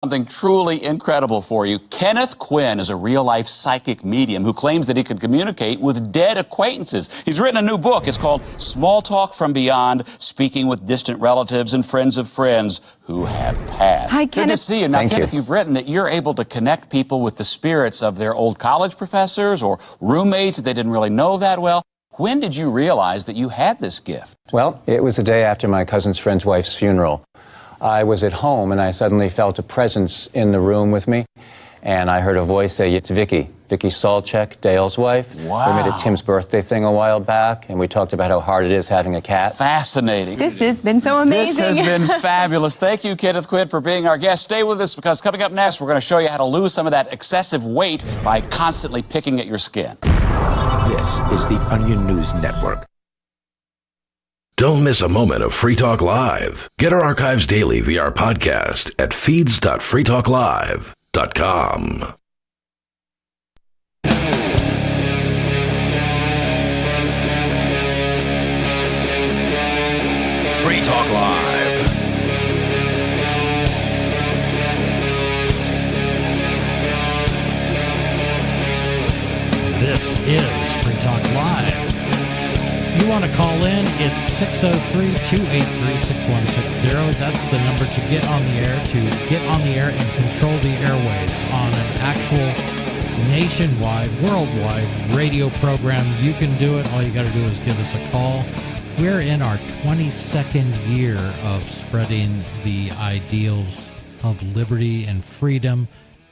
Something truly incredible for you. Kenneth Quinn is a real-life psychic medium who claims that he can communicate with dead acquaintances. He's written a new book. It's called Small Talk from Beyond, Speaking with Distant Relatives and Friends of Friends Who Have Passed. Hi, Good Kenneth. to see you. Now, Kenneth, you've written that you're able to connect people with the spirits of their old college professors or roommates that they didn't really know that well. When did you realize that you had this gift? Well, it was the day after my cousin's friend's wife's funeral. I was at home and I suddenly felt a presence in the room with me. And I heard a voice say, "It's Vicky Salchek, Dale's wife." Wow. We made a Tim's birthday thing a while back, and we talked about how hard it is having a cat. Fascinating. This has been so amazing. This has been fabulous. Thank you, Kenneth Quinn, for being our guest. Stay with us because coming up next, we're going to show you how to lose some of that excessive weight by constantly picking at your skin. This is the Onion News Network. Don't miss a moment of Free Talk Live. Get our archives daily via our podcast at feeds.freetalklive.com. Free Talk Live. This is Free Talk Live. You want to call in, it's 603-283-6160. That's the number to get on the air and control the airwaves on an actual nationwide, worldwide radio program. You can do it. All you got to do is give us a call. We're in our 22nd year of spreading the ideals of liberty and freedom,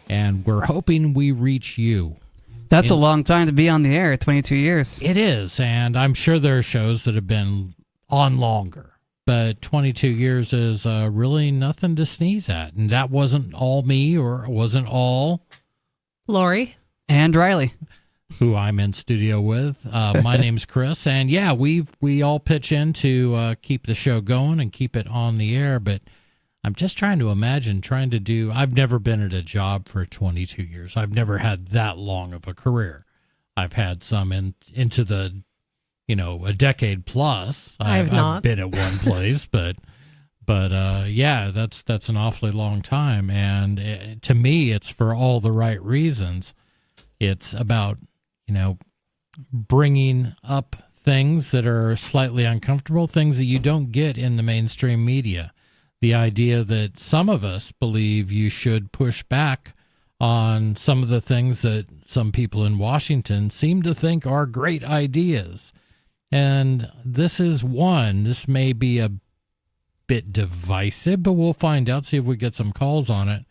and we're hoping we reach you. That's a long time to be on the air, 22 years. It is, and I'm sure there are shows that have been on longer, but 22 years is really nothing to sneeze at. And that wasn't all me, or it wasn't all Lori and Riley, who I'm in studio with. My name's Chris, and yeah, we all pitch in to keep the show going and keep it on the air, but I'm just trying to imagine I've never been at a job for 22 years. I've never had that long of a career. I've had some into the, a decade plus. I've not been at one place, but yeah, that's an awfully long time. And to me, it's for all the right reasons. It's about, bringing up things that are slightly uncomfortable, things that you don't get in the mainstream media. The idea that some of us believe you should push back on some of the things that some people in Washington seem to think are great ideas. And this is one. This may be a bit divisive, but we'll find out, see if we get some calls on it.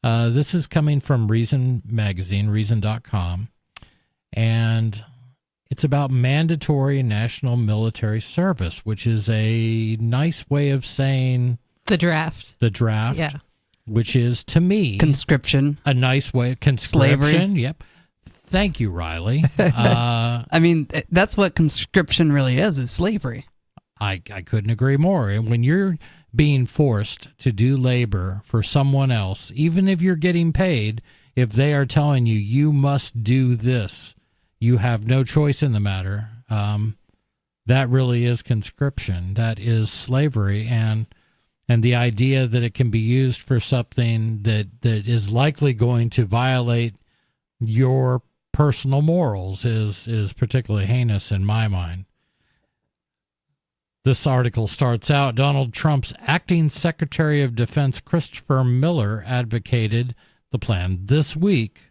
This is coming from Reason Magazine, Reason.com, and it's about mandatory national military service, which is a nice way of saying the draft, yeah, which is, to me, conscription. A nice way of conscription. Slavery. Yep. Thank you, Riley. I mean, that's what conscription really is slavery. I couldn't agree more. And when you're being forced to do labor for someone else, even if you're getting paid, if they are telling you, you must do this, you have no choice in the matter. That really is conscription. That is slavery. And the idea that it can be used for something that is likely going to violate your personal morals is particularly heinous in my mind. This article starts out, Donald Trump's acting Secretary of Defense Christopher Miller advocated the plan this week,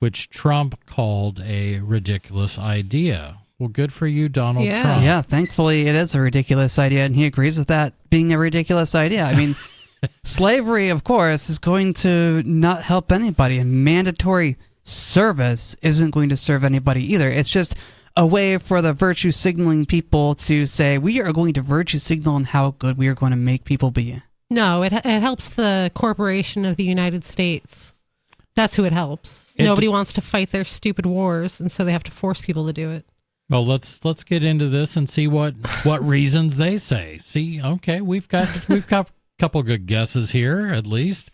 which Trump called a ridiculous idea. Well, good for you, Donald Trump. Yeah, thankfully it is a ridiculous idea, and he agrees with that being a ridiculous idea. I mean, slavery, of course, is going to not help anybody, and mandatory service isn't going to serve anybody either. It's just a way for the virtue signaling people to say, we are going to virtue signal on how good we are going to make people be. No, it helps the corporation of the United States. That's who it helps. Nobody wants to fight their stupid wars, and so they have to force people to do it. Well, let's get into this and see what reasons they say. See, okay, we've got a couple good guesses here, at least.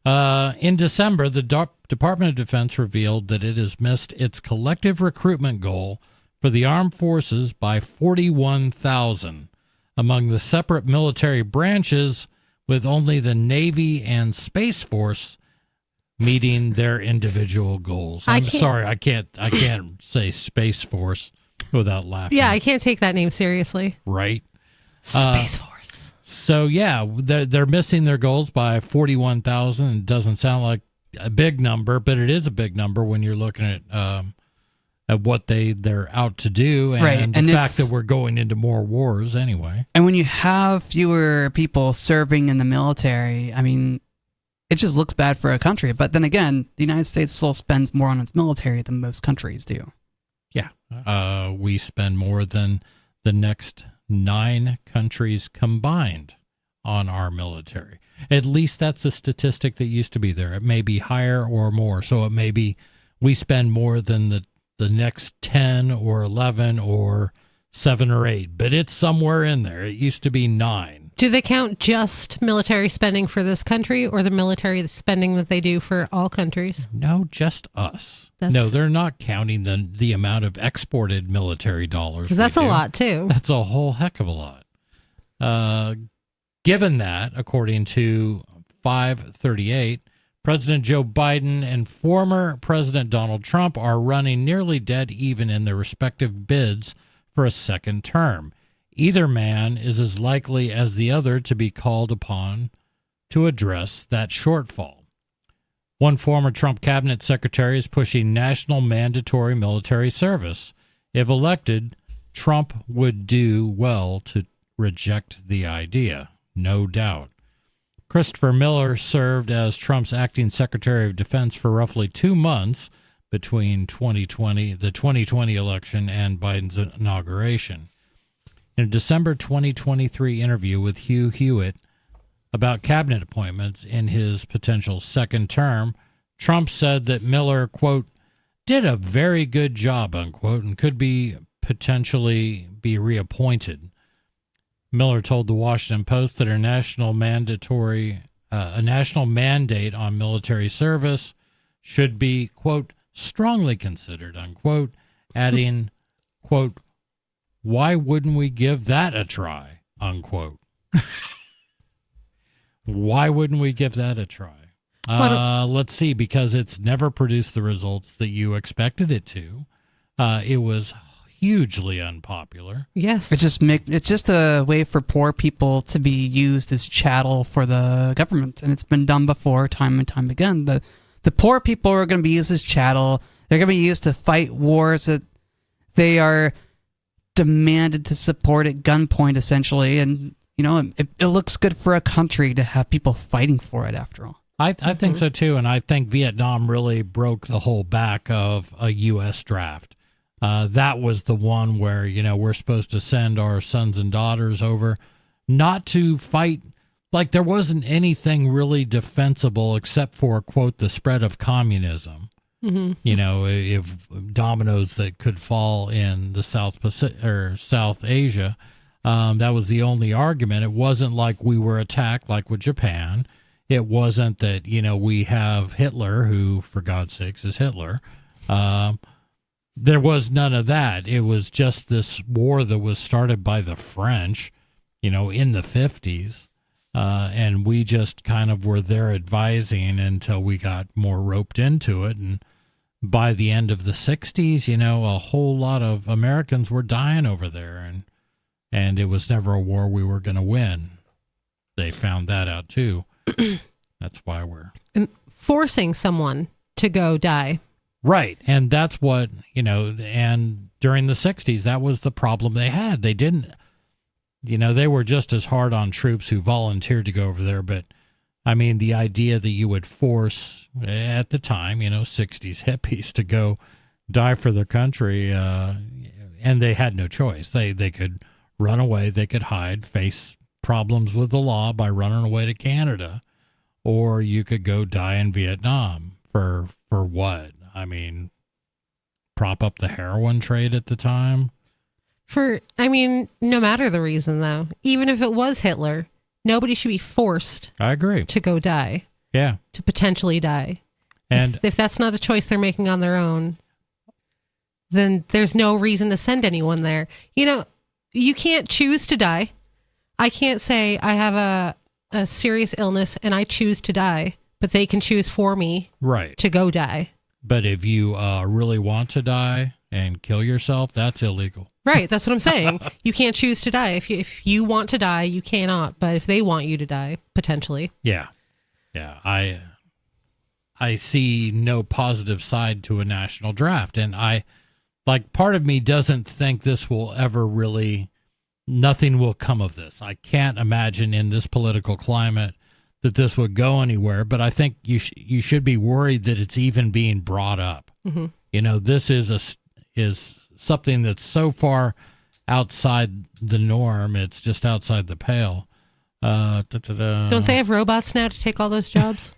In December, the Department of Defense revealed that it has missed its collective recruitment goal for the armed forces by 41,000. Among the separate military branches, with only the Navy and Space Force meeting their individual goals. I'm sorry, I can't say Space Force without laughing. Yeah, I can't take that name seriously. Right? Space Force. So yeah, they're missing their goals by 41,000. It doesn't sound like a big number, but it is a big number when you're looking at what they're out to do, and the fact that we're going into more wars anyway. And when you have fewer people serving in the military, I mean, it just looks bad for a country. But then again, the United States still spends more on its military than most countries do. Yeah, we spend more than the next 9 countries combined on our military. At least that's a statistic that used to be there. It may be higher or more. So it may be we spend more than the next 10 or 11 or 7 or 8, but it's somewhere in there. It used to be 9. Do they count just military spending for this country or the military spending that they do for all countries? No, just us. No, they're not counting the amount of exported military dollars. Because that's a lot, too. That's a whole heck of a lot. Given that, according to 538, President Joe Biden and former President Donald Trump are running nearly dead even in their respective bids for a second term. Either man is as likely as the other to be called upon to address that shortfall. One former Trump cabinet secretary is pushing national mandatory military service. If elected, Trump would do well to reject the idea, no doubt. Christopher Miller served as Trump's acting Secretary of Defense for roughly 2 months between the 2020 election and Biden's inauguration. In a December 2023 interview with Hugh Hewitt about cabinet appointments in his potential second term, Trump said that Miller, quote, did a very good job, unquote, and could potentially be reappointed. Miller told the Washington Post that a national mandate on military service should be, quote, strongly considered, unquote, adding, quote, why wouldn't we give that a try, unquote. Why wouldn't we give that a try? Let's see, because it's never produced the results that you expected it to. It was hugely unpopular. Yes. It's just a way for poor people to be used as chattel for the government, and it's been done before time and time again. The poor people are going to be used as chattel. They're going to be used to fight wars that they are demanded to support at gunpoint, essentially, and you know, it looks good for a country to have people fighting for it, after all. I think so too, and I think Vietnam really broke the whole back of a U.S. draft. That was the one where, you know, we're supposed to send our sons and daughters over, not to fight. Like, there wasn't anything really defensible except for, quote, the spread of communism. Mm-hmm. You know, if dominoes that could fall in the South Pacific or South Asia, that was the only argument. It wasn't like we were attacked like with Japan. It wasn't that, you know, we have Hitler, who, for God's sakes, is Hitler. There was none of that. It was just this war that was started by the French, you know, in the 50s. And we just kind of were there advising until we got more roped into it. And by the end of the 60s, you know, a whole lot of Americans were dying over there. And it was never a war we were going to win. They found that out, too. That's why we're... And forcing someone to go die. Right. And that's what, you know, and during the 60s, that was the problem they had. They didn't, you know, they were just as hard on troops who volunteered to go over there. But, I mean, the idea that you would force, at the time, you know, 60s hippies to go die for their country, and they had no choice. They could run away, they could hide, face problems with the law by running away to Canada, or you could go die in Vietnam for what? I mean, prop up the heroin trade at the time? No matter the reason, though, even if it was Hitler, nobody should be forced I agree. To go die. Yeah. To potentially die. And if that's not a choice they're making on their own, then there's no reason to send anyone there. You know, you can't choose to die. I can't say I have a serious illness and I choose to die, but they can choose for me Right. to go die. But if you really want to die and kill yourself, that's illegal. Right, that's what I'm saying. You can't choose to die. If you want to die, you cannot. But if they want you to die, potentially. Yeah. Yeah. I see no positive side to a national draft. And part of me doesn't think this will ever really, nothing will come of this. I can't imagine in this political climate that this would go anywhere, but I think you should be worried that it's even being brought up. Mm-hmm. You know, this is something that's so far outside the norm. It's just outside the pale. Don't they have robots now to take all those jobs?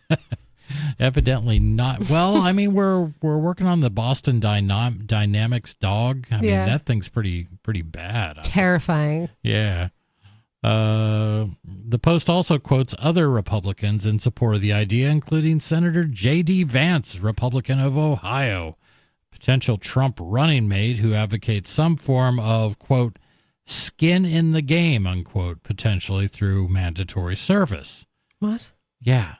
Evidently not. Well, I mean, we're working on the Boston Dynamics dog. I mean, that thing's pretty bad. Terrifying. Yeah. The Post also quotes other Republicans in support of the idea, including Senator J.D. Vance, Republican of Ohio, potential Trump running mate who advocates some form of, quote, skin in the game, unquote, potentially through mandatory service. What? Yeah.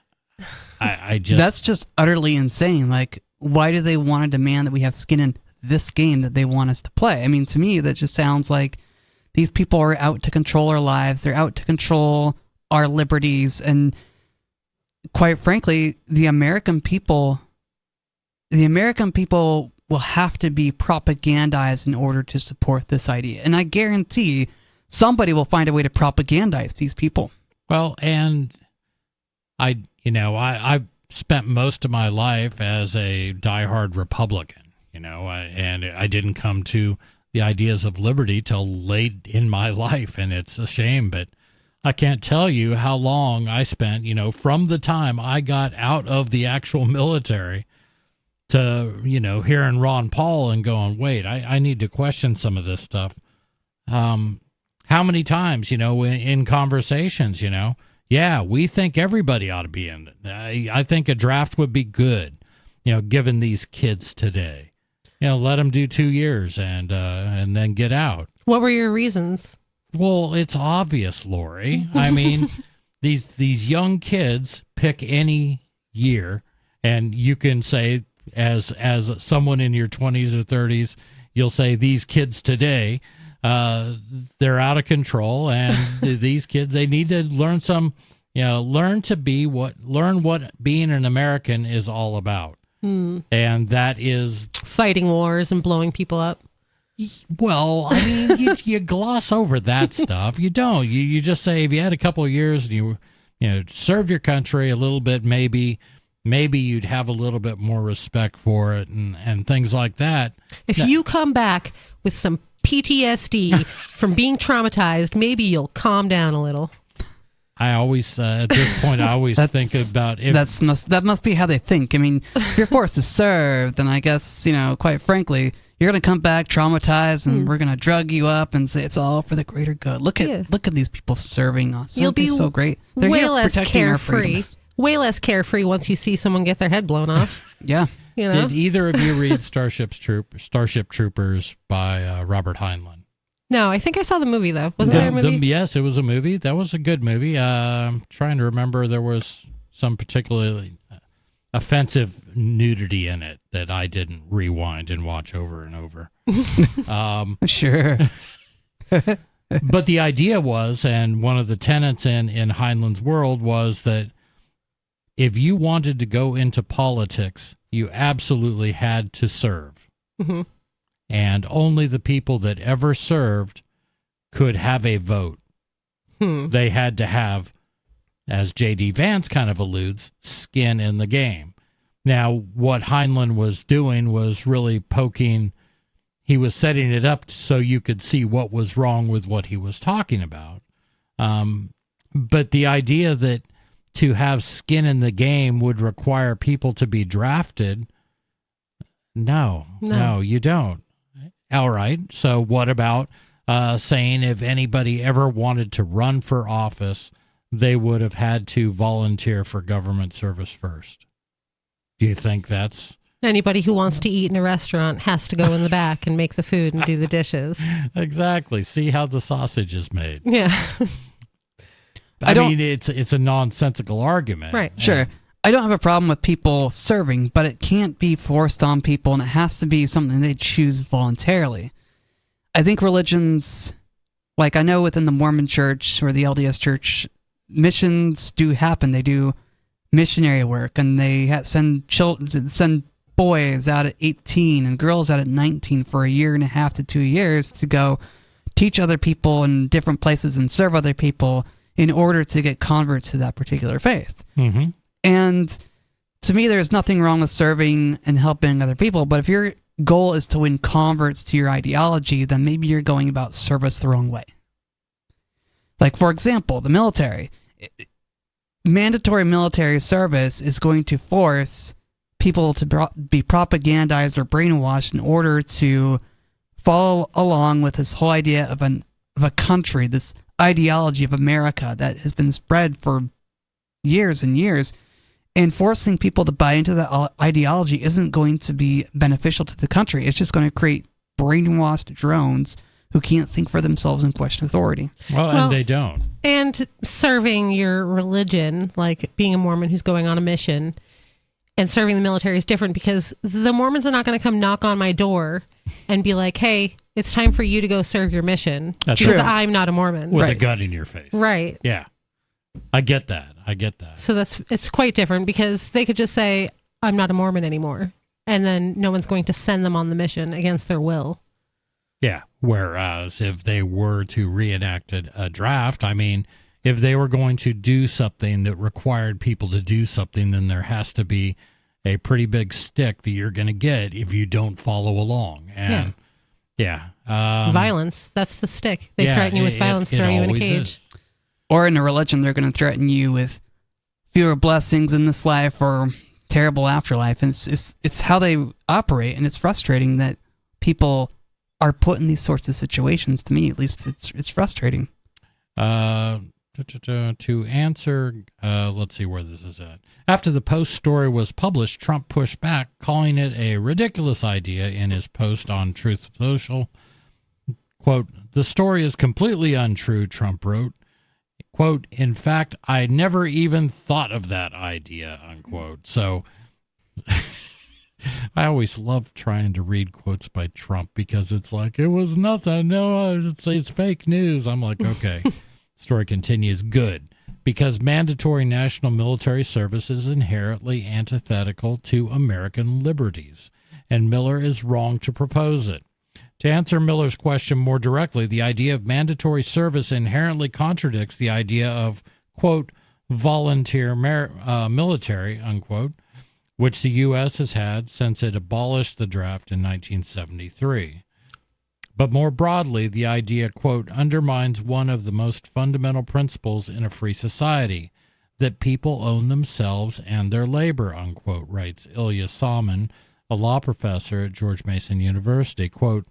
I just... That's just utterly insane. Like, why do they want to demand that we have skin in this game that they want us to play? I mean, to me, that just sounds like these people are out to control our lives. They're out to control our liberties. And quite frankly, the American people will have to be propagandized in order to support this idea. And I guarantee somebody will find a way to propagandize these people. Well, and I've spent most of my life as a diehard Republican, and I didn't come to the ideas of liberty till late in my life, and it's a shame, but I can't tell you how long I spent, from the time I got out of the actual military to, hearing Ron Paul and going, wait, I need to question some of this stuff. How many times, in conversations, yeah, we think everybody ought to be in it. I think a draft would be good, given these kids today. Let them do 2 years and then get out. What were your reasons? Well, it's obvious, Lori. I mean, these young kids pick any year, and you can say, as someone in your 20s or 30s, you'll say these kids today, they're out of control, and these kids, they need to learn learn what being an American is all about. And that is fighting wars and blowing people up. Well, I mean, you gloss over that stuff. You don't. You just say if you had a couple of years and you served your country a little bit, maybe you'd have a little bit more respect for it and things like that. If you come back with some PTSD from being traumatized, maybe you'll calm down a little. I always, at this point, think about if that must be how they think. I mean, if you're forced to serve, then I guess, quite frankly, you're going to come back traumatized, and we're going to drug you up and say it's all for the greater good. Look at these people serving us. You'll be so great. They're way here less protecting our carefree. freedoms. Way less carefree once you see someone get their head blown off. Yeah. Did either of you read Starship Troopers by Robert Heinlein? No, I think I saw the movie, though. Wasn't there a movie? Yes, it was a movie. That was a good movie. I'm trying to remember. There was some particularly offensive nudity in it that I didn't rewind and watch over and over. Sure. But the idea was, and one of the tenets in Heinlein's world was that if you wanted to go into politics, you absolutely had to serve. Mm-hmm. And only the people that ever served could have a vote. They had to have, as J.D. Vance kind of alludes, skin in the game. Now, what Heinlein was doing was really he was setting it up so you could see what was wrong with what he was talking about. But the idea that to have skin in the game would require people to be drafted, no, you don't. All right. So what about saying if anybody ever wanted to run for office, they would have had to volunteer for government service first? Do you think that's... Anybody who wants to eat in a restaurant has to go in the back and make the food and do the dishes. Exactly. See how the sausage is made. Yeah. I mean, it's a nonsensical argument. Right. Sure. I don't have a problem with people serving, but it can't be forced on people, and it has to be something they choose voluntarily. I think religions, like I know within the Mormon Church or the LDS Church, missions do happen. They do missionary work, and they send boys out at 18 and girls out at 19 for a year and a half to 2 years to go teach other people in different places and serve other people in order to get converts to that particular faith. Mm-hmm. And to me, there's nothing wrong with serving and helping other people, but if your goal is to win converts to your ideology, then maybe you're going about service the wrong way. Like, for example, the military. Mandatory military service is going to force people to be propagandized or brainwashed in order to follow along with this whole idea of a country, this ideology of America that has been spread for years and years. And forcing people to buy into that ideology isn't going to be beneficial to the country. It's just going to create brainwashed drones who can't think for themselves and question authority. Well, and they don't. And serving your religion, like being a Mormon who's going on a mission and serving the military, is different because the Mormons are not going to come knock on my door and be like, hey, it's time for you to go serve your mission. That's because true. I'm not a Mormon. With a Right. gun in your face. Right. Yeah. I get that. So it's quite different because they could just say, I'm not a Mormon anymore. And then no one's going to send them on the mission against their will. Yeah. Whereas if they were to reenact a draft, I mean, if they were going to do something that required people to do something, then there has to be a pretty big stick that you're going to get if you don't follow along. And Violence. That's the stick. They threaten you with violence, throw you in a cage. Is. Or in a religion, they're going to threaten you with fewer blessings in this life or terrible afterlife. And it's how they operate, and it's frustrating that people are put in these sorts of situations. To me, at least, it's frustrating. To answer, let's see where this is at. After the Post story was published, Trump pushed back, calling it a ridiculous idea in his post on Truth Social. Quote, "The story is completely untrue," Trump wrote. Quote, "In fact, I never even thought of that idea," unquote. So I always love trying to read quotes by Trump because it's like, it was nothing. No, it's fake news. I'm like, okay. Story continues. Good. Because mandatory national military service is inherently antithetical to American liberties, and Miller is wrong to propose it. To answer Miller's question more directly, the idea of mandatory service inherently contradicts the idea of, quote, volunteer military, unquote, which the U.S. has had since it abolished the draft in 1973. But more broadly, the idea, quote, undermines one of the most fundamental principles in a free society, that people own themselves and their labor, unquote, writes Ilya Salmon, a law professor at George Mason University. Quote,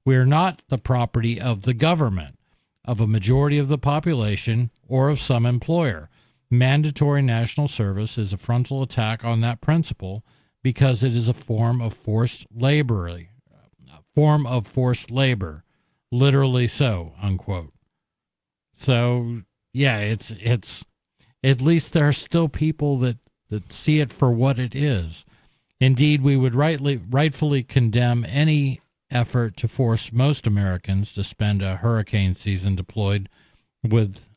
"We are not the property of the government, of a majority of the population, or of some employer. Mandatory national service is a frontal attack on that principle because it is a form of forced labor, literally so," unquote. So, yeah, it's at least there are still people that see it for what it is. Indeed, we would rightfully condemn any effort to force most Americans to spend a hurricane season deployed with,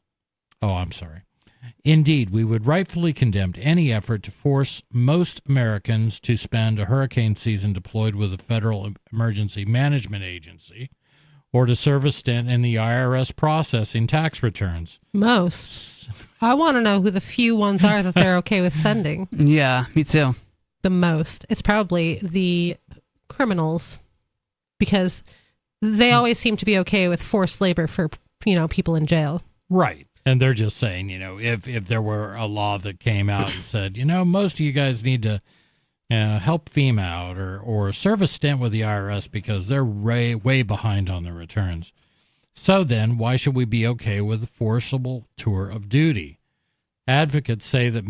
Indeed, we would rightfully condemn any effort to force most Americans to spend a hurricane season deployed with a federal emergency management agency or to serve a stint in the IRS processing tax returns. Most. I want to know who the few ones are that they're okay with sending. Yeah, me too. The most. It's probably the criminals, because they always seem to be okay with forced labor for, people in jail. Right. And they're just saying, if there were a law that came out and said, most of you guys need to help FEMA out or serve a stint with the IRS because they're way behind on their returns. So then, why should we be okay with a forcible tour of duty? Advocates say that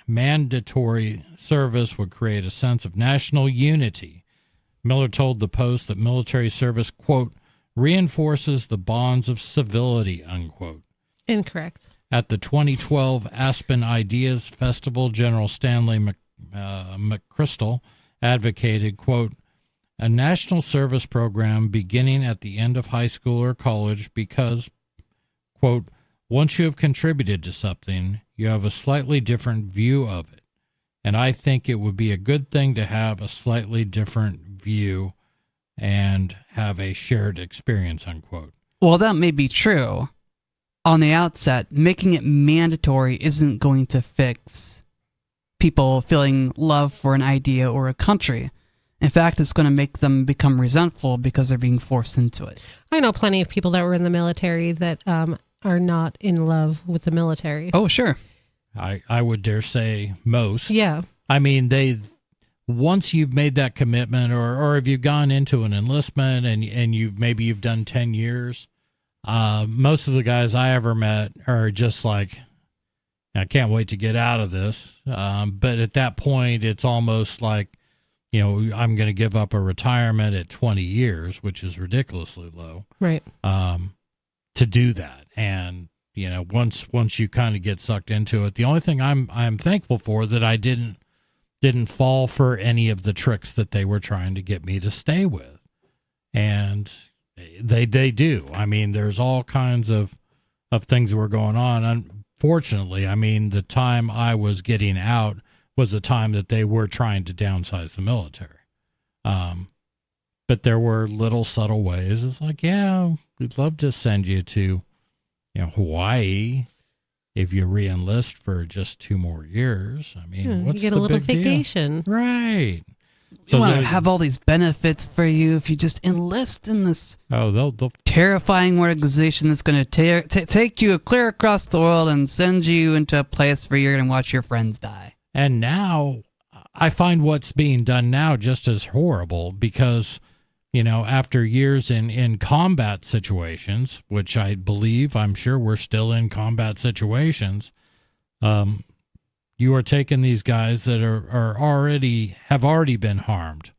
mandatory service would create a sense of national unity. Miller told the Post that military service, quote, reinforces the bonds of civility, unquote. Incorrect. At the 2012 Aspen Ideas Festival, General Stanley McChrystal advocated, quote, a national service program beginning at the end of high school or college because, quote, once you have contributed to something, you have a slightly different view of it. And I think it would be a good thing to have a slightly different view and have a shared experience, unquote. Well, that may be true. On the outset, making it mandatory isn't going to fix people feeling love for an idea or a country. In fact, it's going to make them become resentful because they're being forced into it. I know plenty of people that were in the military that are not in love with the military. Oh, sure. I would dare say most. Yeah. I mean, once you've made that commitment, or if you've gone into an enlistment and you've done 10 years, most of the guys I ever met are just like, I can't wait to get out of this. But at that point, it's almost like, I'm going to give up a retirement at 20 years, which is ridiculously low. Right. To do that. And, once you kind of get sucked into it, the only thing I'm thankful for that I didn't fall for any of the tricks that they were trying to get me to stay with. And they do. I mean, there's all kinds of things that were going on. Unfortunately, I mean, the time I was getting out was the time that they were trying to downsize the military. But there were little subtle ways. It's like, yeah, we'd love to send you to, Hawaii if you re-enlist for just 2 more years. I mean, what's you get the a little big vacation. Deal? Right. So you want to have all these benefits for you if you just enlist in this they'll terrifying organization that's going to take you clear across the world and send you into a place where you're going to watch your friends die. And now I find what's being done now just as horrible because, after years in combat situations, which I'm sure we're still in combat situations, you are taking these guys that have already been harmed,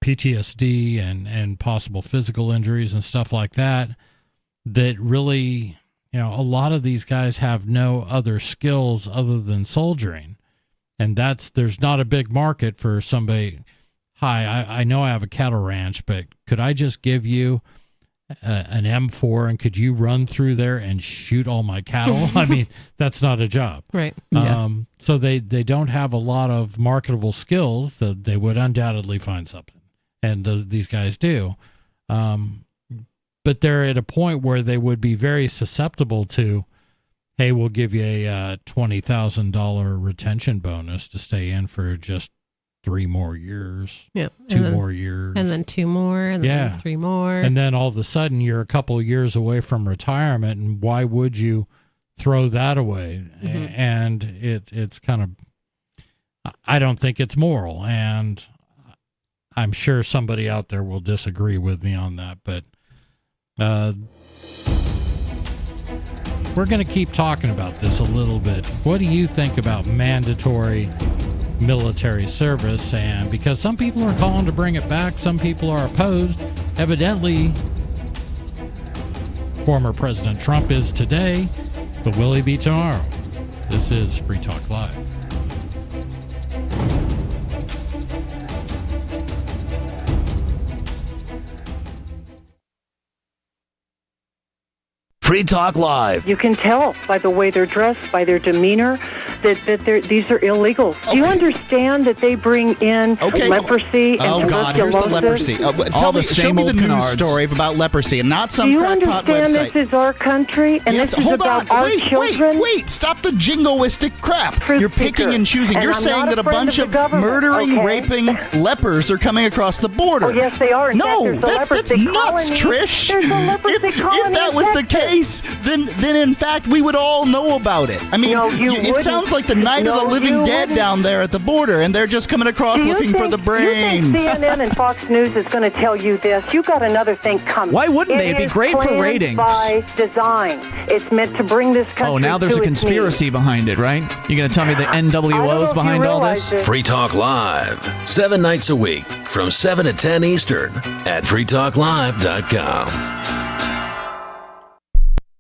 PTSD and possible physical injuries and stuff like that really, a lot of these guys have no other skills other than soldiering. And there's not a big market for somebody. Hi, I know I have a cattle ranch, but could I just give you an M4 and could you run through there and shoot all my cattle? I mean, that's not a job. Right. So they don't have a lot of marketable skills that they would undoubtedly find something. And these guys do. But they're at a point where they would be very susceptible to, hey, we'll give you a $20,000 retention bonus to stay in for just 3 more years. Yeah. 2 more years. And then 2 more, and then 3 more. And then all of a sudden you're a couple of years away from retirement, and why would you throw that away? Mm-hmm. And it's kind of, I don't think it's moral. And I'm sure somebody out there will disagree with me on that, but we're going to keep talking about this a little bit. What do you think about mandatory military service? And because some people are calling to bring it back, some people are opposed. Evidently, former President Trump is today, but will he be tomorrow? This is Free Talk Live. Free Talk Live. You can tell by the way they're dressed, by their demeanor, that these are illegals. Okay. Do you understand that they bring in leprosy and tuberculosis? God, here's the leprosy. Show me the news story about leprosy and not some crackpot website. Do you understand this is our country and this is about our children? Wait, stop the jingoistic crap. You're picking and choosing. You're saying that a bunch of murdering, raping lepers are coming across the border. Oh, yes, they are. No, that's nuts, Trish. There's a leprosy colony. If that was the case, then in fact we would all know about it. I mean, it sounds like the night of the living dead down there at the border, and they're just coming across looking for the brains. You think CNN and Fox News is going to tell you this? You got another thing coming. Why wouldn't they? It'd be great for ratings. By design, it's meant to bring this country. Oh, now there's a conspiracy behind it, right? You're going to tell me the NWO's behind all this? Free Talk Live, 7 nights a week from 7 to 10 Eastern at freetalklive.com.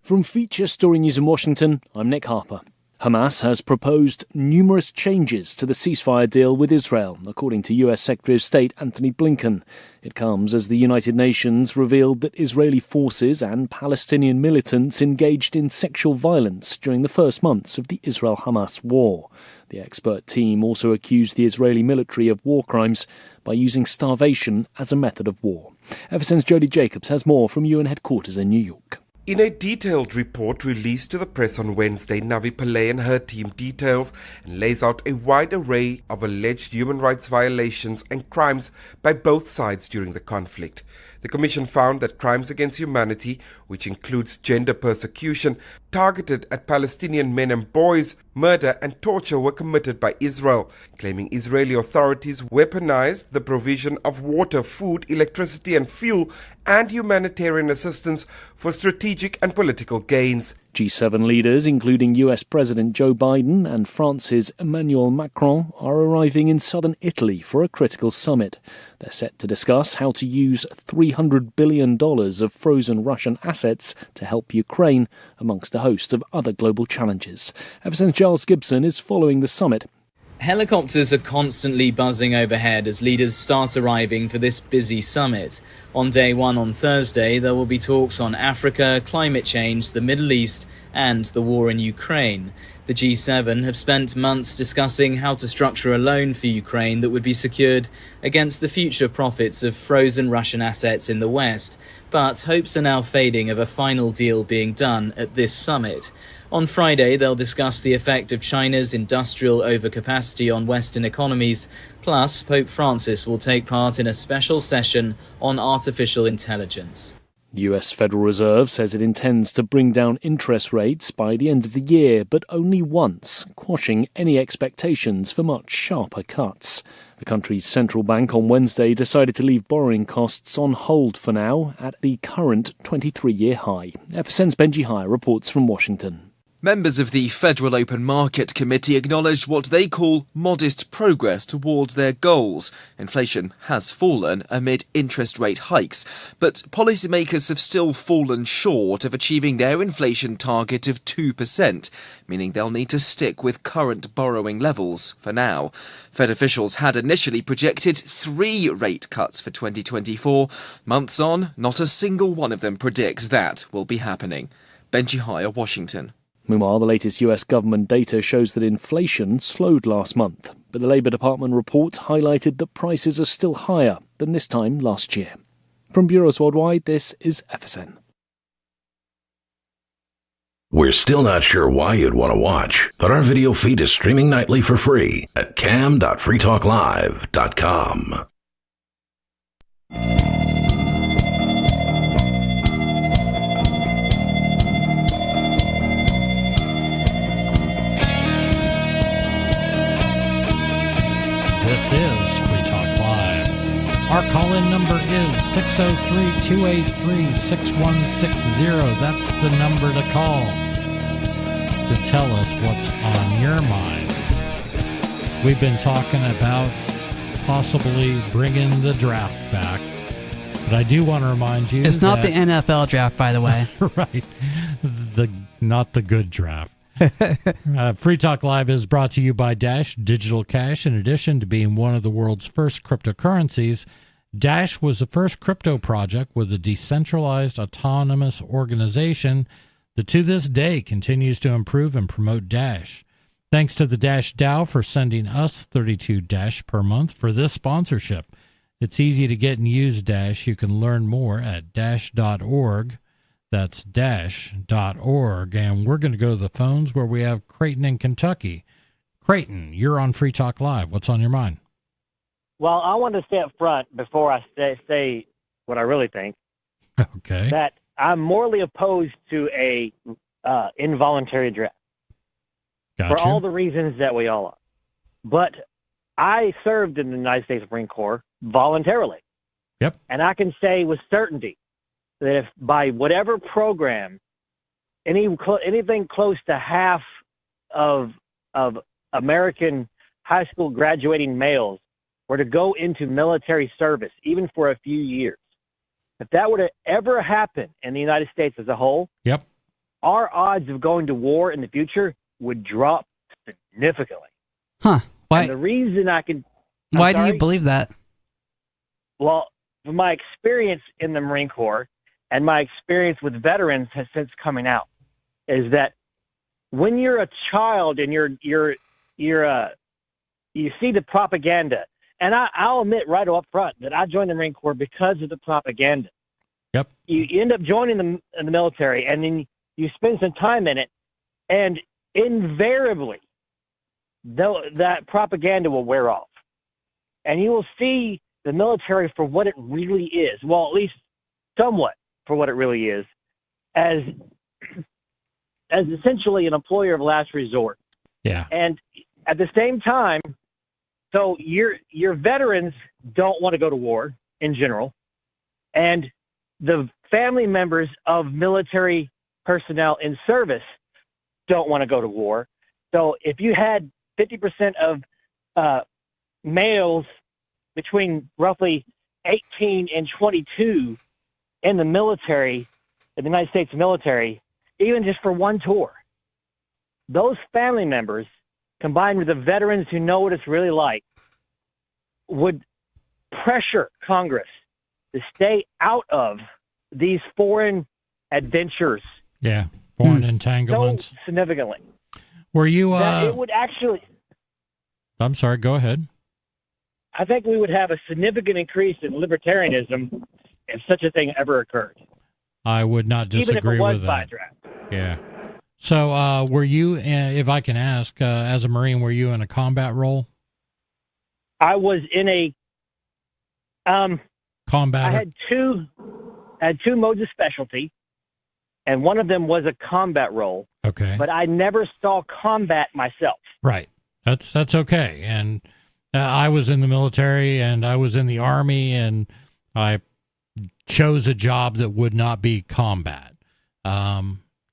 From Feature Story News in Washington, I'm Nick Harper. Hamas has proposed numerous changes to the ceasefire deal with Israel, according to U.S. Secretary of State Antony Blinken. It comes as the United Nations revealed that Israeli forces and Palestinian militants engaged in sexual violence during the first months of the Israel-Hamas war. The expert team also accused the Israeli military of war crimes by using starvation as a method of war. FSN's Jody Jacobs has more from UN headquarters in New York. In a detailed report released to the press on Wednesday, Navi Pillay and her team details and lays out a wide array of alleged human rights violations and crimes by both sides during the conflict. The Commission found that crimes against humanity, which includes gender persecution, targeted at Palestinian men and boys, murder and torture were committed by Israel, claiming Israeli authorities weaponized the provision of water, food, electricity and fuel and humanitarian assistance for strategic and political gains. G7 leaders, including US President Joe Biden and France's Emmanuel Macron, are arriving in southern Italy for a critical summit. They're set to discuss how to use $300 billion of frozen Russian assets to help Ukraine, amongst a host of other global challenges. FSN's Giles Gibson is following the summit. Helicopters are constantly buzzing overhead as leaders start arriving for this busy summit. On day one on Thursday, there will be talks on Africa, climate change, the Middle East, and the war in Ukraine. The G7 have spent months discussing how to structure a loan for Ukraine that would be secured against the future profits of frozen Russian assets in the West. But hopes are now fading of a final deal being done at this summit. On Friday, they'll discuss the effect of China's industrial overcapacity on Western economies. Plus, Pope Francis will take part in a special session on artificial intelligence. The US Federal Reserve says it intends to bring down interest rates by the end of the year, but only once, quashing any expectations for much sharper cuts. The country's central bank on Wednesday decided to leave borrowing costs on hold for now at the current 23-year high. FSN's Benji Hire reports from Washington. Members of the Federal Open Market Committee acknowledged what they call modest progress towards their goals. Inflation has fallen amid interest rate hikes, but policymakers have still fallen short of achieving their inflation target of 2%, meaning they'll need to stick with current borrowing levels for now. Fed officials had initially projected 3 rate cuts for 2024. Months on, not a single one of them predicts that will be happening. Benji Hire, Washington. Meanwhile, the latest US government data shows that inflation slowed last month, but the Labour Department report highlighted that prices are still higher than this time last year. From bureaus worldwide, this is FSN. We're still not sure why you'd want to watch, but our video feed is streaming nightly for free at cam.freetalklive.com. This is Free Talk Live. Our call-in number is 603-283-6160. That's the number to call to tell us what's on your mind. We've been talking about possibly bringing the draft back, but I do want to remind you it's not the NFL draft, by the way. Right. Not the good draft. Free Talk Live is brought to you by Dash Digital Cash. In addition to being one of the world's first cryptocurrencies, Dash was the first crypto project with a decentralized autonomous organization that to this day continues to improve and promote Dash. Thanks to the Dash DAO for sending us 32 Dash per month for this sponsorship. It's easy to get and use Dash. You can learn more at dash.org. That's dash.org. And we're going to go to the phones where we have Creighton in Kentucky. Creighton, you're on Free Talk Live. What's on your mind? Well, I want to stay up front before I say what I really think. Okay. That I'm morally opposed to a involuntary draft. Gotcha. For all the reasons that we all are. But I served in the United States Marine Corps voluntarily. Yep. And I can say with certainty that if by whatever program, anything close to half of American high school graduating males were to go into military service, even for a few years, if that were to ever happen in the United States as a whole, yep, our odds of going to war in the future would drop significantly. Huh. Why? And the reason Why do you believe that? Well, from my experience in the Marine Corps and my experience with veterans has since coming out, is that when you're a child and you see the propaganda, and I'll admit right up front that I joined the Marine Corps because of the propaganda. Yep. You end up joining the military, and then you spend some time in it, and invariably, that propaganda will wear off, and you will see the military for what it really is. Well, at least somewhat for what it really is, as essentially an employer of last resort. Yeah. And at the same time, so your veterans don't want to go to war in general, and the family members of military personnel in service don't want to go to war. So if you had 50% of males between roughly 18 and 22 in the military, in the United States military, even just for one tour, those family members, combined with the veterans who know what it's really like, would pressure Congress to stay out of these foreign adventures. Yeah, foreign entanglements. So significantly. Were you... that it would actually... I'm sorry, go ahead. I think we would have a significant increase in libertarianism if such a thing ever occurred. I would not disagree even if it was with by that. draft. Yeah. So were you, if I can ask, as a Marine, were you in a combat role? I was in a... combat. I had two modes of specialty, and one of them was a combat role. Okay. But I never saw combat myself. Right. That's okay. And I was in the military, and I was in the Army, and I chose a job that would not be combat.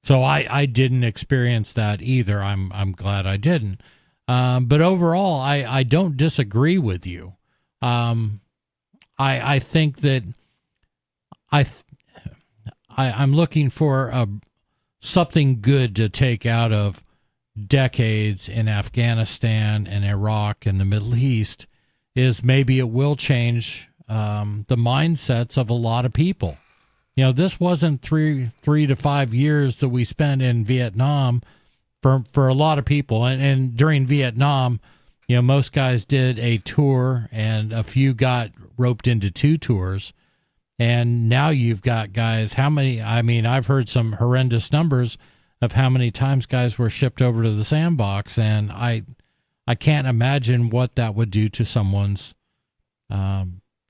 So I didn't experience that either. I'm glad I didn't. But overall, I don't disagree with you. I think that I'm looking for something good to take out of decades in Afghanistan and Iraq and the Middle East is maybe it will change the mindsets of a lot of people. You know, this wasn't 3 to 5 years that we spent in Vietnam for a lot of people. And during Vietnam, you know, most guys did a tour and a few got roped into 2 tours. And now you've got guys, I've heard some horrendous numbers of how many times guys were shipped over to the sandbox. And I can't imagine what that would do to someone's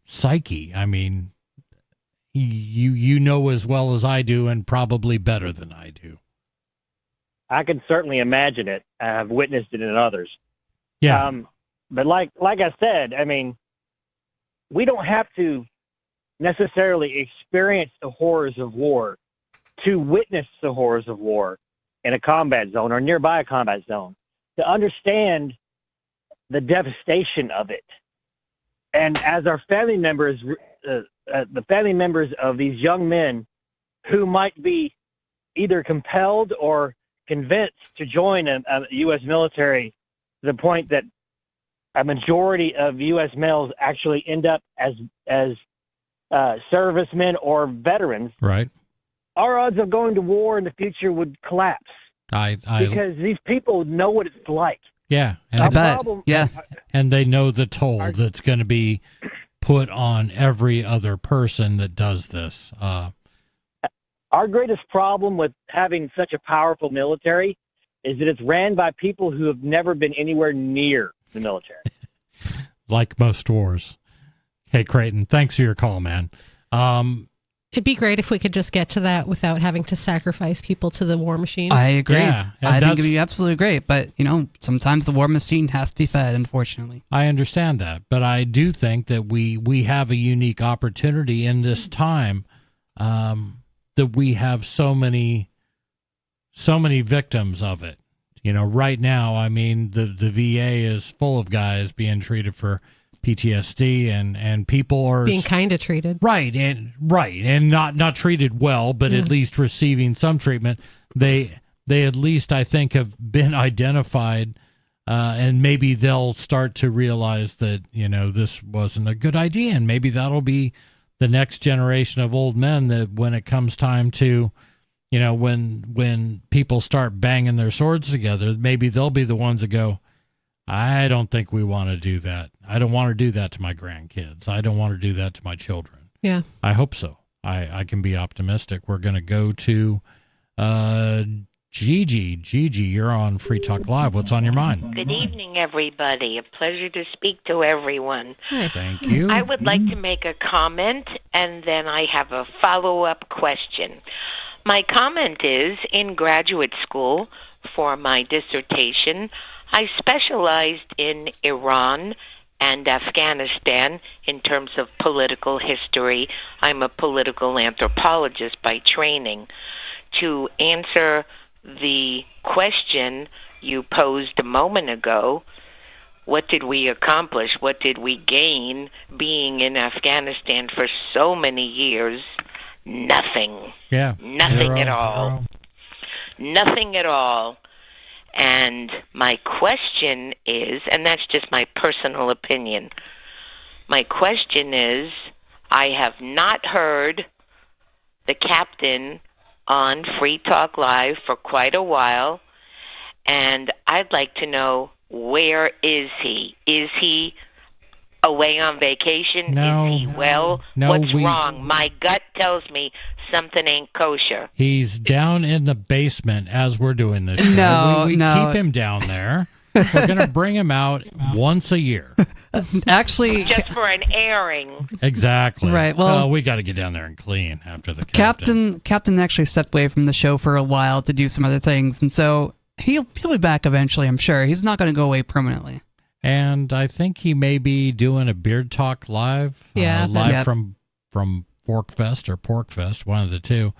psyche. I mean, you know as well as I do, and probably better than I do. I can certainly imagine it. I've witnessed it in others. Yeah. But like I said, I mean, we don't have to necessarily experience the horrors of war to witness the horrors of war in a combat zone or nearby a combat zone to understand the devastation of it. And as our family members, the family members of these young men who might be either compelled or convinced to join a U.S. military to the point that a majority of U.S. males actually end up as servicemen or veterans. Right. Our odds of going to war in the future would collapse. Because these people know what it's like. Yeah. I bet. Yeah. And they know the toll that's going to be put on every other person that does this. Our greatest problem with having such a powerful military is that it's ran by people who have never been anywhere near the military. Like most wars. Hey, Creighton, thanks for your call, man. It'd be great if we could just get to that without having to sacrifice people to the war machine. I agree. Yeah, I think it'd be absolutely great. But, you know, sometimes the war machine has to be fed, unfortunately. I understand that. But I do think that we have a unique opportunity in this time that we have so many victims of it. You know, right now, I mean, the VA is full of guys being treated for PTSD and people are being kind of treated. Right. And not treated well, but at least receiving some treatment. they at least, I think, have been identified, and maybe they'll start to realize that, this wasn't a good idea, and maybe that'll be the next generation of old men that when it comes time to, when people start banging their swords together, maybe they'll be the ones that go, I don't think we want to do that. I don't want to do that to my grandkids. I don't want to do that to my children. Yeah. I hope so. I can be optimistic. We're going to go to Gigi. Gigi, you're on Free Talk Live. What's on your mind? Good evening, everybody. A pleasure to speak to everyone. Thank you. I would like to make a comment, and then I have a follow-up question. My comment is, in graduate school for my dissertation, I specialized in Iran and Afghanistan in terms of political history. I'm a political anthropologist by training. To answer the question you posed a moment ago, what did we accomplish? What did we gain being in Afghanistan for so many years? Nothing. Yeah. Nothing at all. Nothing at all. And my question is, and that's just my personal opinion, my question is, I have not heard the captain on Free Talk Live for quite a while, and I'd like to know, where is he? Is he away on vacation? No. Is he well? No, What's wrong? My gut tells me something ain't kosher. He's down in the basement as we're doing this show. No, we no. keep him down there. We're going to bring him out once a year. Actually, just for an airing. Exactly. Right, well- we got to get down there and clean after the captain. Captain actually stepped away from the show for a while to do some other things, and so he'll be back eventually, I'm sure. He's not going to go away permanently. And I think he may be doing a Beard Talk live. Yeah. Live Yep. from Forkfest or Porkfest, one of the two.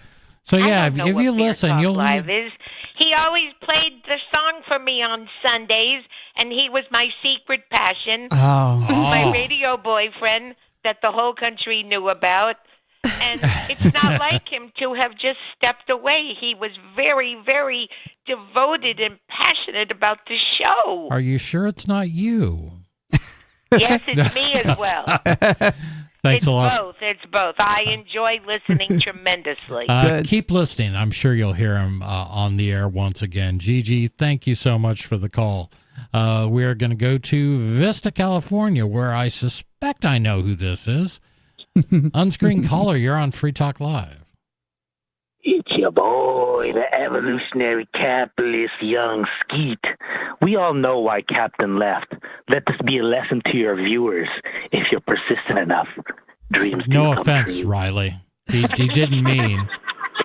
So yeah, if you listen, Beer you'll Talk Live is. He always played the song for me on Sundays, and he was my secret passion. My radio boyfriend that the whole country knew about. And it's not like him to have just stepped away. He was very, very devoted and passionate about the show. Are you sure it's not you? Yes, it's me as well. Thanks a lot. It's both. I enjoy listening tremendously. Keep listening. I'm sure you'll hear him on the air once again. Gigi, thank you so much for the call. We're going to go to Vista, California, where I suspect I know who this is. Unscreened caller, you're on Free Talk Live. It's your boy, the evolutionary capitalist young skeet. We all know why Captain left. Let this be a lesson to your viewers. If you're persistent enough, dreams do No come offense, true. Riley. He didn't mean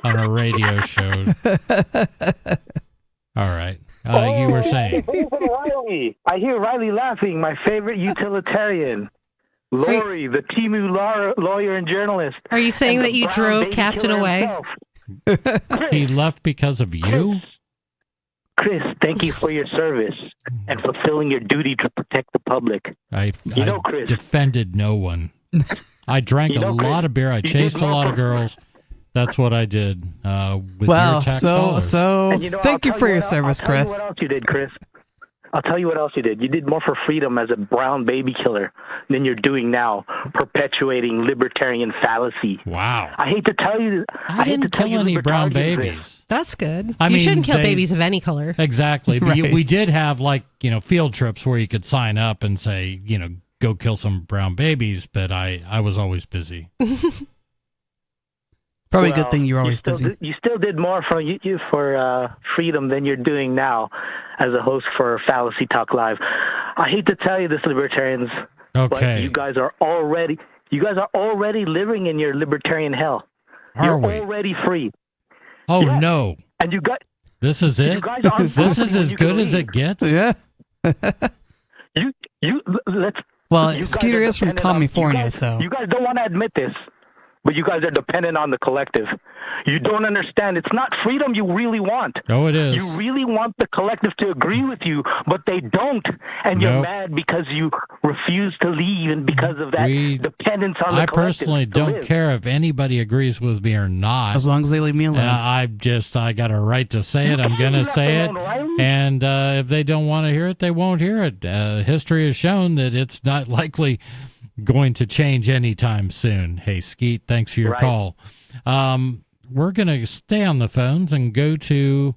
on a radio show. All right. You were saying. Riley. I hear Riley laughing, my favorite utilitarian. Lori, the Timu lawyer and journalist. Are you saying And that the you brown drove baby Captain killer away? himself. He left because of you? Chris, thank you for your service and fulfilling your duty to protect the public. I Chris. defended no one. I drank a lot of beer. I chased a lot of girls. That's what I did with your tax dollars. And thank you I'll for tell your what service, I'll tell Chris. you what else you did, Chris. I'll tell you what else you did. You did more for freedom as a brown baby killer than you're doing now, perpetuating libertarian fallacy. Wow. I hate to tell you. I didn't kill any brown libertarians babies. this. That's good. I You mean, shouldn't kill they- babies of any color. Exactly. But Right. we did have field trips where you could sign up and say, go kill some brown babies, but I was always busy. Probably a good thing you're always busy. You still did more for freedom than you're doing now as a host for Fallacy Talk Live. I hate to tell you this, libertarians, but Okay. you guys are already living in your libertarian hell. Are You're we? already free. Oh, Yes. no. And you got This is it? guys aren't This voting is when as you can good as leave. it gets? Yeah. let's. Well, you guys Skeeter are is from dependent on- California, you guys, so. You guys don't want to admit this, but you guys are dependent on the collective. You don't understand. It's not freedom you really want. Oh, it is. You really want the collective to agree with you, but they don't. And you're mad because you refuse to leave and because of that dependence on the I collective. personally don't care if anybody agrees with me or not. As long as they leave me alone. I got a right to say it. I'm going to say it. And if they don't want to hear it, they won't hear it. History has shown that it's not likely going to change anytime soon. Hey, Skeet, thanks for your call. We're going to stay on the phones and go to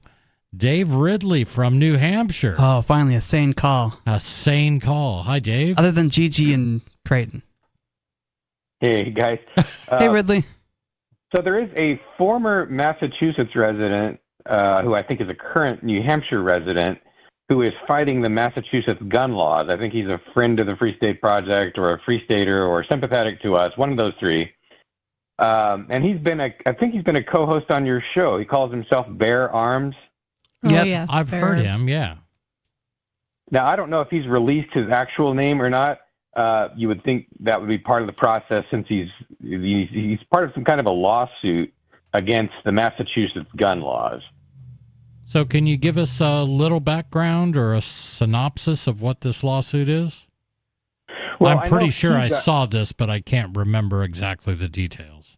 Dave Ridley from New Hampshire. Oh, finally, a sane call. A sane call. Hi, Dave. Other than Gigi and Creighton. Hey, guys. Hey, Ridley. So there is a former Massachusetts resident who I think is a current New Hampshire resident who is fighting the Massachusetts gun laws. I think he's a friend of the Free State Project or a Free Stater or sympathetic to us, one of those three. And I think he's been a co-host on your show. He calls himself Bear Arms. Oh, yeah. I've heard him, yeah. Now, I don't know if he's released his actual name or not. You would think that would be part of the process since he's part of some kind of a lawsuit against the Massachusetts gun laws. So can you give us a little background or a synopsis of what this lawsuit is? Well, I'm pretty sure I saw this, but I can't remember exactly the details.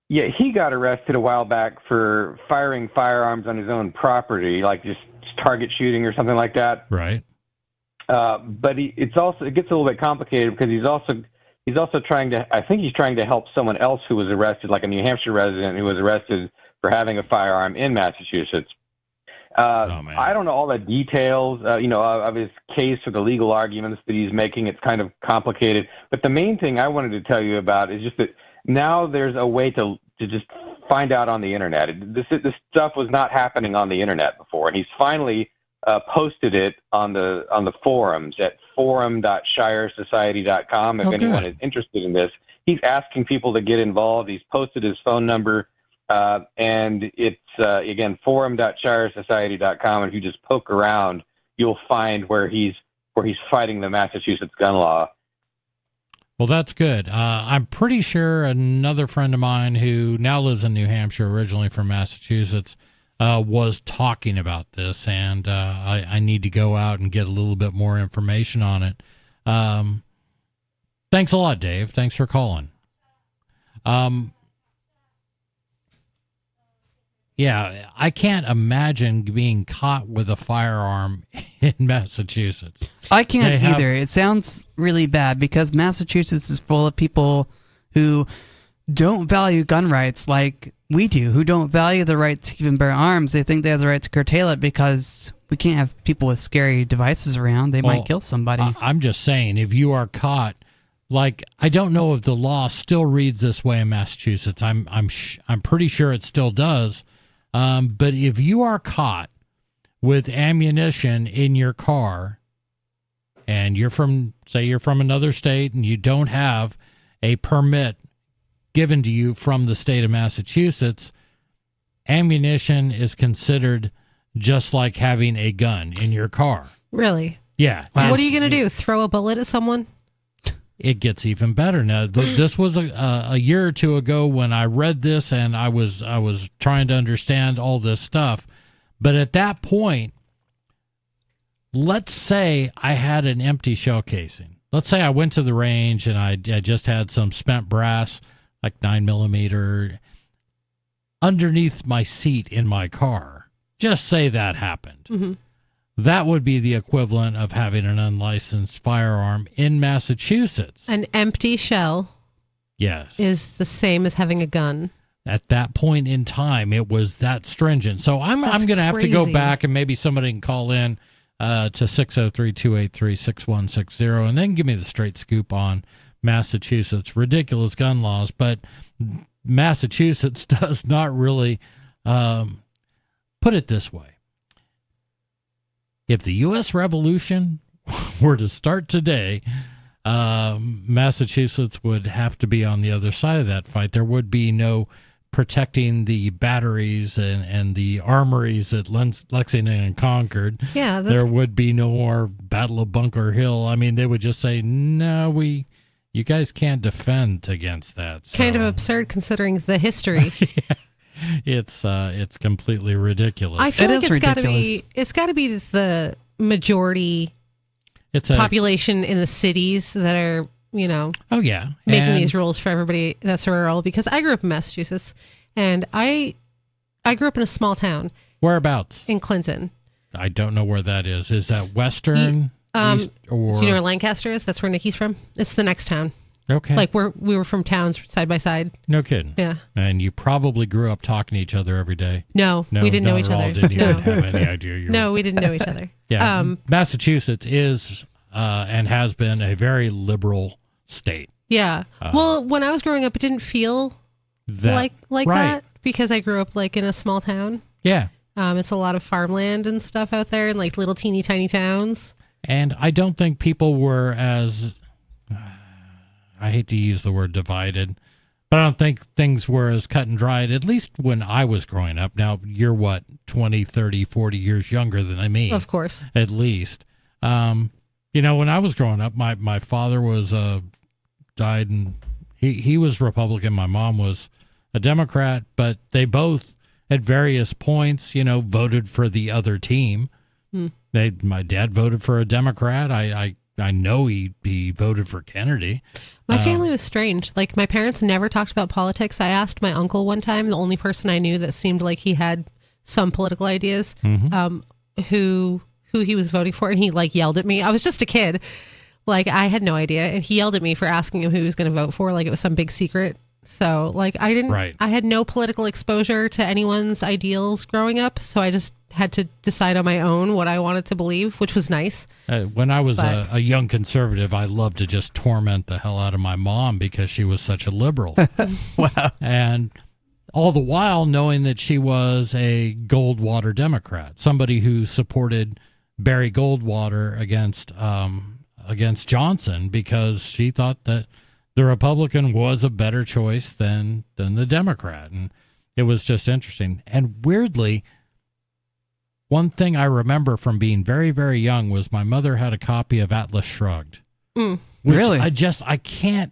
Yeah, he got arrested a while back for firing firearms on his own property, like just target shooting or something like that. Right. But it gets a little bit complicated because he's also trying to help someone else who was arrested, like a New Hampshire resident who was arrested for having a firearm in Massachusetts. I don't know all the details, of his case or the legal arguments that he's making. It's kind of complicated. But the main thing I wanted to tell you about is just that now there's a way to just find out on the internet. This stuff was not happening on the internet before, and he's finally posted it on the forums at forum.shiresociety.com. If anyone is interested in this, he's asking people to get involved. He's posted his phone number. And it's, again, forum.shiresociety.com. And if you just poke around, you'll find where he's fighting the Massachusetts gun law. Well, that's good. I'm pretty sure another friend of mine who now lives in New Hampshire, originally from Massachusetts, was talking about this, and I need to go out and get a little bit more information on it. Thanks a lot, Dave. Thanks for calling. Yeah, I can't imagine being caught with a firearm in Massachusetts. I can't either. It sounds really bad because Massachusetts is full of people who don't value gun rights like we do, who don't value the right to even bear arms. They think they have the right to curtail it because we can't have people with scary devices around. They might kill somebody. I'm just saying, if you are caught, like, I don't know if the law still reads this way in Massachusetts. I'm pretty sure it still does. But if you are caught with ammunition in your car and you're from another state and you don't have a permit given to you from the state of Massachusetts, ammunition is considered just like having a gun in your car. Really? Yeah. What are you going to do? Throw a bullet at someone? It gets even better. Now, this was a year or two ago when I read this, and I was trying to understand all this stuff. But at that point, let's say I had an empty shell casing. Let's say I went to the range and I just had some spent brass, like 9mm, underneath my seat in my car. Just say that happened. Mm-hmm. That would be the equivalent of having an unlicensed firearm in Massachusetts. An empty shell is the same as having a gun. At that point in time, it was that stringent. So I'm going to have to go back, and maybe somebody can call in to 603-283-6160 and then give me the straight scoop on Massachusetts' ridiculous gun laws. But Massachusetts does not really put it this way. If the U.S. Revolution were to start today, Massachusetts would have to be on the other side of that fight. There would be no protecting the batteries and the armories at Lexington and Concord. Yeah, there would be no more Battle of Bunker Hill. I mean, they would just say, no, you guys can't defend against that. So. Kind of absurd considering the history. It's completely ridiculous. I feel like it's got to be the majority population in the cities that are, oh yeah, making these rules for everybody that's rural, because I grew up in Massachusetts and I grew up in a small town. Whereabouts? In Clinton. I don't know where that is. Is that Western? East, or... Do you know where Lancaster is? That's where Nikki's from. It's the next town. Okay. Like we were from towns side by side. No kidding. Yeah. And you probably grew up talking to each other every day. No, we didn't know each other. Didn't even have any idea. No, we didn't know each other. Yeah. Massachusetts is and has been a very liberal state. Yeah. Well, when I was growing up, it didn't feel like right. that because I grew up like in a small town. Yeah. It's a lot of farmland and stuff out there and like little teeny tiny towns. And I don't think people were as, I hate to use the word divided, but I don't think things were as cut and dried, at least when I was growing up. Now, you're what, 20, 30, 40 years younger than me. Of course. At least. When I was growing up, my father was, died, and he was Republican. My mom was a Democrat, but they both, at various points, voted for the other team. My dad voted for a Democrat. I know he voted for Kennedy. My family was strange. Like, my parents never talked about politics. I asked my uncle one time, the only person I knew that seemed like he had some political ideas, who he was voting for, and he like yelled at me. I was just a kid. Like, I had no idea, and he yelled at me for asking him who he was going to vote for, like it was some big secret. So, like, I had no political exposure to anyone's ideals growing up, so I just had to decide on my own what I wanted to believe, which was nice. When I was a young conservative, I loved to just torment the hell out of my mom because she was such a liberal. Wow. And all the while knowing that she was a Goldwater Democrat, somebody who supported Barry Goldwater against Johnson because she thought that the Republican was a better choice than the Democrat. And it was just interesting. And weirdly, one thing I remember from being very, very young was my mother had a copy of Atlas Shrugged. Really? I can't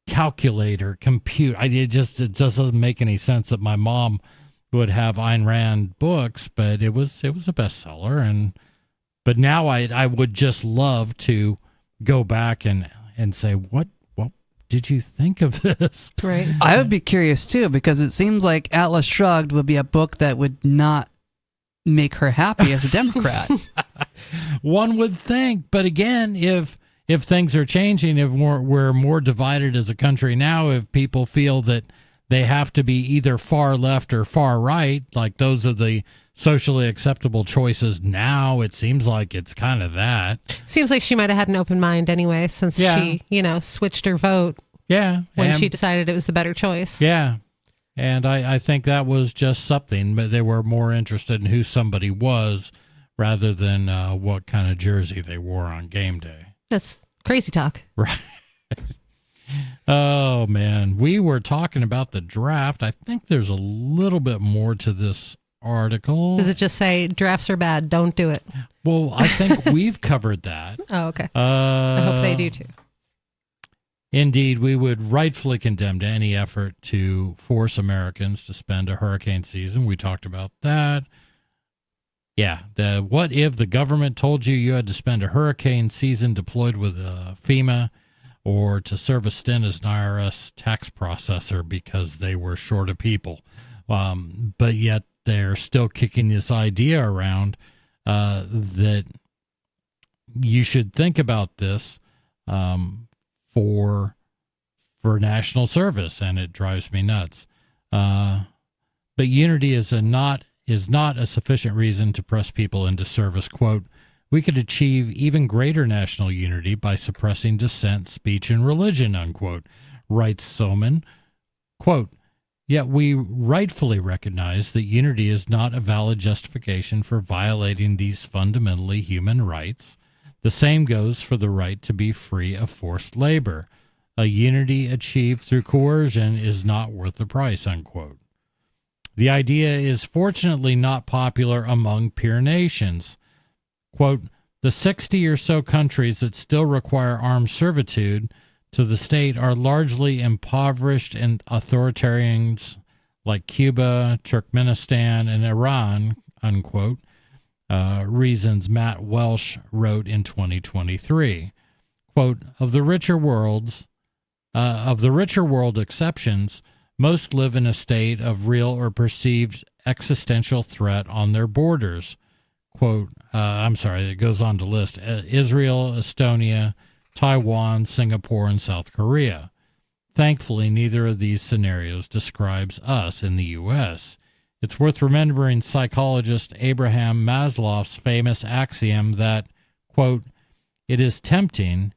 calculate or compute. It just doesn't make any sense that my mom would have Ayn Rand books, but it was a bestseller. But now I would just love to go back and say, what did you think of this? Right. I would be curious too, because it seems like Atlas Shrugged would be a book that would not make her happy as a Democrat. One would think, but again, if things are changing, if we're more divided as a country now, if people feel that they have to be either far left or far right, like those are the socially acceptable choices now, it seems like it's kind of that. Seems like she might have had an open mind anyway, since she, switched her vote. Yeah. When she decided it was the better choice. Yeah. And I think that was just something, but they were more interested in who somebody was rather than what kind of jersey they wore on game day. That's crazy talk. Right. Oh, man. We were talking about the draft. I think there's a little bit more to this article. Does it just say drafts are bad, don't do it? Well, I think we've covered that. Oh, okay. I hope they do too. Indeed, we would rightfully condemn any effort to force Americans to spend a hurricane season. We talked about that. Yeah, what if the government told you had to spend a hurricane season deployed with FEMA or to serve a stint as an IRS tax processor because they were short of people? But yet they're still kicking this idea around that you should think about this for national service, and it drives me nuts. But unity is not a sufficient reason to press people into service. Quote, we could achieve even greater national unity by suppressing dissent, speech, and religion, unquote, writes Soman. Quote, yet we rightfully recognize that unity is not a valid justification for violating these fundamentally human rights. The same goes for the right to be free of forced labor. A unity achieved through coercion is not worth the price, unquote. The idea is fortunately not popular among peer nations. Quote, the 60 or so countries that still require armed servitude to the state are largely impoverished and authoritarians like Cuba, Turkmenistan, and Iran, unquote, reasons Matt Welsh wrote in 2023. Quote, of the richer world exceptions, most live in a state of real or perceived existential threat on their borders. Quote, it goes on to list Israel, Estonia, Taiwan, Singapore, and South Korea. Thankfully, neither of these scenarios describes us in the U.S. It's worth remembering psychologist Abraham Maslow's famous axiom that, quote, it is tempting,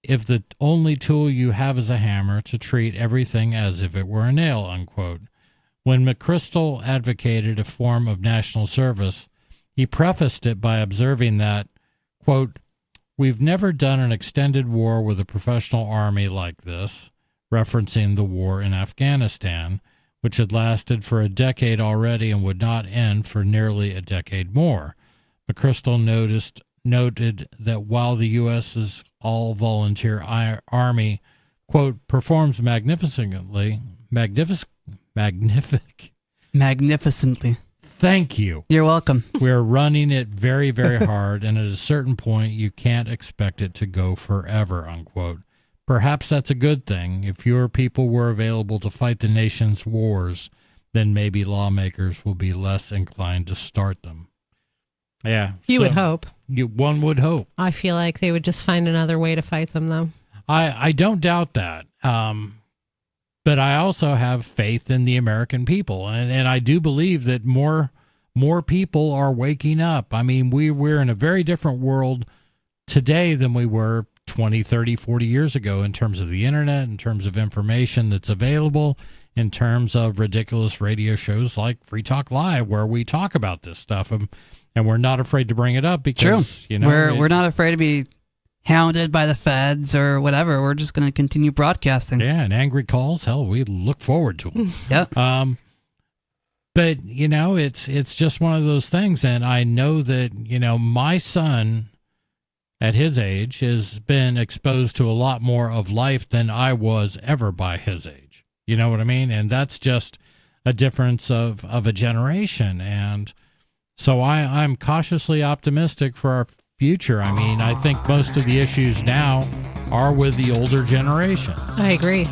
if the only tool you have is a hammer, to treat everything as if it were a nail, unquote. When McChrystal advocated a form of national service, he prefaced it by observing that, quote, we've never done an extended war with a professional army like this, referencing the war in Afghanistan, which had lasted for a decade already and would not end for nearly a decade more. McChrystal noted that while the U.S.'s all-volunteer army, quote, performs magnificently. Thank you. You're welcome. We're running it very, very hard, and at a certain point, you can't expect it to go forever, unquote. Perhaps that's a good thing. If fewer people were available to fight the nation's wars, then maybe lawmakers will be less inclined to start them. Yeah. You would hope. One would hope. I feel like they would just find another way to fight them, though. I don't doubt that. But I also have faith in the American people. And I do believe that more people are waking up. I mean, we're in a very different world today than we were 20, 30, 40 years ago in terms of the internet, in terms of information that's available, in terms of ridiculous radio shows like Free Talk Live, where we talk about this stuff. And we're not afraid to bring it up because, True. We're not afraid to be hounded by the feds or whatever. We're just going to continue broadcasting. Yeah, and angry calls, hell, we look forward to them. Yep. But, it's just one of those things. And I know that, my son at his age has been exposed to a lot more of life than I was ever by his age. You know what I mean? And that's just a difference of a generation. And so I'm cautiously optimistic for our future. I mean, I think most of the issues now are with the older generations. I agree.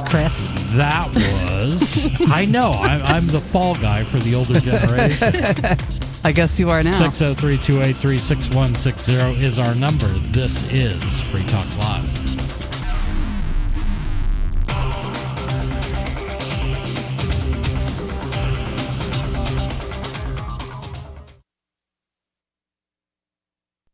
Chris. That was... I know. I'm the fall guy for the older generation. I guess you are now. 603-283-6160 is our number. This is Free Talk Live.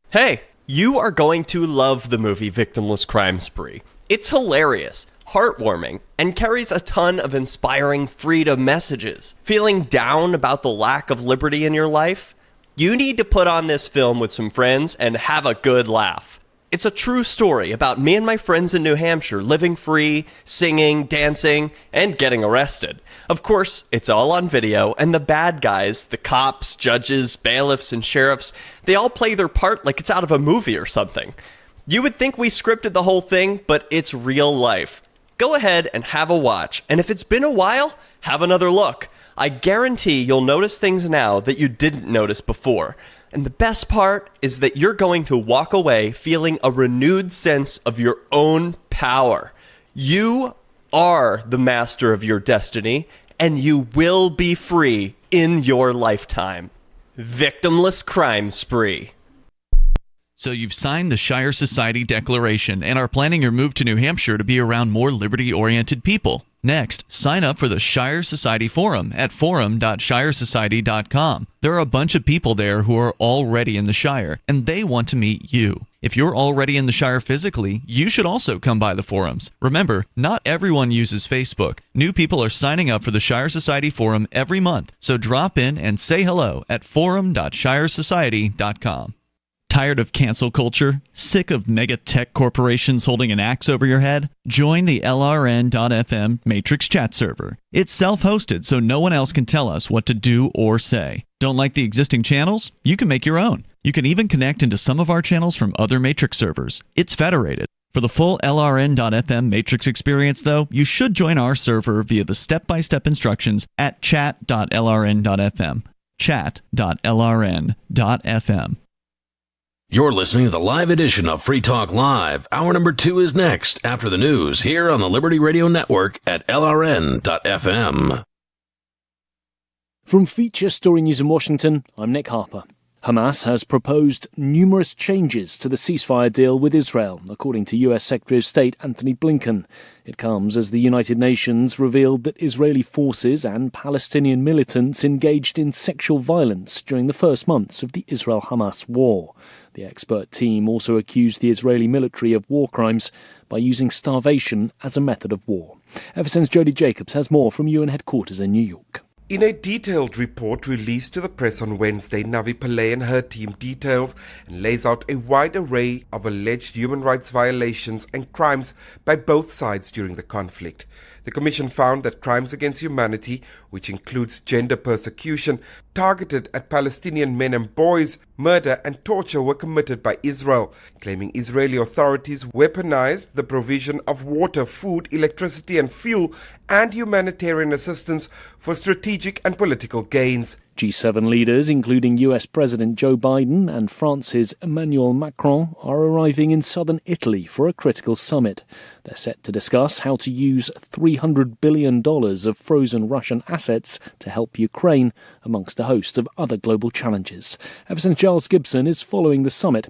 Hey, you are going to love the movie Victimless Crime Spree. It's hilarious, heartwarming, and carries a ton of inspiring freedom messages. Feeling down about the lack of liberty in your life? You need to put on this film with some friends and have a good laugh. It's a true story about me and my friends in New Hampshire living free, singing, dancing, and getting arrested. Of course, it's all on video, and the bad guys, the cops, judges, bailiffs, and sheriffs, they all play their part like it's out of a movie or something. You would think we scripted the whole thing, but it's real life. Go ahead and have a watch, and if it's been a while, have another look. I guarantee you'll notice things now that you didn't notice before. And the best part is that you're going to walk away feeling a renewed sense of your own power. You are the master of your destiny, and you will be free in your lifetime. Victimless Crime Spree. So you've signed the Shire Society Declaration and are planning your move to New Hampshire to be around more liberty-oriented people. Next, sign up for the Shire Society Forum at forum.shiresociety.com. There are a bunch of people there who are already in the Shire, and they want to meet you. If you're already in the Shire physically, you should also come by the forums. Remember, not everyone uses Facebook. New people are signing up for the Shire Society Forum every month, so drop in and say hello at forum.shiresociety.com. Tired of cancel culture? Sick of mega tech corporations holding an axe over your head? Join the LRN.FM Matrix chat server. It's self-hosted, so no one else can tell us what to do or say. Don't like the existing channels? You can make your own. You can even connect into some of our channels from other Matrix servers. It's federated. For the full LRN.FM Matrix experience, though, you should join our server via the step-by-step instructions at chat.lrn.fm. Chat.lrn.fm. You're listening to the live edition of Free Talk Live. Hour number 2 is next, after the news, here on the Liberty Radio Network at LRN.FM. From Feature Story News in Washington, I'm Nick Harper. Hamas has proposed numerous changes to the ceasefire deal with Israel, according to U.S. Secretary of State Anthony Blinken. It comes as the United Nations revealed that Israeli forces and Palestinian militants engaged in sexual violence during the first months of the Israel-Hamas war. The expert team also accused the Israeli military of war crimes by using starvation as a method of war. FSN's Jody Jacobs has more from UN headquarters in New York. In a detailed report released to the press on Wednesday, Navi Pillay and her team details and lays out a wide array of alleged human rights violations and crimes by both sides during the conflict. The Commission found that crimes against humanity, which includes gender persecution, targeted at Palestinian men and boys, murder and torture were committed by Israel, claiming Israeli authorities weaponized the provision of water, food, electricity and fuel and humanitarian assistance for strategic and political gains. G7 leaders, including US President Joe Biden and France's Emmanuel Macron, are arriving in southern Italy for a critical summit. They're set to discuss how to use $300 billion of frozen Russian assets to help Ukraine, amongst a host of other global challenges. FSN's Giles Gibson is following the summit.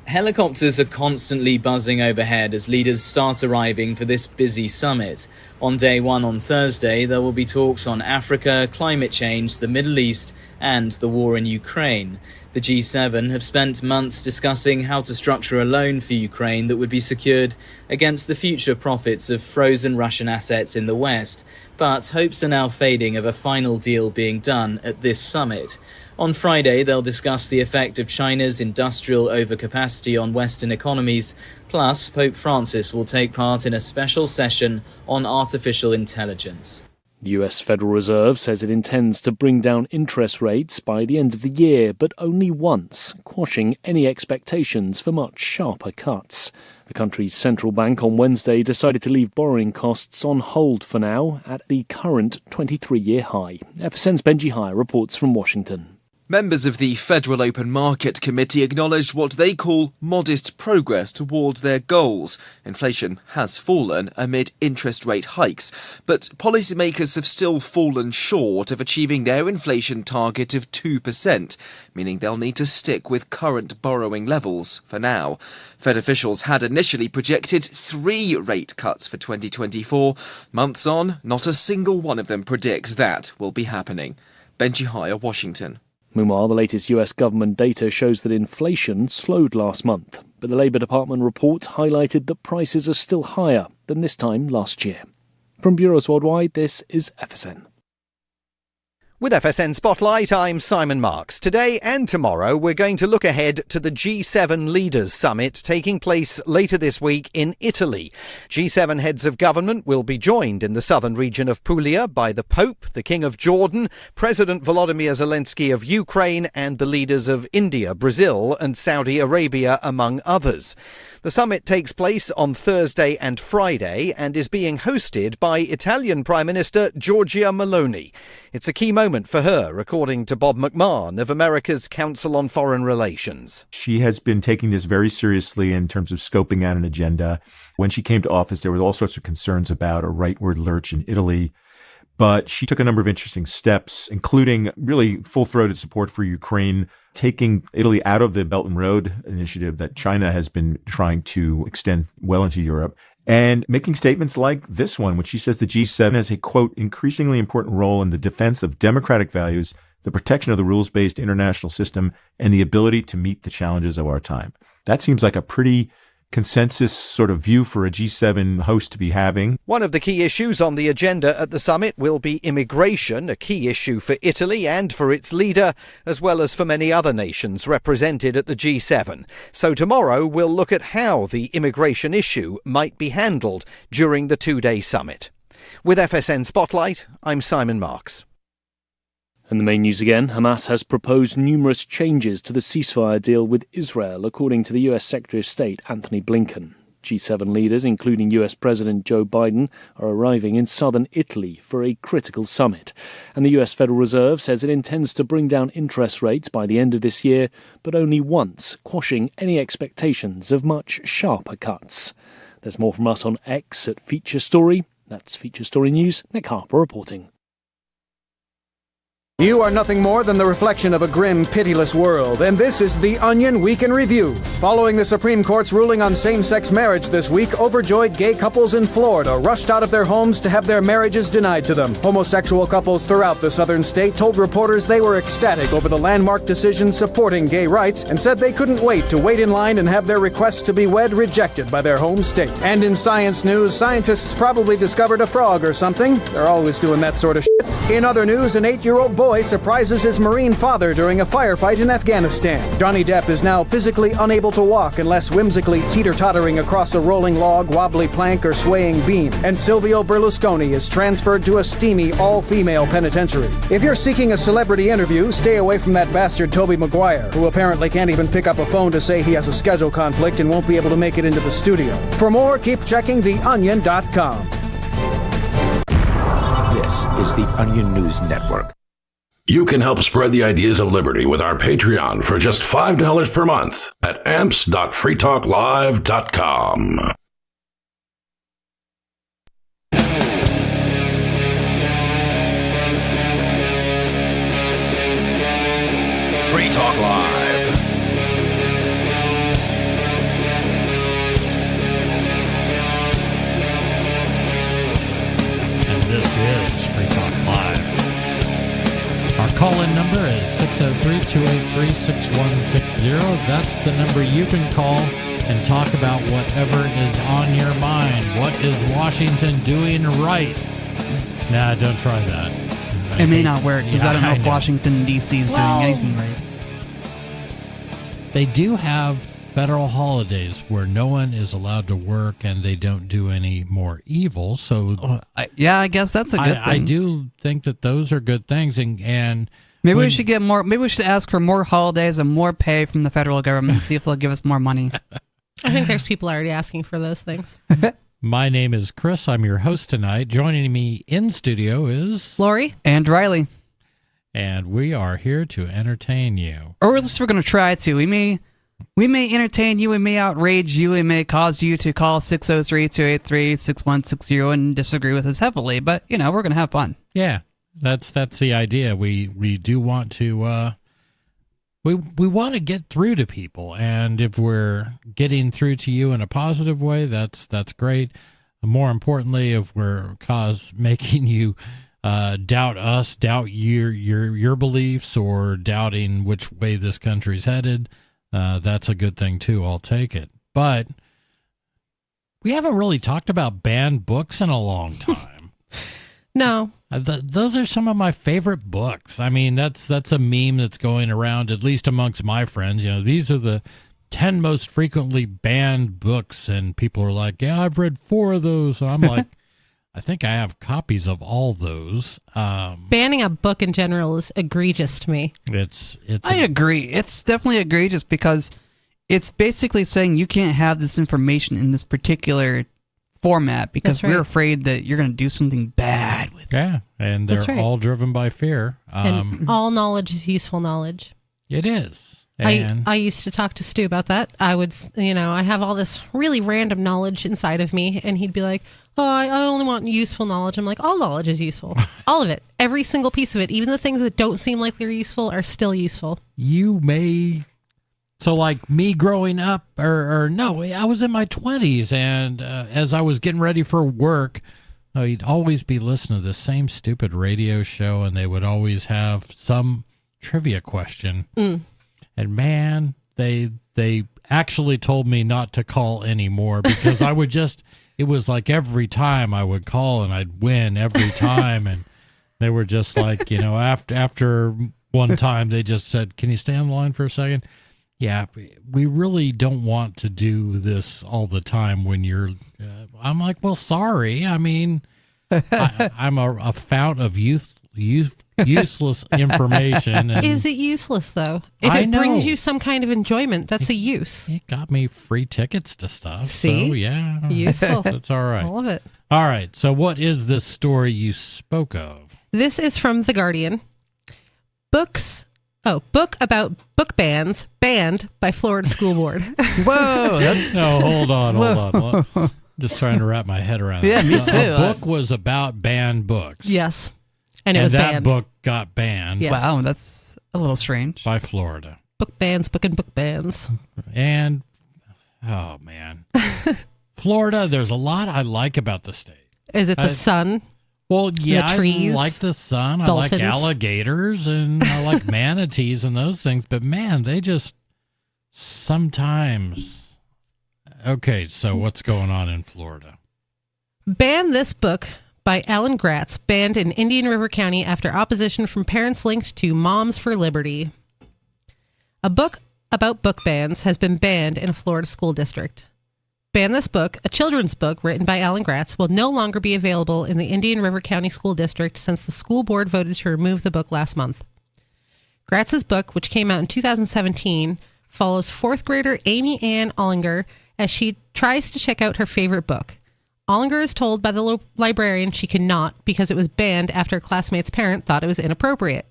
Helicopters are constantly buzzing overhead as leaders start arriving for this busy summit. On day one on Thursday, there will be talks on Africa, climate change, the Middle East, and the war in Ukraine. The G7 have spent months discussing how to structure a loan for Ukraine that would be secured against the future profits of frozen Russian assets in the West. But hopes are now fading of a final deal being done at this summit. On Friday, they'll discuss the effect of China's industrial overcapacity on Western economies. Plus, Pope Francis will take part in a special session on artificial intelligence. The US Federal Reserve says it intends to bring down interest rates by the end of the year, but only once, quashing any expectations for much sharper cuts. The country's central bank on Wednesday decided to leave borrowing costs on hold for now at the current 23-year high. FSN's Benji Hire reports from Washington. Members of the Federal Open Market Committee acknowledged what they call modest progress towards their goals. Inflation has fallen amid interest rate hikes, but policymakers have still fallen short of achieving their inflation target of 2%, meaning they'll need to stick with current borrowing levels for now. Fed officials had initially projected 3 rate cuts for 2024. Months on, not a single one of them predicts that will be happening. Benji Hire, Washington. Meanwhile, the latest US government data shows that inflation slowed last month, but the Labour Department report highlighted that prices are still higher than this time last year. From bureaus worldwide, this is FSN. With FSN Spotlight, I'm Simon Marks. Today and tomorrow, we're going to look ahead to the G7 Leaders Summit taking place later this week in Italy. G7 heads of government will be joined in the southern region of Puglia by the Pope, the King of Jordan, President Volodymyr Zelensky of Ukraine, and the leaders of India, Brazil, and Saudi Arabia, among others. The summit takes place on Thursday and Friday and is being hosted by Italian Prime Minister Giorgia Meloni. It's a key moment for her, according to Bob McMahon of America's Council on Foreign Relations. She has been taking this very seriously in terms of scoping out an agenda. When she came to office, there were all sorts of concerns about a rightward lurch in Italy. But she took a number of interesting steps, including really full-throated support for Ukraine, taking Italy out of the Belt and Road initiative that China has been trying to extend well into Europe, and making statements like this one, which she says the G7 has a, quote, increasingly important role in the defense of democratic values, the protection of the rules-based international system, and the ability to meet the challenges of our time. That seems like a pretty consensus sort of view for a G7 host to be having. One of the key issues on the agenda at the summit will be immigration, a key issue for Italy and for its leader, as well as for many other nations represented at the G7. So tomorrow we'll look at how the immigration issue might be handled during the 2-day summit. With FSN Spotlight, I'm Simon Marks. And the main news again, Hamas has proposed numerous changes to the ceasefire deal with Israel, according to the US Secretary of State Anthony Blinken. G7 leaders, including US President Joe Biden, are arriving in southern Italy for a critical summit. And the US Federal Reserve says it intends to bring down interest rates by the end of this year, but only once, quashing any expectations of much sharper cuts. There's more from us on X at Feature Story. That's Feature Story News. Nick Harper reporting. You are nothing more than the reflection of a grim, pitiless world, and this is The Onion Week in Review. Following the Supreme Court's ruling on same-sex marriage this week, overjoyed gay couples in Florida rushed out of their homes to have their marriages denied to them. Homosexual couples throughout the southern state told reporters they were ecstatic over the landmark decision supporting gay rights and said they couldn't wait to wait in line and have their requests to be wed rejected by their home state. And in science news, scientists probably discovered a frog or something. They're always doing that sort of shit. In other news, an 8-year-old boy surprises his Marine father during a firefight in Afghanistan. Johnny Depp is now physically unable to walk unless whimsically teeter-tottering across a rolling log, wobbly plank, or swaying beam. And Silvio Berlusconi is transferred to a steamy, all-female penitentiary. If you're seeking a celebrity interview, stay away from that bastard Tobey Maguire, who apparently can't even pick up a phone to say he has a schedule conflict and won't be able to make it into the studio. For more, keep checking theonion.com. This is the Onion News Network. You can help spread the ideas of liberty with our Patreon for just $5 per month at amps.freetalklive.com. Free Talk Live. And this is Free Talk Live. Our call-in number is 603-283-6160. That's the number you can call and talk about whatever is on your mind. What is Washington doing right? Nah, don't try that. It may not work because I don't know if know. Washington, D.C. is doing anything right. They do have federal holidays where no one is allowed to work and they don't do any more evil. So, yeah, I guess that's a good thing. I do think that those are good things. And maybe we should get more. Maybe we should ask for more holidays and more pay from the federal government. See if they'll give us more money. I think there's people already asking for those things. My name is Chris. I'm your host tonight. Joining me in studio is Lori and Riley. And we are here to entertain you. Or at least we're going to try to. We may entertain you, we may outrage you, we may cause you to call 603-283-6160 and disagree with us heavily, but, we're going to have fun. Yeah, that's the idea. We do want to, we want to get through to people, and if we're getting through to you in a positive way, that's great. More importantly, if we're making you doubt us, doubt your beliefs, or doubting which way this country's headed, that's a good thing too. I'll take it. But we haven't really talked about banned books in a long time. No. Those are some of my favorite books. I mean, that's a meme that's going around, at least amongst my friends. These are the 10 most frequently banned books, and people are like, yeah, I've read 4 of those. So I'm like, I think I have copies of all those. Banning a book in general is egregious to me. I agree. It's definitely egregious because it's basically saying you can't have this information in this particular format because we're afraid that you're going to do something bad with it. Yeah, and they're all driven by fear. And all knowledge is useful knowledge. It is. I used to talk to Stu about that. I would, I have all this really random knowledge inside of me, and he'd be like, oh, I only want useful knowledge. I'm like, all knowledge is useful. All of it. Every single piece of it. Even the things that don't seem like they're useful are still useful. So like me growing up, or no, I was in my 20s, and as I was getting ready for work, you'd always be listening to the same stupid radio show, and they would always have some trivia question. And man, they actually told me not to call anymore because I would it was like every time I would call and I'd win every time. And they were just like, after one time they just said, can you stay on the line for a second? Yeah, we really don't want to do this all the time when you're, I'm like, well, sorry. I mean, I'm a fount of youthful useless information. And Is it useless, though? If I it brings know. you some kind of enjoyment, that's a use. It got me free tickets to stuff. See? So, yeah. Useful. That's all right. I love it. All right. So, what is this story you spoke of? This is from The Guardian. Book about book bans banned by Florida School Board. Whoa, that's... No, hold on. Just trying to wrap my head around Yeah, it. me too. A book was about banned books. Yes. And it was that banned. book got banned. Yes. Wow, that's a little strange. By Florida. Book bans, book bans. And, oh, man. Florida, there's a lot I like about the state. Is it the sun? Well, yeah, The trees, I like the sun. dolphins. I like alligators and I like manatees and those things. But, man, they just sometimes... Okay, so what's going on in Florida? Ban This Book by Alan Gratz, banned in Indian River County after opposition from parents linked to Moms for Liberty. A book about book bans has been banned in a Florida school district. Ban This Book, a children's book written by Alan Gratz, will no longer be available in the Indian River County School District since the school board voted to remove the book last month. Gratz's book, which came out in 2017, follows fourth grader Amy Ann Ollinger as she tries to check out her favorite book. Ollinger is told by the librarian she cannot because it was banned after a classmate's parent thought it was inappropriate.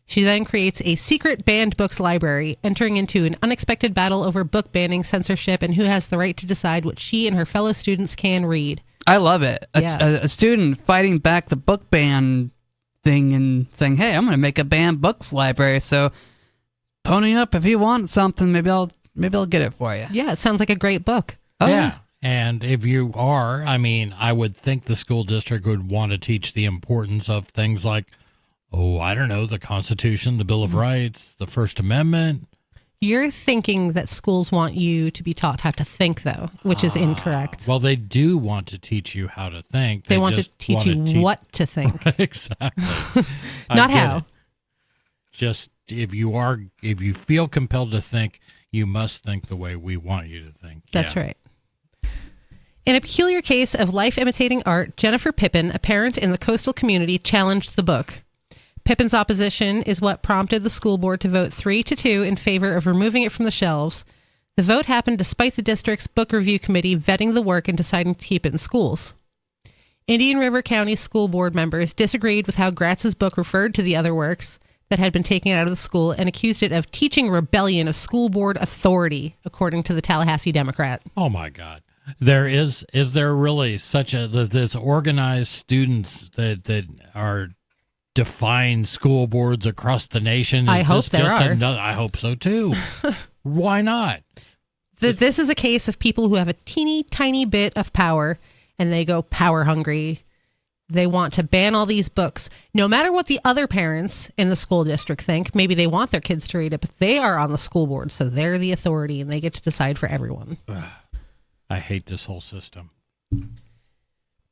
She then creates a secret banned books library, entering into an unexpected battle over book banning, censorship, and who has the right to decide what she and her fellow students can read. I love it. Yeah. A student fighting back the book ban thing and saying, hey, I'm going to make a banned books library, so pony up if you want something. Maybe I'll get it for you. Yeah, it sounds like a great book. Oh, yeah. And if you are, I mean, I would think the school district would want to teach the importance of things like, I don't know, the Constitution, the Bill of Rights, the First Amendment. You're thinking that schools want you to be taught how to think, though, which is incorrect. Well, they do want to teach you how to think. They want to just teach want you to what to think. Exactly. Not I get how. it. Just if you feel compelled to think, you must think the way we want you to think. That's Yeah. right. In a peculiar case of life imitating art, Jennifer Pippin, a parent in the coastal community, challenged the book. Pippin's opposition is what prompted the school board to vote 3-2 in favor of removing it from the shelves. The vote happened despite the district's book review committee vetting the work and deciding to keep it in schools. Indian River County school board members disagreed with how Gratz's book referred to the other works that had been taken out of the school and accused it of teaching rebellion of school board authority, according to the Tallahassee Democrat. Oh my God. Is there really such this organized students that are define school boards across the nation? I hope there are. I hope so too. Why not? This is a case of people who have a teeny tiny bit of power and they go power hungry. They want to ban all these books. No matter what the other parents in the school district think, maybe they want their kids to read it, but they are on the school board, so they're the authority and they get to decide for everyone. I hate this whole system.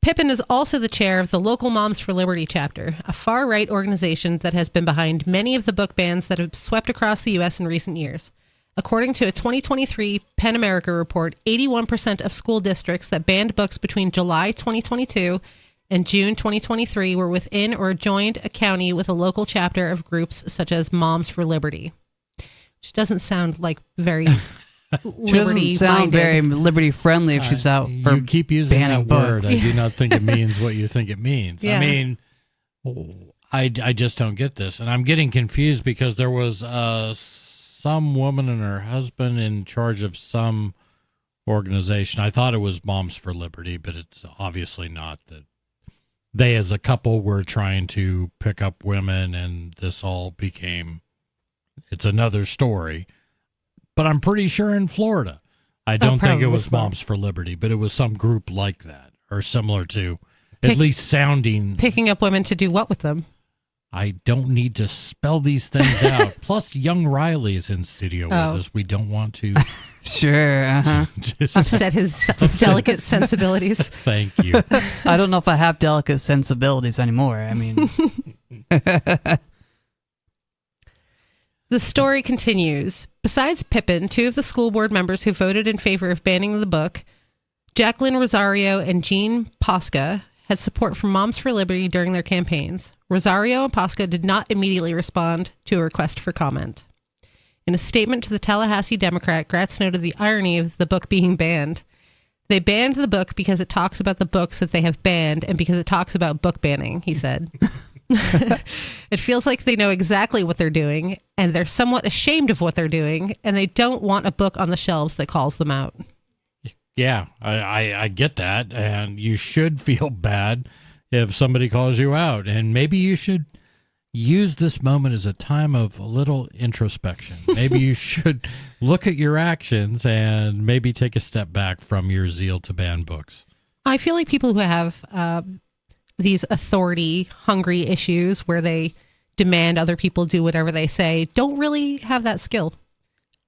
Pippin is also the chair of the local Moms for Liberty chapter, a far-right organization that has been behind many of the book bans that have swept across the U.S. in recent years. According to a 2023 PEN America report, 81% of school districts that banned books between July 2022 and June 2023 were within or joined a county with a local chapter of groups such as Moms for Liberty. Which doesn't sound like very She doesn't sound very liberty friendly if she's out for You keep using banning that word. books. I do not think it means what you think it means. Yeah. I mean, I just don't get this. And I'm getting confused because there was some woman and her husband in charge of some organization. I thought it was Moms for Liberty, but it's obviously not. That they as a couple were trying to pick up women, and this all became, it's another story. But I'm pretty sure in Florida, I don't think it was Moms for Liberty, but it was some group like that or similar to, at least sounding. Picking up women to do what with them? I don't need to spell these things out. Plus, young Riley is in studio with us. We don't want to Sure. upset his delicate sensibilities. Thank you. I don't know if I have delicate sensibilities anymore. I mean, The story continues. Besides Pippin, two of the school board members who voted in favor of banning the book, Jacqueline Rosario and Jean Posca, had support from Moms for Liberty during their campaigns. Rosario and Posca did not immediately respond to a request for comment. In a statement to the Tallahassee Democrat, Gratz noted the irony of the book being banned. They banned the book because it talks about the books that they have banned and because it talks about book banning, he said. It feels like they know exactly what they're doing, and they're somewhat ashamed of what they're doing, and they don't want a book on the shelves that calls them out. Yeah, I get that, and you should feel bad if somebody calls you out, and maybe you should use this moment as a time of a little introspection. Maybe you should look at your actions and maybe take a step back from your zeal to ban books. I feel like people who have these authority-hungry issues where they demand other people do whatever they say don't really have that skill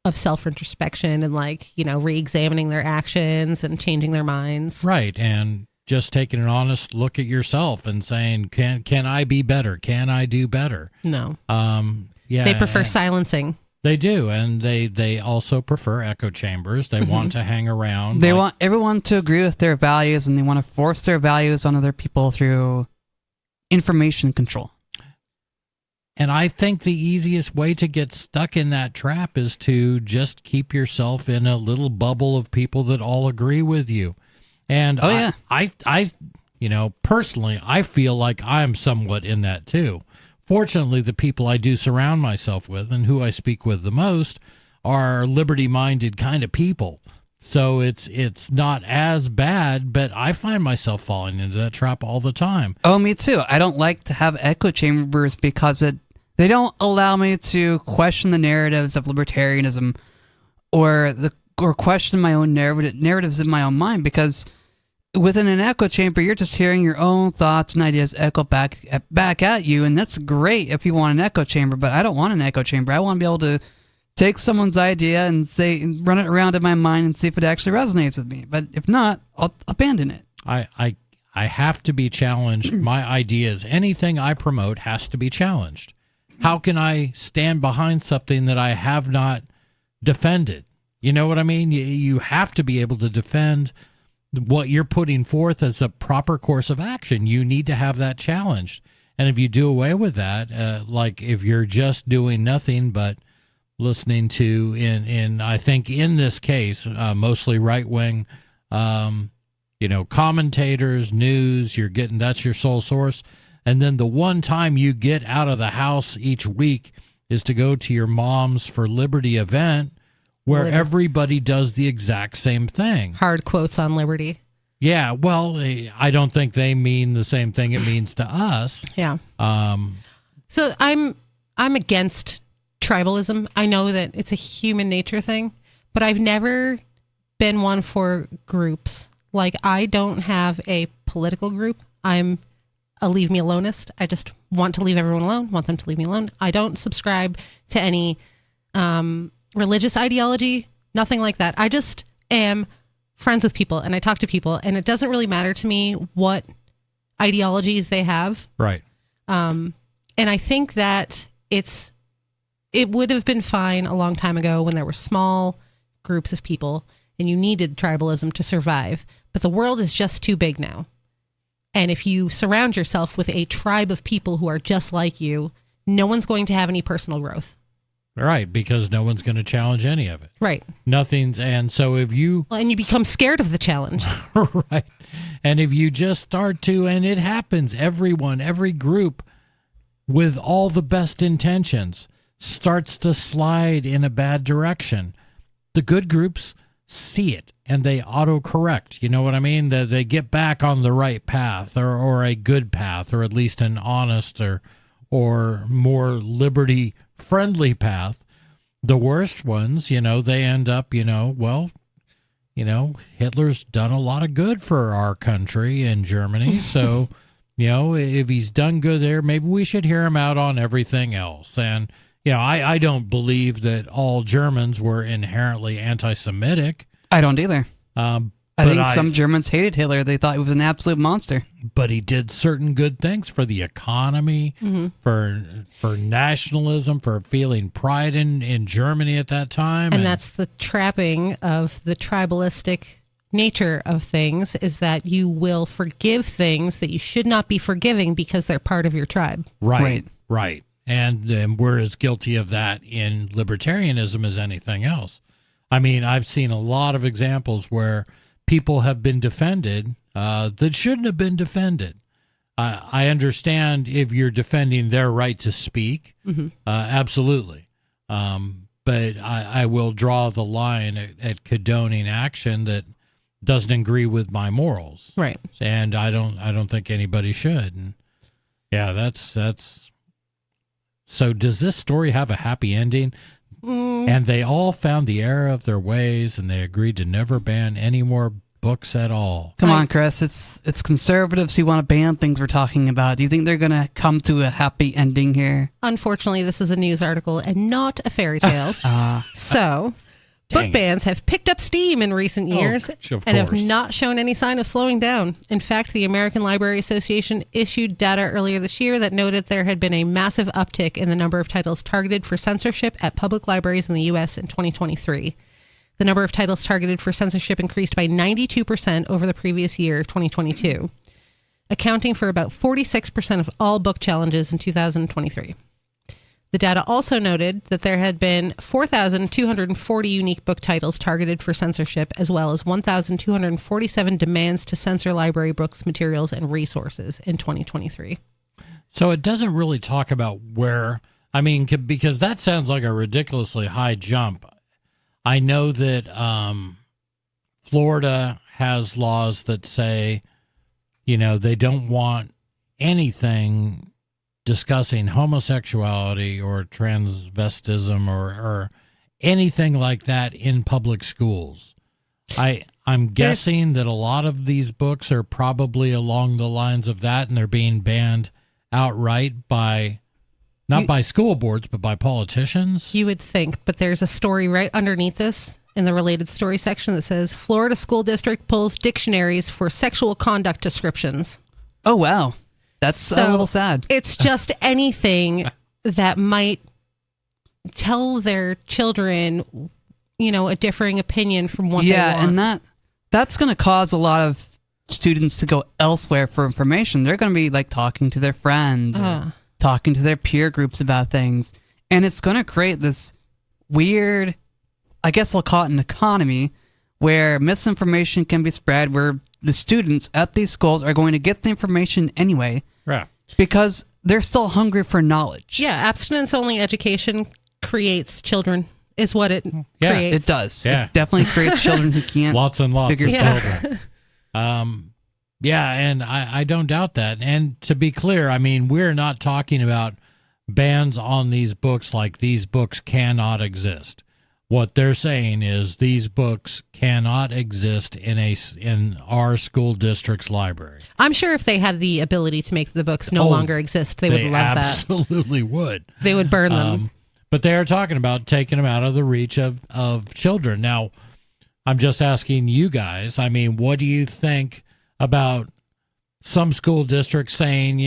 of self-introspection and, like, you know, re-examining their actions and changing their minds. Right, and just taking an honest look at yourself and saying, can I be better? Can I do better? No. Yeah. They prefer silencing. They do, and they also prefer echo chambers. They want to hang around. They want everyone to agree with their values, and they want to force their values on other people through information control. And I think the easiest way to get stuck in that trap is to just keep yourself in a little bubble of people that all agree with you. And I you know, personally, I feel like I'm somewhat in that too. Fortunately, the people I do surround myself with and who I speak with the most are liberty-minded kind of people. So it's not as bad, but I find myself falling into that trap all the time. Oh, me too. I don't like to have echo chambers because they don't allow me to question the narratives of libertarianism or question my own narratives in my own mind, because within an echo chamber, you're just hearing your own thoughts and ideas echo back at you, and that's great if you want an echo chamber, but I don't want an echo chamber. I want to be able to take someone's idea and run it around in my mind and see if it actually resonates with me. But if not, I'll abandon it. I have to be challenged. My ideas, anything I promote has to be challenged. How can I stand behind something that I have not defended? You know what I mean? You have to be able to defend what you're putting forth as a proper course of action. You need to have that challenged. And if you do away with that, like if you're just doing nothing but listening to, I think in this case, mostly right-wing, commentators, news, that's your sole source. And then the one time you get out of the house each week is to go to your Moms for Liberty event, where everybody does the exact same thing. Hard quotes on liberty. Yeah, well, I don't think they mean the same thing it means to us. Yeah. So I'm against tribalism. I know that it's a human nature thing, but I've never been one for groups. Like, I don't have a political group. I'm a leave me aloneist. I just want to leave everyone alone, want them to leave me alone. I don't subscribe to any religious ideology, nothing like that. I just am friends with people and I talk to people, and it doesn't really matter to me what ideologies they have. Right. And I think that it would have been fine a long time ago when there were small groups of people and you needed tribalism to survive. But the world is just too big now. And if you surround yourself with a tribe of people who are just like you, no one's going to have any personal growth. Right, because no one's going to challenge any of it. Right. And so if you... Well, and you become scared of the challenge. Right. And if you just start to, and it happens, every group with all the best intentions starts to slide in a bad direction. The good groups see it and they autocorrect. You know what I mean? They get back on the right path or a good path, or at least an honest or more liberty friendly path. The worst ones, they end up, Hitler's done a lot of good for our country and Germany. So, if he's done good there, maybe we should hear him out on everything else. And, I don't believe that all Germans were inherently anti-Semitic. I don't either. I think some Germans hated Hitler. They thought he was an absolute monster. But he did certain good things for the economy, for nationalism, for feeling pride in Germany at that time. And that's the trapping of the tribalistic nature of things is that you will forgive things that you should not be forgiving because they're part of your tribe. Right. And we're as guilty of that in libertarianism as anything else. I mean, I've seen a lot of examples where people have been defended that shouldn't have been defended. I understand if you're defending their right to speak, absolutely. But I will draw the line at condoning action that doesn't agree with my morals. Right. And I don't think anybody should. And yeah, that's. So does this story have a happy ending? And they all found the error of their ways, and they agreed to never ban any more books at all. Come on, Chris. It's conservatives who want to ban things we're talking about. Do you think they're going to come to a happy ending here? Unfortunately, this is a news article and not a fairy tale. So, book bans have picked up steam in recent years and have not shown any sign of slowing down. In fact, the American Library Association issued data earlier this year that noted there had been a massive uptick in the number of titles targeted for censorship at public libraries in the U.S. in 2023. The number of titles targeted for censorship increased by 92% over the previous year, 2022, accounting for about 46% of all book challenges in 2023. The data also noted that there had been 4,240 unique book titles targeted for censorship, as well as 1,247 demands to censor library books, materials, and resources in 2023. So it doesn't really talk about where, I mean, because that sounds like a ridiculously high jump. I know that Florida has laws that say, they don't want anything discussing homosexuality or transvestism or anything like that in public schools. I'm guessing that a lot of these books are probably along the lines of that, and they're being banned outright by not by school boards, but by politicians. You would think, but there's a story right underneath this in the related story section that says Florida school district pulls dictionaries for sexual conduct descriptions. Oh, wow. That's a little sad. It's just anything that might tell their children, a differing opinion from what they want. Yeah, and that's going to cause a lot of students to go elsewhere for information. They're going to be like talking to their friends, or talking to their peer groups about things, and it's going to create this weird, I guess I'll call it an economy, where misinformation can be spread, where the students at these schools are going to get the information anyway, right? Because they're still hungry for knowledge. Yeah, abstinence-only education creates children, is what it creates. It does. Yeah. It definitely creates children who can't lots and lots figure of stuff children. And I don't doubt that. And to be clear, I mean, we're not talking about bans on these books like these books cannot exist. What they're saying is these books cannot exist in our school district's library. I'm sure if they had the ability to make the books no longer exist, they would love that. They absolutely would. They would burn them. But they are talking about taking them out of the reach of children. Now, I'm just asking you guys, I mean, what do you think about some school districts saying,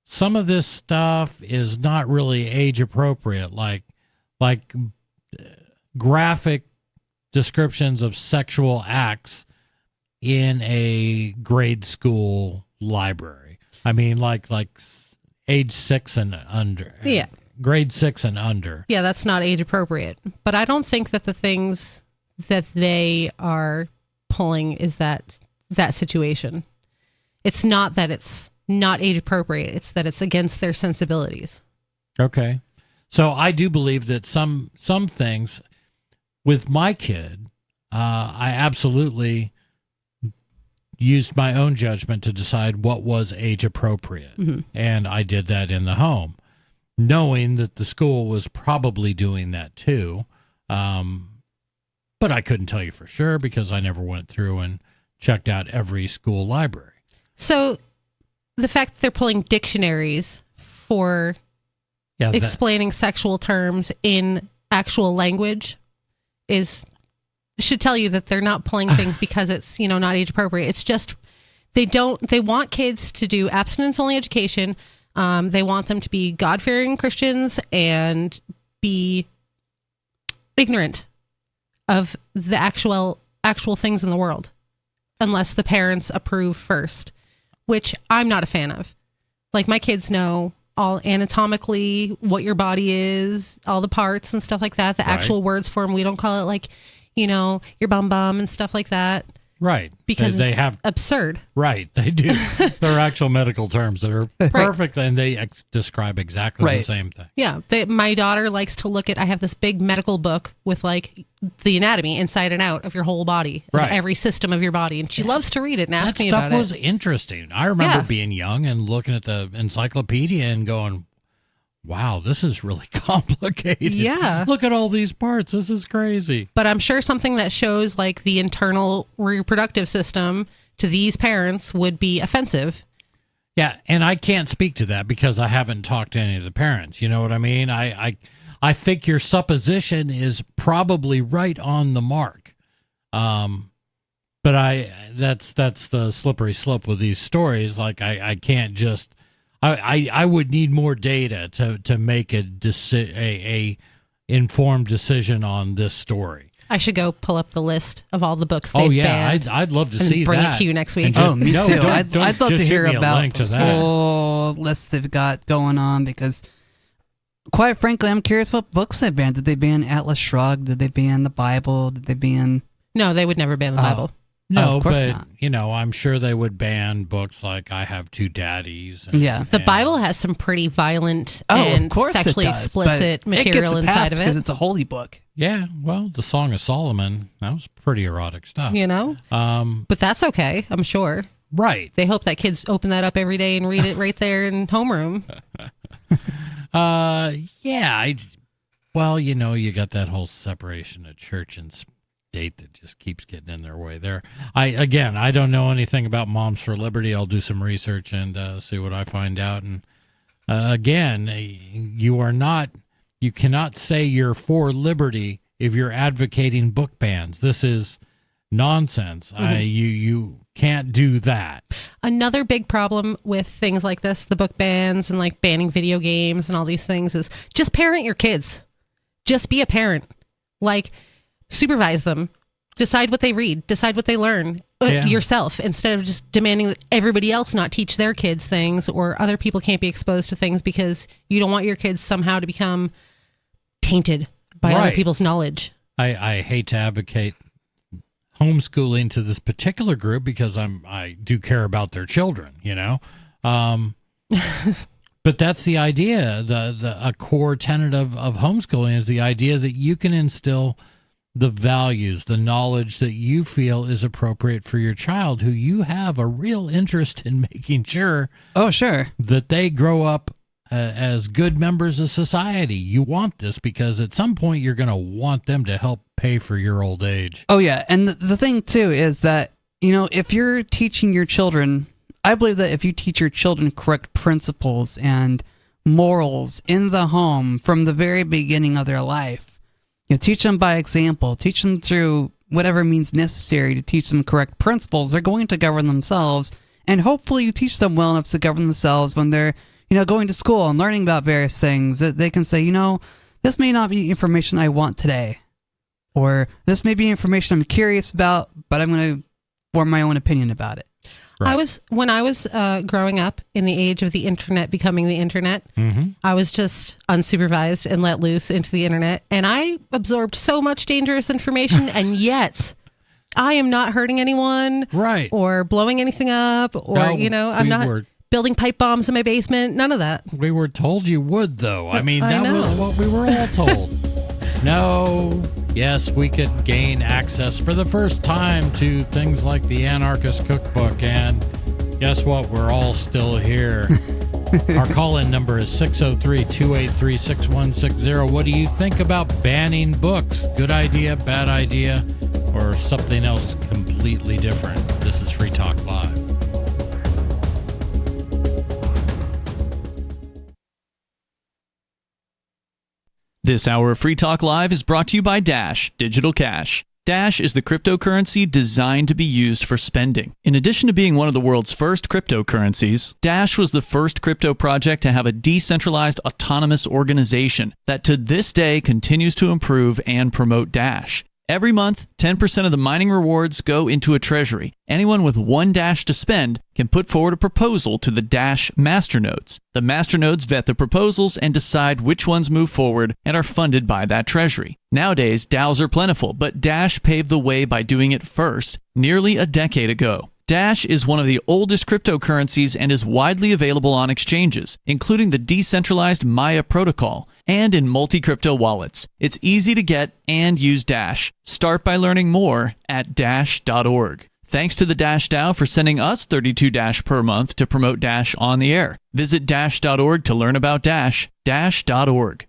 some of this stuff is not really age appropriate, like graphic descriptions of sexual acts in a grade school library. I mean, like age 6 and under. Yeah. Grade 6 and under. Yeah, that's not age appropriate. But I don't think that the things that they are pulling is that situation. It's not that it's not age appropriate. It's that it's against their sensibilities. Okay. So I do believe that some things with my kid, I absolutely used my own judgment to decide what was age appropriate. Mm-hmm. And I did that in the home, knowing that the school was probably doing that too. But I couldn't tell you for sure because I never went through and checked out every school library. So the fact that they're pulling dictionaries for explaining sexual terms in actual language should tell you that they're not pulling things because it's, not age appropriate. It's just they want kids to do abstinence only education. They want them to be God-fearing Christians and be ignorant of the actual actual things in the world unless the parents approve first, which I'm not a fan of. Like, my kids know all anatomically what your body is, all the parts and stuff like that, the actual words for them. We don't call it like, your bum and stuff like that. Right. Because they it's have absurd. Right. They do. They're actual medical terms that are perfect, and they describe exactly the same thing. Yeah. My daughter likes to look at, I have this big medical book with like the anatomy inside and out of your whole body, of every system of your body. And she loves to read it and ask me about it. That stuff was interesting. I remember being young and looking at the encyclopedia and going, wow, this is really complicated. Yeah. Look at all these parts. This is crazy. But I'm sure something that shows like the internal reproductive system to these parents would be offensive. Yeah, and I can't speak to that because I haven't talked to any of the parents. You know what I mean? I think your supposition is probably right on the mark. But that's the slippery slope with these stories. Like I can't just I would need more data to make a informed decision on this story. I should go pull up the list of all the books they've banned. I'd love to and see bring that. it to you next week. Me too. I'd love to hear about the whole list they've got going on because, quite frankly, I'm curious what books they banned. Did they ban Atlas Shrugged? Did they ban the Bible? Did they ban... No, they would never ban the Bible. No, of course but not. I'm sure they would ban books like I Have Two Daddies. The Bible has some pretty violent and sexually explicit material inside of it. Because it's a holy book. Yeah, well, the Song of Solomon, that was pretty erotic stuff. But that's okay, I'm sure. Right. They hope that kids open that up every day and read it right there in homeroom. You got that whole separation of church and state that just keeps getting in their way there. I don't know anything about Moms for Liberty. I'll do some research and see what I find out. And you cannot say you're for liberty if you're advocating book bans. This is nonsense. Mm-hmm. You can't do that. Another big problem with things like this, the book bans and like banning video games and all these things, is just parent your kids. Just be a parent. Like, supervise them. Decide what they read. Decide what they learn yourself, instead of just demanding that everybody else not teach their kids things, or other people can't be exposed to things because you don't want your kids somehow to become tainted by other people's knowledge. I hate to advocate homeschooling to this particular group because I do care about their children, But that's the idea. A core tenet of homeschooling is the idea that you can instill the values, the knowledge that you feel is appropriate for your child, who you have a real interest in making sure that they grow up as good members of society. You want this because at some point you're going to want them to help pay for your old age. Oh, yeah. And the thing, too, is that, if you're teaching your children, I believe that if you teach your children correct principles and morals in the home from the very beginning of their life, teach them by example, teach them through whatever means necessary to teach them correct principles, they're going to govern themselves. And hopefully you teach them well enough to govern themselves when they're, going to school and learning about various things, that they can say, this may not be information I want today. Or this may be information I'm curious about, but I'm going to form my own opinion about it. Right. When I was growing up in the age of the internet becoming the internet, I was just unsupervised and let loose into the internet. And I absorbed so much dangerous information, and yet I am not hurting anyone, right, or blowing anything up, or, I'm not building pipe bombs in my basement. None of that. We were told you would, though. I mean, that was what we were all told. No. Yes, we could gain access for the first time to things like the Anarchist Cookbook, and guess what? We're all still here. Our call-in number is 603-283-6160. What do you think about banning books? Good idea, bad idea, or something else completely different? This is Free Talk Live. This hour of Free Talk Live is brought to you by Dash Digital Cash. Dash is the cryptocurrency designed to be used for spending. In addition to being one of the world's first cryptocurrencies, Dash was the first crypto project to have a decentralized autonomous organization that to this day continues to improve and promote Dash. Every month, 10% of the mining rewards go into a treasury. Anyone with one Dash to spend can put forward a proposal to the Dash masternodes. The masternodes vet the proposals and decide which ones move forward and are funded by that treasury. Nowadays, DAOs are plentiful, but Dash paved the way by doing it first, nearly a decade ago. Dash is one of the oldest cryptocurrencies and is widely available on exchanges, including the decentralized Maya protocol, and in multi-crypto wallets. It's easy to get and use Dash. Start by learning more at dash.org. Thanks to the Dash DAO for sending us 32 Dash per month to promote Dash on the air. Visit dash.org to learn about Dash. Dash.org.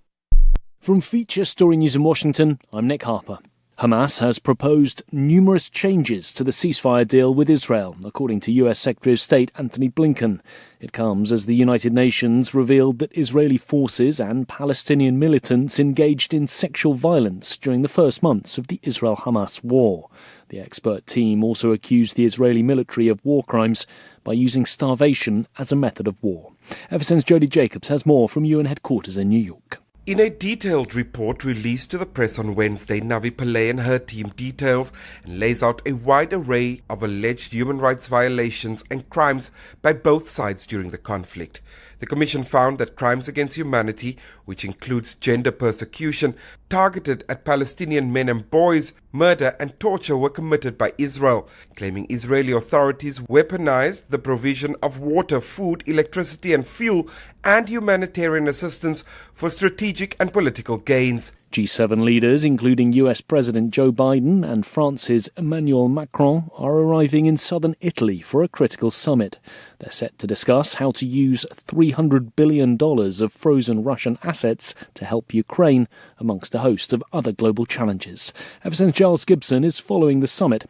From Feature Story News in Washington, I'm Nick Harper. Hamas has proposed numerous changes to the ceasefire deal with Israel, according to U.S. Secretary of State Anthony Blinken. It comes as the United Nations revealed that Israeli forces and Palestinian militants engaged in sexual violence during the first months of the Israel-Hamas war. The expert team also accused the Israeli military of war crimes by using starvation as a method of war. FSN's Jody Jacobs has more from UN headquarters in New York. In a detailed report released to the press on Wednesday, Navi Pillay and her team details and lays out a wide array of alleged human rights violations and crimes by both sides during the conflict. The Commission found that crimes against humanity, which includes gender persecution, targeted at Palestinian men and boys, murder and torture were committed by Israel, claiming Israeli authorities weaponized the provision of water, food, electricity and fuel and humanitarian assistance for strategic and political gains. G7 leaders, including US President Joe Biden and France's Emmanuel Macron, are arriving in southern Italy for a critical summit. They're set to discuss how to use $300 billion of frozen Russian assets to help Ukraine, amongst a host of other global challenges. FSN's Giles Gibson is following the summit.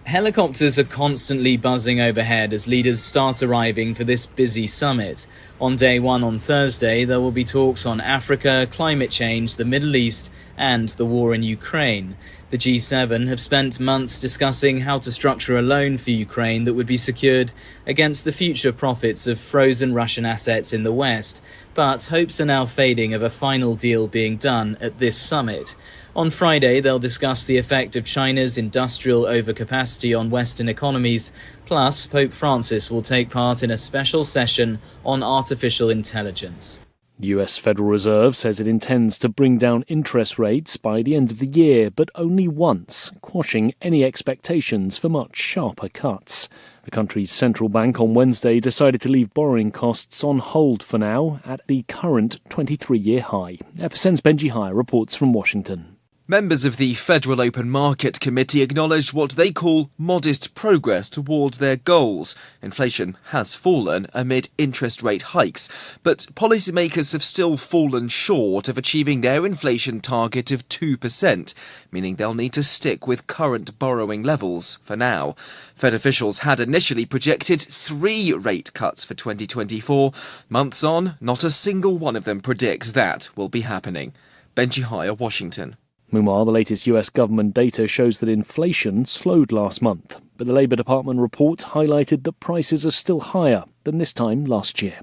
Helicopters are constantly buzzing overhead as leaders start arriving for this busy summit. On day one on Thursday, there will be talks on Africa, climate change, the Middle East, and the war in Ukraine. The G7 have spent months discussing how to structure a loan for Ukraine that would be secured against the future profits of frozen Russian assets in the West. But hopes are now fading of a final deal being done at this summit. On Friday, they'll discuss the effect of China's industrial overcapacity on Western economies. Plus, Pope Francis will take part in a special session on artificial intelligence. The US Federal Reserve says it intends to bring down interest rates by the end of the year, but only once, quashing any expectations for much sharper cuts. The country's central bank on Wednesday decided to leave borrowing costs on hold for now at the current 23-year high. FSN's Benji Hire reports from Washington. Members of the Federal Open Market Committee acknowledged what they call modest progress towards their goals. Inflation has fallen amid interest rate hikes, but policymakers have still fallen short of achieving their inflation target of 2%, meaning they'll need to stick with current borrowing levels for now. Fed officials had initially projected 3 rate cuts for 2024. Months on, not a single one of them predicts that will be happening. Benji Hire, Washington. Meanwhile, the latest US government data shows that inflation slowed last month, but the Labour Department report highlighted that prices are still higher than this time last year.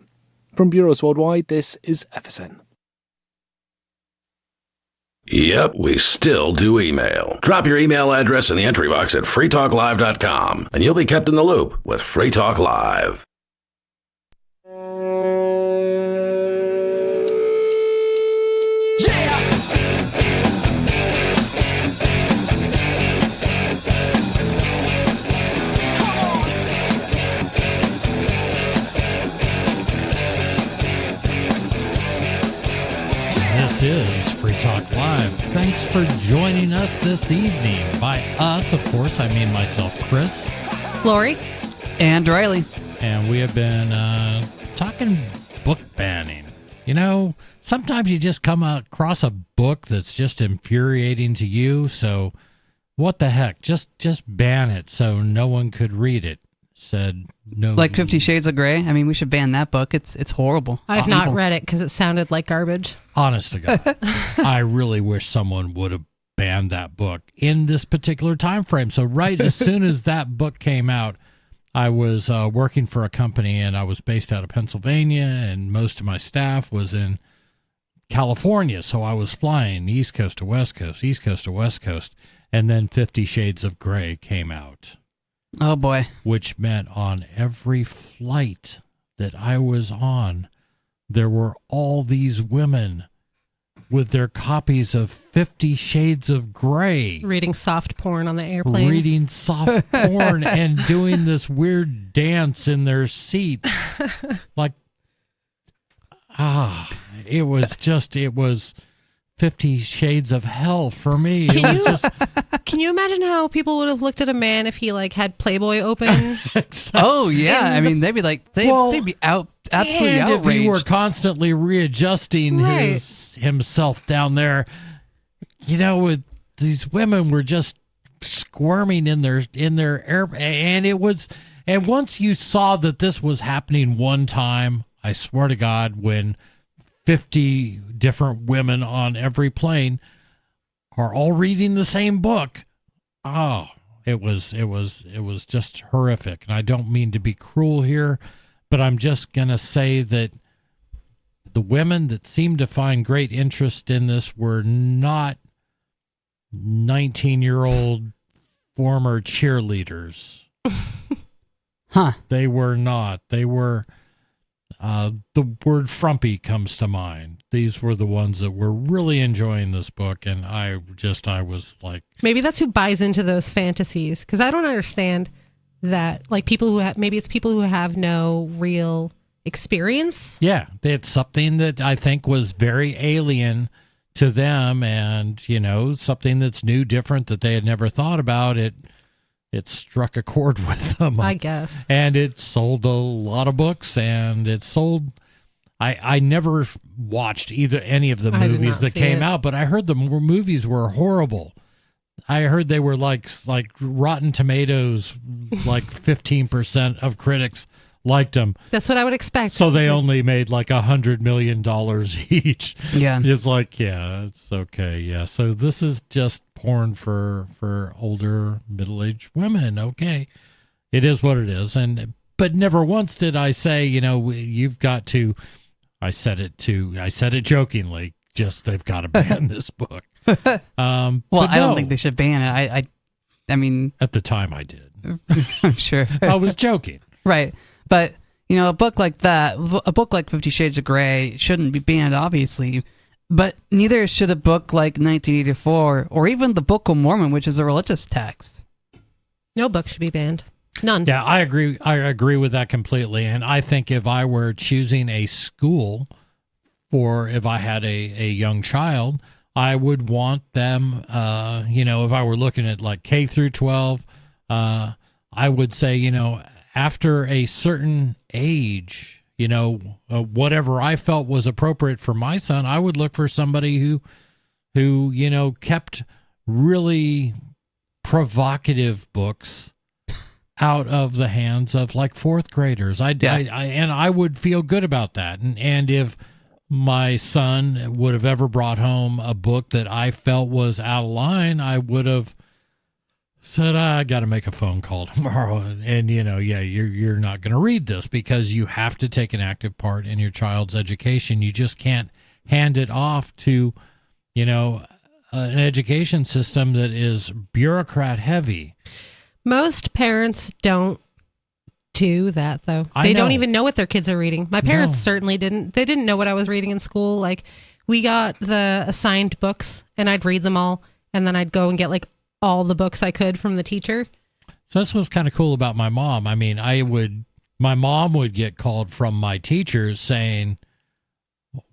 From bureaus worldwide, this is FSN. Yep, we still do email. Drop your email address in the entry box at freetalklive.com, and you'll be kept in the loop with Free Talk Live. This is Free Talk Live. Thanks for joining us this evening. By us, of course, I mean myself, Chris. Lori. And Riley. And we have been talking book banning. You know, sometimes you just come across a book that's just infuriating to you, so what the heck? Just ban it so no one could read it. Said no. Like 50 Shades of Grey. I mean, we should ban that book. It's horrible. I've not read it because it sounded like garbage. Honest to God, I really wish someone would have banned that book in this particular time frame. So right as soon as that book came out, I was working for a company and I was based out of Pennsylvania, and most of my staff was in California. So I was flying East Coast to West Coast, East Coast to West Coast. And then 50 Shades of Grey came out. Oh, boy. Which meant on every flight that I was on, there were all these women with their copies of 50 Shades of Grey. Reading soft porn on the airplane. Reading soft porn and doing this weird dance in their seats. Like, it was 50 Shades of Hell for me. Can you imagine how people would have looked at a man if he like had Playboy open? Oh yeah, I mean they'd be like they'd be absolutely and outraged. If he were constantly readjusting himself down there, with these women were just squirming in their air, and once you saw that this was happening one time, I swear to God, when 50 different women on every plane are all reading the same book. Oh, it was just horrific. And I don't mean to be cruel here, but I'm just going to say that the women that seemed to find great interest in this were not 19-year-old former cheerleaders. Huh. They were not. They were, the word frumpy comes to mind. These were the ones that were really enjoying this book, and I was like... Maybe that's who buys into those fantasies, because I don't understand that, like, people who maybe it's people who have no real experience. Yeah, it's something that I think was very alien to them, and, something that's new, different, that they had never thought about. It struck a chord with them, I guess. And it sold a lot of books, and it sold... I never watched any of the movies that came out, but I heard the movies were horrible. I heard they were like Rotten Tomatoes, like 15% of critics liked them. That's what I would expect. So they only made like $100 million each. Yeah. It's like, yeah, it's okay. Yeah. So this is just porn for older middle-aged women. Okay. It is what it is. But never once did I say, you've got to, I said it jokingly, just they've got to ban this book. Well, I don't think they should ban it. I mean, at the time I did. I'm sure. I was joking. Right. But, a book like that, a book like 50 Shades of Grey shouldn't be banned, obviously. But neither should a book like 1984 or even the Book of Mormon, which is a religious text. No book should be banned. None. Yeah, I agree. I agree with that completely. And I think if I were choosing a school or if I had a young child, I would want them, if I were looking at like K through 12, I would say, after a certain age, whatever I felt was appropriate for my son, I would look for somebody who kept really provocative books out of the hands of like fourth graders. I would feel good about that. And if my son would have ever brought home a book that I felt was out of line, I would have said, I got to make a phone call tomorrow. And, you're not going to read this because you have to take an active part in your child's education. You just can't hand it off to, an education system that is bureaucrat heavy. Most parents don't do that, though. They don't even know what their kids are reading. My parents certainly didn't. They didn't know what I was reading in school. Like, we got the assigned books, and I'd read them all, and then I'd go and get, like, all the books I could from the teacher. So that's what's kind of cool about my mom. I mean, my mom would get called from my teachers saying,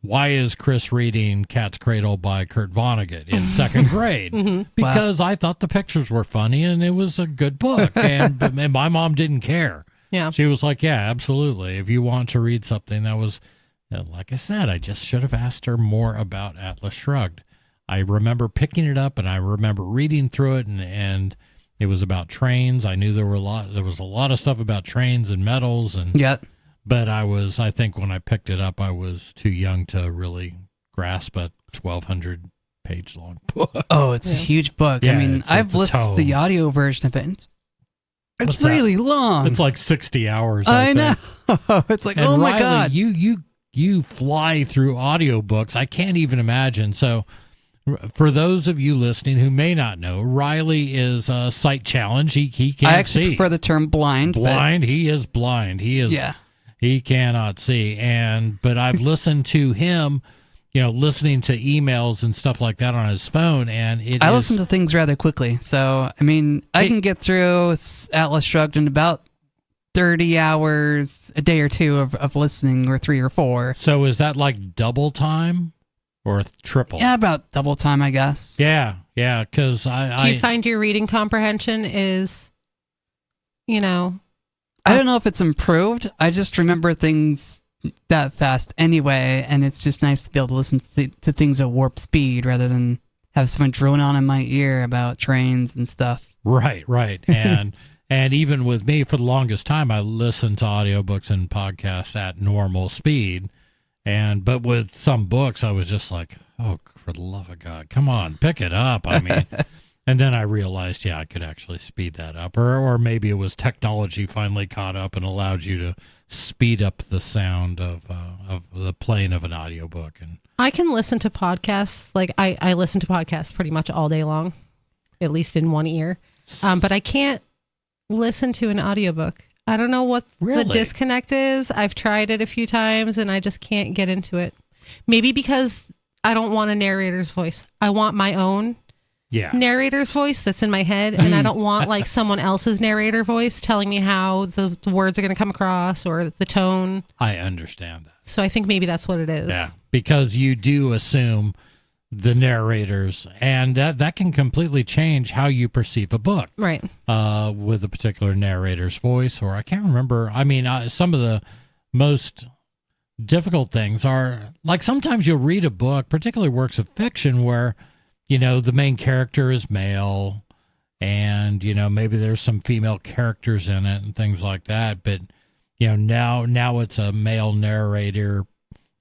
why is Chris reading Cat's Cradle by Kurt Vonnegut in second grade? Because I thought the pictures were funny and it was a good book. And my mom didn't care. Yeah. She was like, yeah, absolutely. If you want to read something that was, like I said, I just should have asked her more about Atlas Shrugged. I remember picking it up and I remember reading through it and it was about trains. I knew there was a lot of stuff about trains and metals and but I think when I picked it up, I was too young to really grasp a 1,200 page long book. Oh, it's a huge book. Yeah, I mean, I've listened to the audio version of it. It's really long. It's like 60 hours. I know. It's like, and my Riley, God. You fly through audiobooks. I can't even imagine. So For those of you listening who may not know, Riley is sight challenged. He can't I actually see. prefer the term blind. Blind. He is blind. He is. Yeah. He cannot see. But I've listened to him, listening to emails and stuff like that on his phone, and I listen to things rather quickly. So, I mean, I can get through Atlas Shrugged in about 30 hours, a day or two of listening, or 3 or 4. So is that like double time or triple? Yeah, about double time, I guess. Yeah, because Do you find your reading comprehension is, I don't know if it's improved. I just remember things that fast anyway, and it's just nice to be able to listen to things at warp speed rather than have someone drone on in my ear about trains and stuff. Right. And even with me, for the longest time, I listened to audiobooks and podcasts at normal speed. But with some books, I was just like, oh, for the love of God, come on, pick it up. I mean, and then I realized, I could actually speed that up. Or maybe it was technology finally caught up and allowed you to speed up the sound of the playing of an audiobook. And I can listen to podcasts. Like I listen to podcasts pretty much all day long, at least in one ear. But I can't listen to an audiobook. I don't know what the disconnect is. I've tried it a few times and I just can't get into it. Maybe because I don't want a narrator's voice. I want my own narrator's voice that's in my head, and I don't want like someone else's narrator voice telling me how the words are going to come across or the tone. I understand that. So I think maybe that's what it is. Yeah, because you do assume the narrators, and that can completely change how you perceive a book. Right. With a particular narrator's voice, or I can't remember. I mean, some of the most difficult things are, like, sometimes you'll read a book, particularly works of fiction, where, the main character is male, and, maybe there's some female characters in it and things like that, but, now it's a male narrator,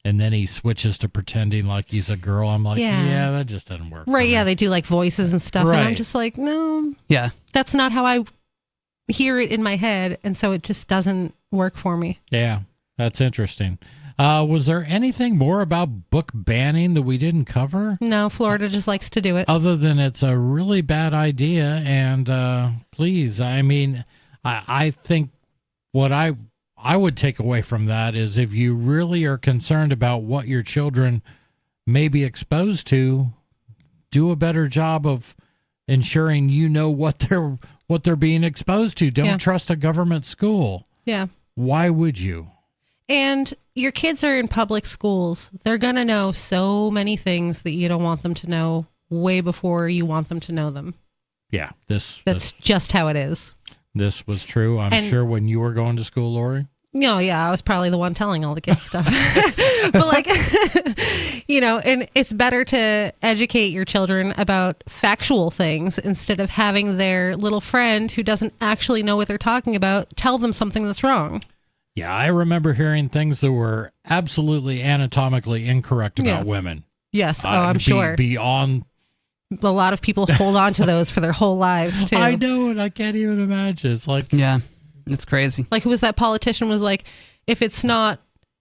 and then he switches to pretending like he's a girl. I'm like, yeah that just doesn't work. Right, yeah, they do like voices and stuff, Right. and I'm just like, no. Yeah. That's not how I hear it in my head, and so it just doesn't work for me. Yeah, that's interesting. Was there anything more about book banning that we didn't cover? No, Florida just likes to do it. Other than it's a really bad idea, and please, I mean, I think what I would take away from that is, if you really are concerned about what your children may be exposed to, do a better job of ensuring what they're being exposed to. Don't trust a government school. Yeah. Why would you? And your kids are in public schools. They're going to know so many things that you don't want them to know way before you want them to know them. Yeah, that's just how it is. This was true, I'm sure, when you were going to school, Lori. No, yeah, I was probably the one telling all the kids stuff. But like, and it's better to educate your children about factual things instead of having their little friend who doesn't actually know what they're talking about tell them something that's wrong. Yeah, I remember hearing things that were absolutely anatomically incorrect about women. Yes, I'm sure. Beyond. A lot of people hold on to those for their whole lives, too. I know it. I can't even imagine. It's like... Yeah, it's crazy. Like, who was that politician was like, if it's not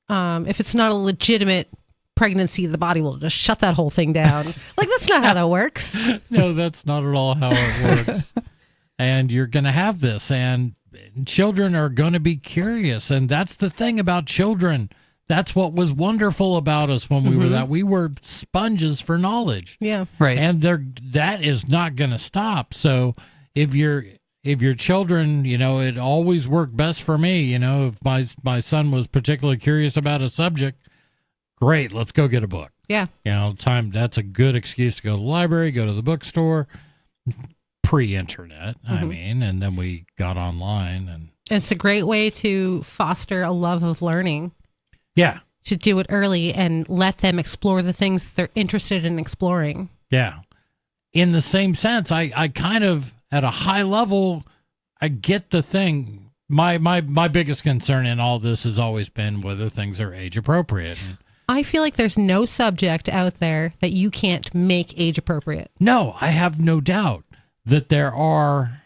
a legitimate pregnancy, the body will just shut that whole thing down. Like, that's not how that works. No, that's not at all how it works. And you're going to have this, and children are going to be curious, and that's the thing about children. That's what was wonderful about us when we were that. We were sponges for knowledge. Yeah. Right. And that is not going to stop. So if your children, it always worked best for me, if my son was particularly curious about a subject, great, let's go get a book. Yeah. That's a good excuse to go to the library, go to the bookstore, pre-internet, I mean, and then we got online. And it's a great way to foster a love of learning. Yeah. To do it early and let them explore the things that they're interested in exploring. Yeah. In the same sense, I kind of, at a high level, I get the thing. My biggest concern in all this has always been whether things are age appropriate. I feel like there's no subject out there that you can't make age appropriate. No, I have no doubt that there are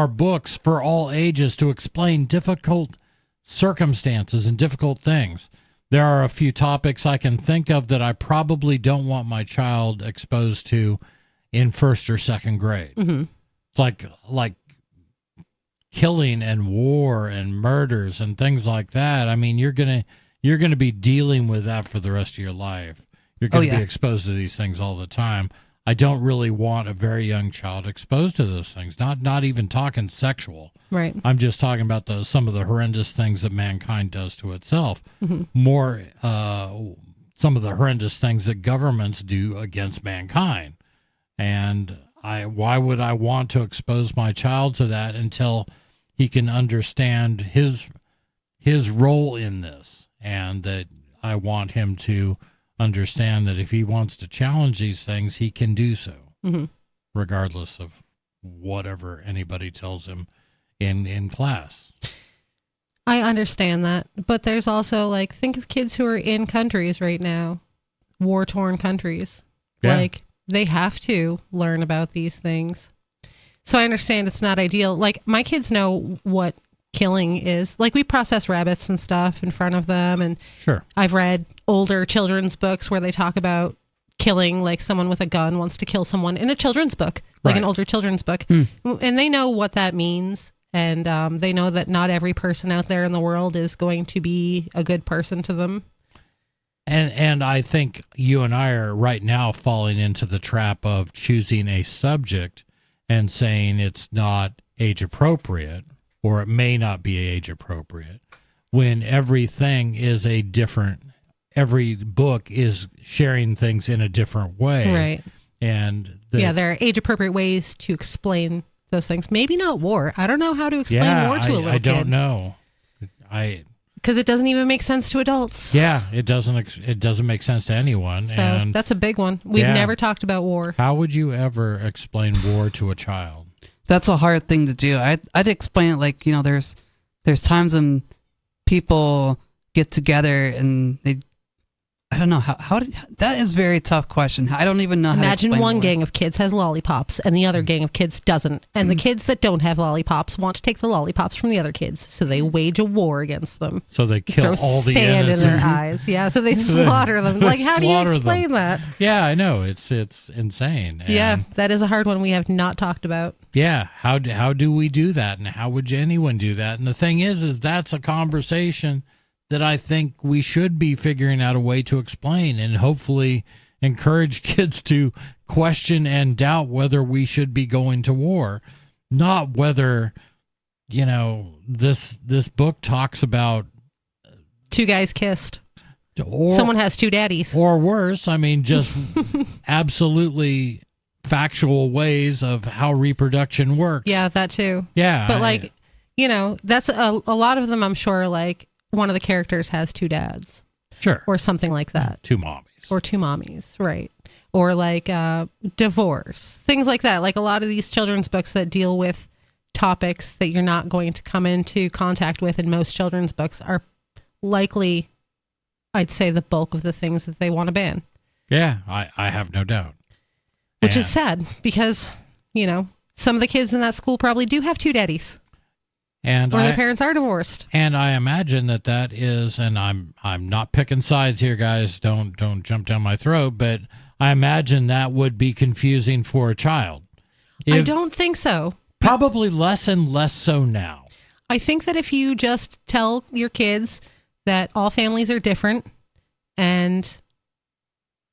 books for all ages to explain difficult circumstances and difficult things. there are a few topics I can think of that I probably don't want my child exposed to in first or second grade. Mm-hmm. It's like killing and war and murders and things like that. I mean, you're gonna be dealing with that for the rest of your life. You're going to be exposed to these things all the time. I don't really want a very young child exposed to those things. Not even talking sexual. Right. I'm just talking about some of the horrendous things that mankind does to itself. Mm-hmm. More some of the horrendous things that governments do against mankind. And why would I want to expose my child to that until he can understand his role in this, and that I want him to understand that if he wants to challenge these things, he can do so, mm-hmm. regardless of whatever anybody tells him in class. I understand that, but there's also, like, think of kids who are in countries right now, war-torn countries. Yeah. Like, they have to learn about these things. So I understand it's not ideal. Like, my kids know what killing is. Like, we process rabbits and stuff in front of them, and sure, I've read older children's books where they talk about killing, like someone with a gun wants to kill someone in a children's book, like an older children's book. And they know what that means. And they know that not every person out there in the world is going to be a good person to them. And I think you and I are right now falling into the trap of choosing a subject and saying it's not age appropriate, or it may not be age appropriate, when everything is every book is sharing things in a different way. Right. And there are age appropriate ways to explain those things. Maybe not war. I don't know how to explain war to a little kid. I don't know. Because it doesn't even make sense to adults. Yeah, it doesn't make sense to anyone. So and that's a big one. We've never talked about war. How would you ever explain war to a child? That's a hard thing to do. I'd explain it like, there's times when people get together and I don't know that is a very tough question. I don't even know how to explain Imagine one war. gang of kids has lollipops and the other gang of kids doesn't. And the kids that don't have lollipops want to take the lollipops from the other kids. So they wage a war against them. So they kill throw all the sand innocent. in their eyes. Yeah, so they slaughter them. Like, how do you Slaughter explain them. that? Yeah, I know. It's insane. Yeah, And that is a hard one we have not talked about. yeah, how do we do that, and how would anyone do that? And the thing is that's a conversation that I think we should be figuring out a way to explain, and hopefully encourage kids to question and doubt whether we should be going to war, not whether, this book talks about two guys kissed. Or someone has two daddies. Or worse, I mean, just absolutely factual ways of how reproduction works. Yeah, that too. Yeah. But that's a lot of them, I'm sure, like, one of the characters has two dads. Sure. Or something like that. Two mommies. Or two mommies, right. Or like divorce. Things like that. Like a lot of these children's books that deal with topics that you're not going to come into contact with in most children's books are likely, I'd say, the bulk of the things that they want to ban. Yeah, I have no doubt. Which is sad because, some of the kids in that school probably do have two daddies. And or their parents are divorced. And I imagine that is, and I'm not picking sides here, guys. Don't jump down my throat. But I imagine that would be confusing for a child. I don't think so. Probably less and less so now. I think that if you just tell your kids that all families are different, and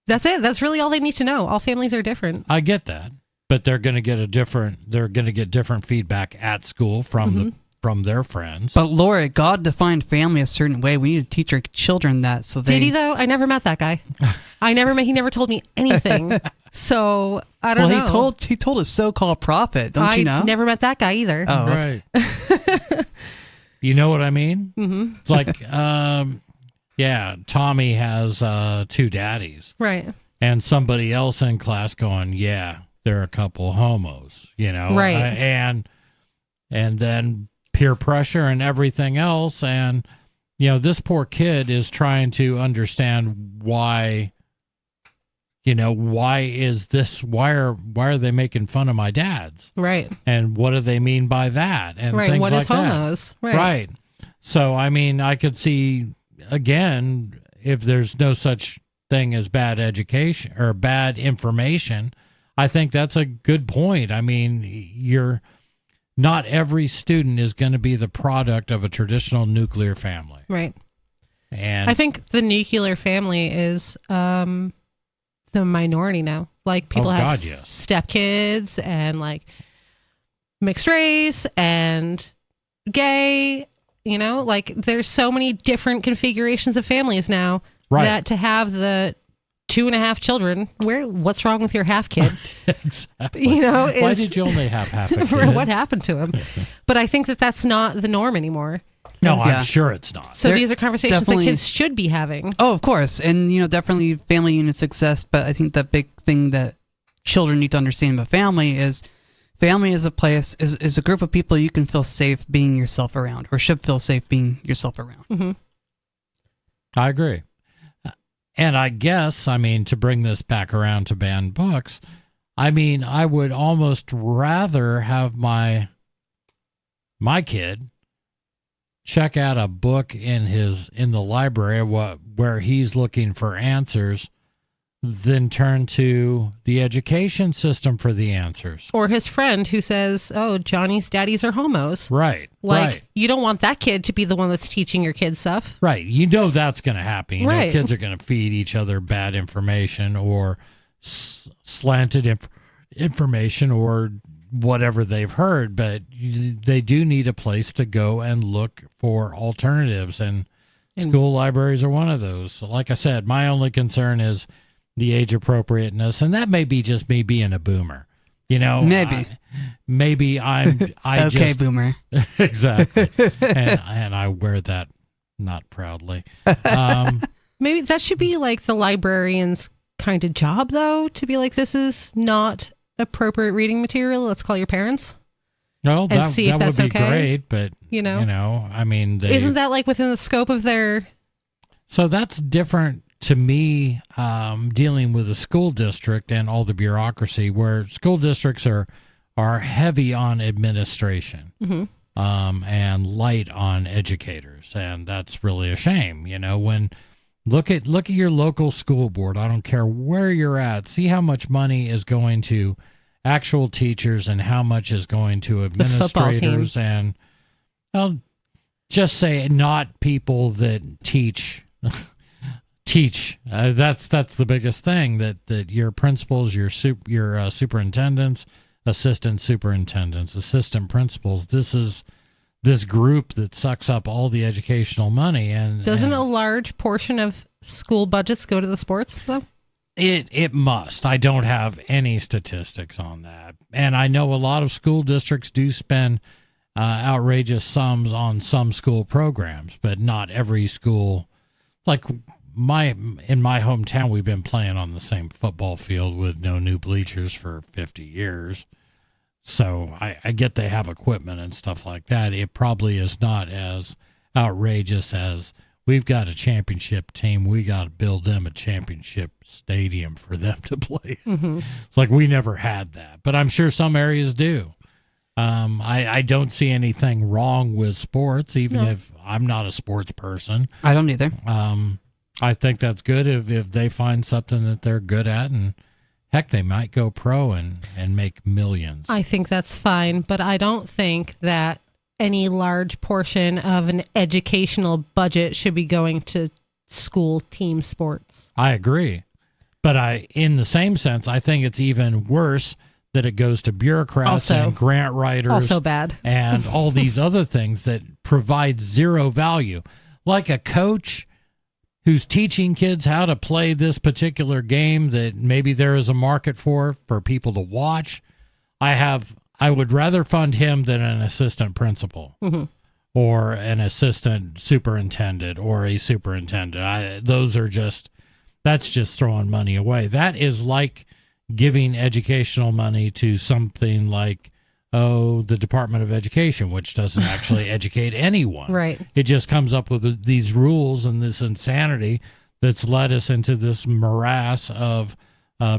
that's it. That's really all they need to know. All families are different. I get that, but they're going to get different feedback at school from from their friends. But Laura, God defined family a certain way. We need to teach our children that. So Did he though? I never met that guy. He never told me anything. So I don't know. Well, he told a so-called prophet. Don't you know? I never met that guy either. Oh, okay. Right. You know what I mean? Mm-hmm. It's like, Tommy has two daddies. Right. And somebody else in class going, yeah, they're a couple homos, Right. And then peer pressure and everything else. And, this poor kid is trying to understand why are they making fun of my dads? Right. And what do they mean by that? And right. things What like is homos? That. Right. So, I mean, I could see, again, if there's no such thing as bad education or bad information, I think that's a good point. I mean, not every student is going to be the product of a traditional nuclear family. Right. And I think the nuclear family is the minority now. Like people have stepkids and like mixed race and gay, like there's so many different configurations of families now that to have the 2.5 children, what's wrong with your half kid? Exactly. Why did you only have half a kid? What happened to him? But I think that's not the norm anymore. No, I'm sure it's not. So these are conversations that kids should be having. Oh, of course. And, definitely family units exist. But I think the big thing that children need to understand about family is a place, is a group of people you can feel safe being yourself around, or should feel safe being yourself around. Mm-hmm. I agree. And I guess, to bring this back around to banned books, I would almost rather have my kid check out a book in the library where he's looking for answers than turn to the education system for the answers. Or his friend who says, "Oh, Johnny's daddies are homos." Right. You don't want that kid to be the one that's teaching your kid stuff. Right. That's going to happen. Kids are going to feed each other bad information or slanted information or whatever they've heard, but they do need a place to go and look for alternatives, and school libraries are one of those. So like I said, my only concern is the age appropriateness, and that may be just me being a boomer. Maybe I'm okay, boomer. Exactly. and I wear that not proudly. Maybe that should be like the librarian's kind of job, though, to be like, this is not appropriate reading material. Let's call your parents. No, and see if that's would be okay. great, but isn't that like within the scope of their? So that's different to me, dealing with a school district and all the bureaucracy, where school districts are heavy on administration, and light on educators, and that's really a shame. When look at your local school board. I don't care where you're at. See how much money is going to actual teachers and how much is going to administrators, and I'll just say not people that teach. That's the biggest thing, that your principals, your superintendents, assistant superintendents, assistant principals, this group that sucks up all the educational money. And doesn't a large portion of school budgets go to the sports, though? It must. I don't have any statistics on that, and I know a lot of school districts do spend outrageous sums on some school programs, but not every school. Like in my hometown, we've been playing on the same football field with no new bleachers for 50 years. So I get they have equipment and stuff like that. It probably is not as outrageous as we've got a championship team. We got to build them a championship stadium for them to play. Mm-hmm. It's like we never had that, but I'm sure some areas do. I don't see anything wrong with sports, even if I'm not a sports person. I don't either. I think that's good if they find something that they're good at, and heck, they might go pro and make millions. I think that's fine, but I don't think that any large portion of an educational budget should be going to school team sports. I agree. But in the same sense, I think it's even worse that it goes to bureaucrats and grant writers. Also bad. And all these other things that provide zero value. Like a coach who's teaching kids how to play this particular game that maybe there is a market for people to watch. I would rather fund him than an assistant principal, or an assistant superintendent, or a superintendent. That's just throwing money away. That is like giving educational money to something like, the Department of Education, which doesn't actually educate anyone. Right. It just comes up with these rules and this insanity that's led us into this morass of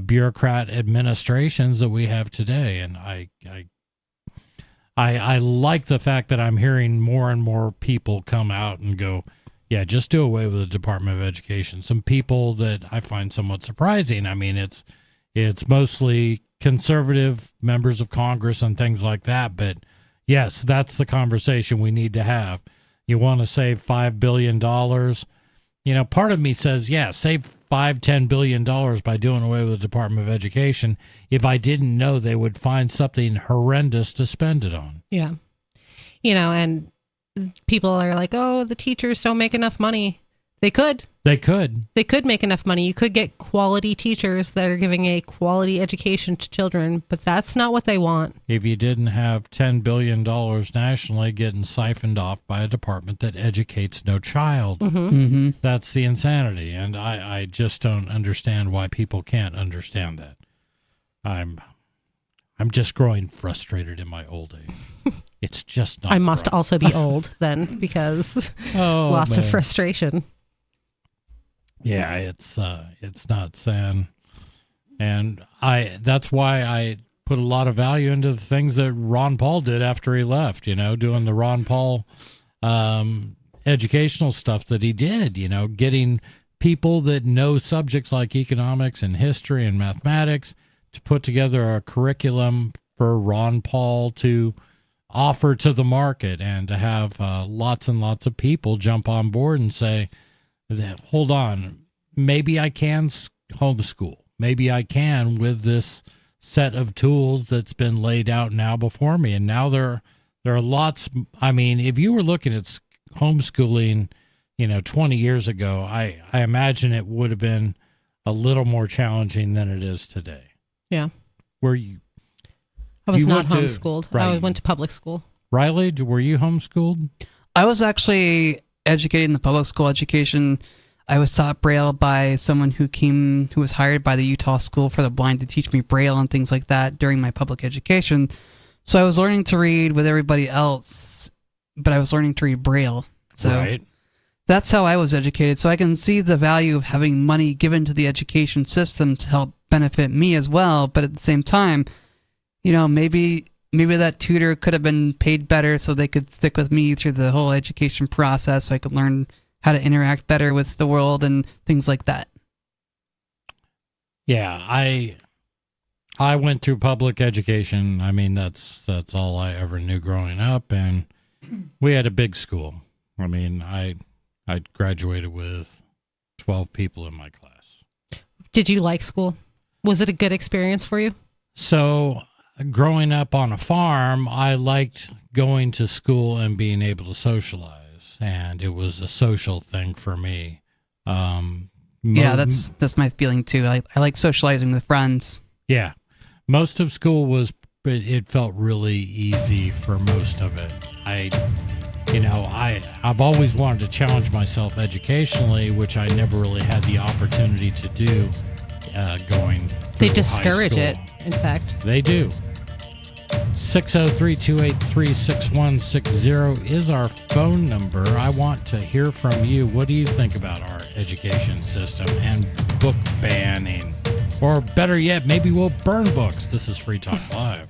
bureaucrat administrations that we have today. And I like the fact that I'm hearing more and more people come out and go, Yeah, just do away with the Department of Education. Some people that I find somewhat surprising. I mean, it's mostly conservative members of Congress and things like that. But yes, that's the conversation we need to have. You want to save $5 billion. Part of me says, yeah, save $5-10 billion by doing away with the Department of Education if I didn't know they would find something horrendous to spend it on. Yeah. And people are like, oh, the teachers don't make enough money. They could. They could make enough money. You could get quality teachers that are giving a quality education to children, but that's not what they want. If you didn't have $10 billion nationally getting siphoned off by a department that educates no child, that's the insanity. And I just don't understand why people can't understand that. I'm just growing frustrated in my old age. It's just not. I must also be old then, because lots of frustration. Yeah, it's nuts, and that's why I put a lot of value into the things that Ron Paul did after he left. Doing the Ron Paul educational stuff that he did. Getting people that know subjects like economics and history and mathematics to put together a curriculum for Ron Paul to offer to the market, and to have lots and lots of people jump on board and say, hold on, maybe I can homeschool. Maybe I can with this set of tools that's been laid out now before me. And now there are lots. I mean, if you were looking at homeschooling, 20 years ago, I imagine it would have been a little more challenging than it is today. Yeah. I was not homeschooled. Right. I went to public school. Riley, were you homeschooled? I was actually educated in the public school education. I was taught Braille by someone who was hired by the Utah School for the Blind to teach me Braille and things like that during my public education. So I was learning to read with everybody else, but I was learning to read Braille. So that's how I was educated. So I can see the value of having money given to the education system to help benefit me as well. But at the same time, maybe that tutor could have been paid better so they could stick with me through the whole education process, so I could learn how to interact better with the world and things like that. Yeah, I went through public education. I mean, that's all I ever knew growing up, and we had a big school. I mean, I graduated with 12 people in my class. Did you like school? Was it a good experience for you? So, growing up on a farm, I liked going to school and being able to socialize, and it was a social thing for me. Yeah, that's my feeling too. I like socializing with friends. Yeah, most of school it felt really easy for most of it. I've always wanted to challenge myself educationally, which I never really had the opportunity to do going through They discourage high school. it, in fact. They do. 603-283-6160 is our phone number. I want to hear from you. What do you think about our education system and book banning? Or better yet, maybe we'll burn books. This is Free Talk Live.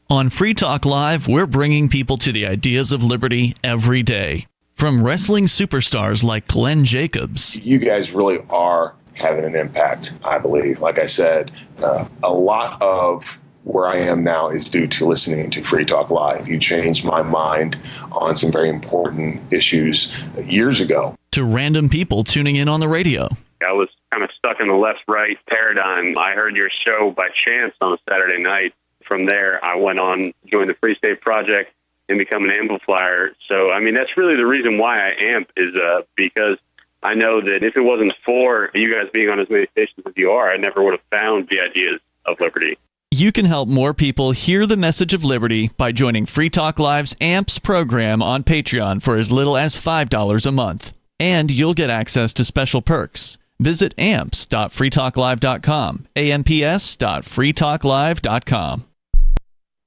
On Free Talk Live, we're bringing people to the ideas of liberty every day. From wrestling superstars like Glenn Jacobs. You guys really are having an impact, I believe. Like I said, a lot of where I am now is due to listening to Free Talk Live. You changed my mind on some very important issues years ago. To random people tuning in on the radio. I was kind of stuck in the left-right paradigm. I heard your show by chance on a Saturday night. From there, I went on, joined the Free State Project, and become an amplifier. So, I mean, that's really the reason why I amp is because I know that if it wasn't for you guys being on as many stations as you are, I never would have found the ideas of liberty. You can help more people hear the message of liberty by joining Free Talk Live's AMPS program on Patreon for as little as $5 a month. And you'll get access to special perks. Visit amps.freetalklive.com, amps.freetalklive.com.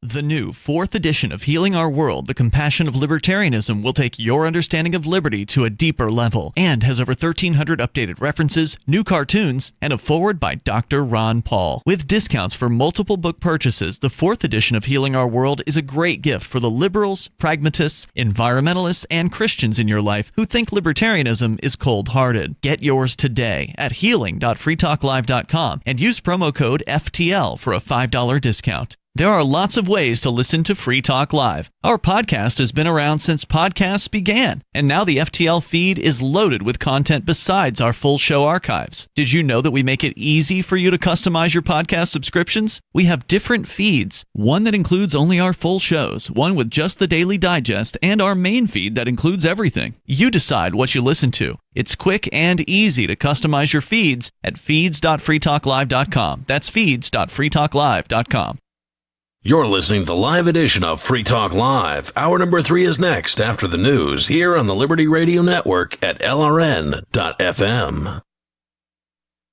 The new 4th edition of Healing Our World, The Compassion of Libertarianism will take your understanding of liberty to a deeper level and has over 1,300 updated references, new cartoons, and a foreword by Dr. Ron Paul. With discounts for multiple book purchases, the 4th edition of Healing Our World is a great gift for the liberals, pragmatists, environmentalists, and Christians in your life who think libertarianism is cold-hearted. Get yours today at healing.freetalklive.com and use promo code FTL for a $5 discount. There are lots of ways to listen to Free Talk Live. Our podcast has been around since podcasts began, and now the FTL feed is loaded with content besides our full show archives. Did you know that we make it easy for you to customize your podcast subscriptions? We have different feeds, one that includes only our full shows, one with just the Daily Digest, and our main feed that includes everything. You decide what you listen to. It's quick and easy to customize your feeds at feeds.freetalklive.com. That's feeds.freetalklive.com. You're listening to the live edition of Free Talk Live. Hour number 3 is next after the news here on the Liberty Radio Network at LRN.FM.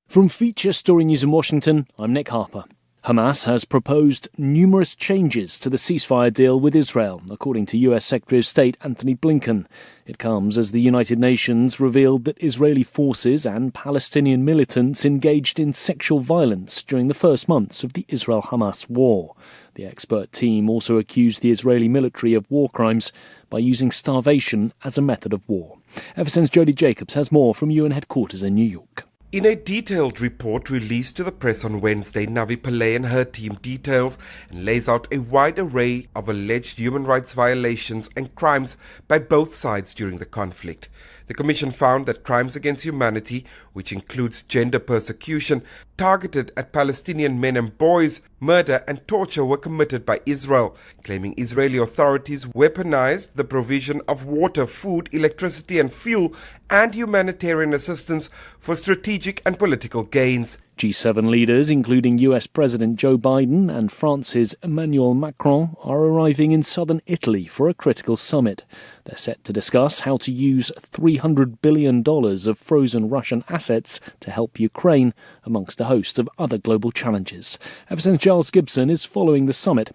From Feature Story News in Washington, I'm Nick Harper. Hamas has proposed numerous changes to the ceasefire deal with Israel, according to U.S. Secretary of State Anthony Blinken. It comes as the United Nations revealed that Israeli forces and Palestinian militants engaged in sexual violence during the first months of the Israel-Hamas war. The expert team also accused the Israeli military of war crimes by using starvation as a method of war. FSN's Jody Jacobs has more from UN headquarters in New York. In a detailed report released to the press on Wednesday, Navi Pillay and her team details and lays out a wide array of alleged human rights violations and crimes by both sides during the conflict. The Commission found that crimes against humanity, which includes gender persecution, targeted at Palestinian men and boys, murder and torture were committed by Israel, claiming Israeli authorities weaponized the provision of water, food, electricity and fuel and humanitarian assistance for strategic and political gains. G7 leaders, including US President Joe Biden and France's Emmanuel Macron, are arriving in southern Italy for a critical summit. They're set to discuss how to use $300 billion of frozen Russian assets to help Ukraine, amongst a host of other global challenges. FSN's Giles Gibson is following the summit.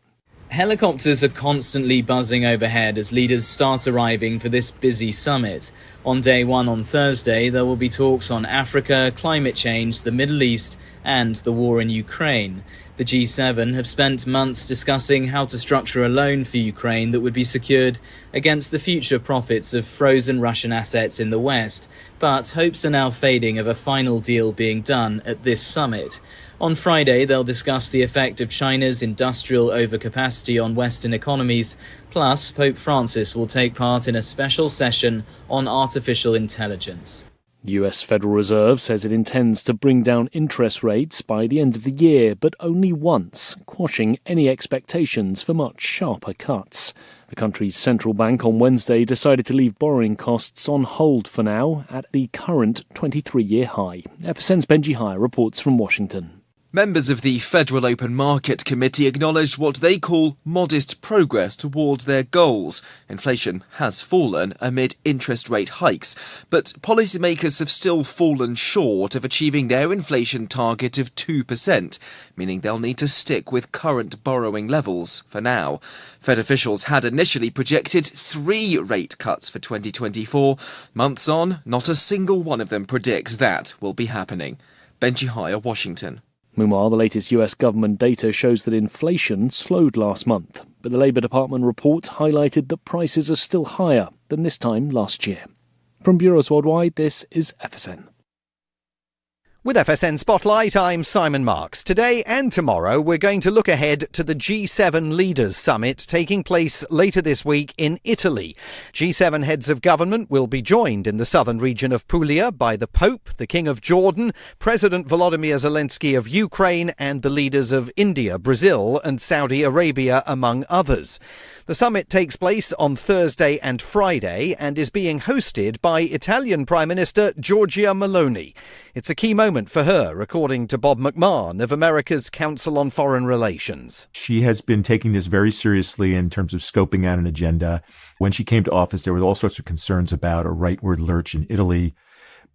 Helicopters are constantly buzzing overhead as leaders start arriving for this busy summit. On day 1 on Thursday, there will be talks on Africa, climate change, the Middle East, and the war in Ukraine. The G7 have spent months discussing how to structure a loan for Ukraine that would be secured against the future profits of frozen Russian assets in the West, but hopes are now fading of a final deal being done at this summit. On Friday, they'll discuss the effect of China's industrial overcapacity on Western economies, plus Pope Francis will take part in a special session on artificial intelligence. The US Federal Reserve says it intends to bring down interest rates by the end of the year, but only once, quashing any expectations for much sharper cuts. The country's central bank on Wednesday decided to leave borrowing costs on hold for now at the current 23-year high. FSN's Benji Hire reports from Washington. Members of the Federal Open Market Committee acknowledged what they call modest progress towards their goals. Inflation has fallen amid interest rate hikes, but policymakers have still fallen short of achieving their inflation target of 2%, meaning they'll need to stick with current borrowing levels for now. Fed officials had initially projected 3 rate cuts for 2024. Months on, not a single one of them predicts that will be happening. Benji Hire, Washington. Meanwhile, the latest US government data shows that inflation slowed last month, but the Labour Department report highlighted that prices are still higher than this time last year. From Bureaus Worldwide, this is FSN. With FSN Spotlight, I'm Simon Marks. Today and tomorrow, we're going to look ahead to the G7 Leaders Summit taking place later this week in Italy. G7 heads of government will be joined in the southern region of Puglia by the Pope, the King of Jordan, President Volodymyr Zelensky of Ukraine, and the leaders of India, Brazil, and Saudi Arabia, among others. The summit takes place on Thursday and Friday and is being hosted by Italian Prime Minister Giorgia Meloni. It's a key moment for her, according to Bob McMahon of America's Council on Foreign Relations. She has been taking this very seriously in terms of scoping out an agenda. When she came to office, there were all sorts of concerns about a rightward lurch in Italy.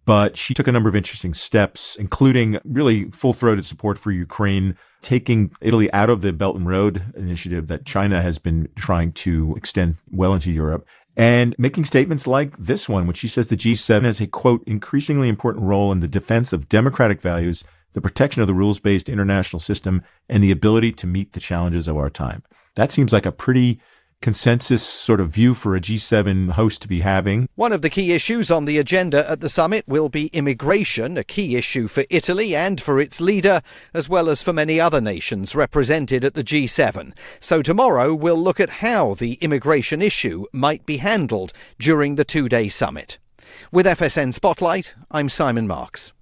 But she took a number of interesting steps, including really full-throated support for Ukraine, taking Italy out of the Belt and Road initiative that China has been trying to extend well into Europe, and making statements like this one, which she says the G7 has a, quote, increasingly important role in the defense of democratic values, the protection of the rules-based international system, and the ability to meet the challenges of our time. That seems like a pretty consensus sort of view for a G7 host to be having. One of the key issues on the agenda at the summit will be immigration, a key issue for Italy and for its leader, as well as for many other nations represented at the G7. So tomorrow we'll look at how the immigration issue might be handled during the two-day summit. With FSN Spotlight, I'm Simon Marks.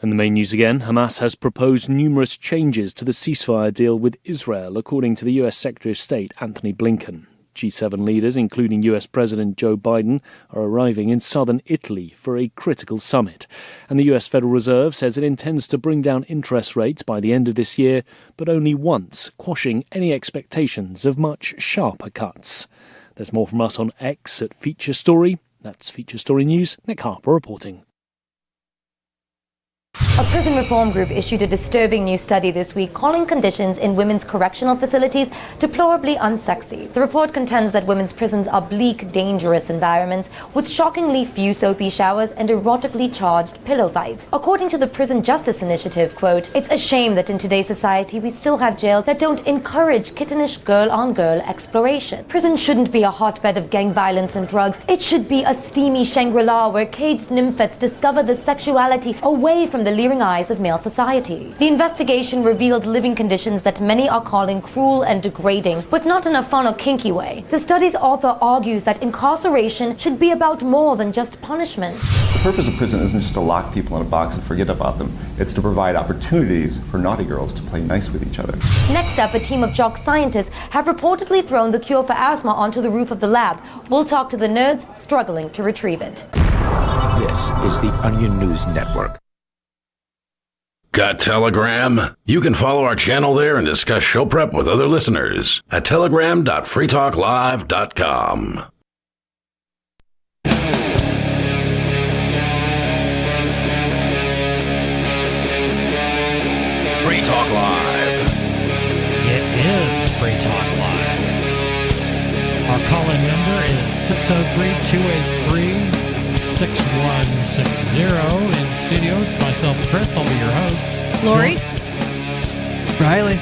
And the main news again, Hamas has proposed numerous changes to the ceasefire deal with Israel, according to the US Secretary of State Anthony Blinken. G7 leaders, including US President Joe Biden, are arriving in southern Italy for a critical summit. And the US Federal Reserve says it intends to bring down interest rates by the end of this year, but only once, quashing any expectations of much sharper cuts. There's more from us on X at Feature Story. That's Feature Story News. Nick Harper reporting. A prison reform group issued a disturbing new study this week calling conditions in women's correctional facilities deplorably unsexy. The report contends that women's prisons are bleak, dangerous environments with shockingly few soapy showers and erotically charged pillow fights. According to the Prison Justice Initiative, quote, "It's a shame that in today's society we still have jails that don't encourage kittenish girl-on-girl exploration. Prison shouldn't be a hotbed of gang violence and drugs. It should be a steamy Shangri-La where caged nymphets discover the sexuality away from the leering eyes of male society." The investigation revealed living conditions that many are calling cruel and degrading, but not in a fun or kinky way. The study's author argues that incarceration should be about more than just punishment. The purpose of prison isn't just to lock people in a box and forget about them. It's to provide opportunities for naughty girls to play nice with each other. Next up, a team of jock scientists have reportedly thrown the cure for asthma onto the roof of the lab. We'll talk to the nerds struggling to retrieve it. This is the Onion News Network. Got Telegram? You can follow our channel there and discuss show prep with other listeners at telegram.freetalklive.com. Free Talk Live. It is Free Talk Live. Our call-in number is 603-283-6160. In studio, it's myself, Chris. I'll be your host. Lori? Riley.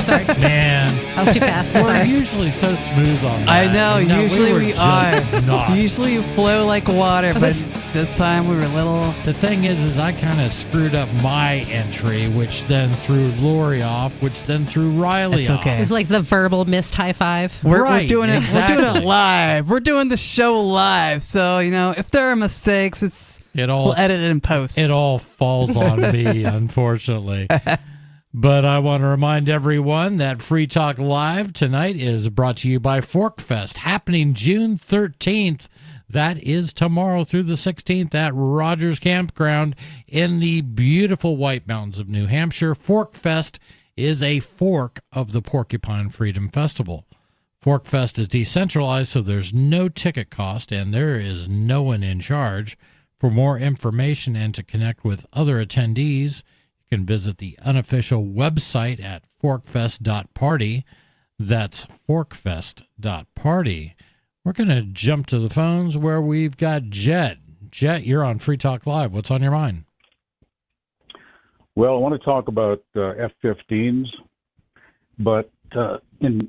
Sorry. Man. I was too fast. We're Sorry. usually so smooth on that. I know, No, usually were we just are. not. Usually you flow like water, but this time we were a little... The thing is I kind of screwed up my entry, which then threw Lori off, which then threw Riley It's off. okay. It's like the verbal missed high five. We're doing it. exactly. We're doing it live. We're doing the show live. So if there are mistakes, we'll edit it in post. It all falls on me, unfortunately. But I want to remind everyone that Free Talk Live tonight is brought to you by ForkFest, happening June 13th. That is tomorrow through the 16th at Rogers Campground in the beautiful White Mountains of New Hampshire. ForkFest is a fork of the Porcupine Freedom Festival. ForkFest is decentralized, so there's no ticket cost and there is no one in charge. For more information and to connect with other attendees, you can visit the unofficial website at forkfest.party. That's forkfest.party. We're going to jump to the phones where we've got Jet. Jet, you're on Free Talk Live. What's on your mind? Well, I want to talk about F-15s, but in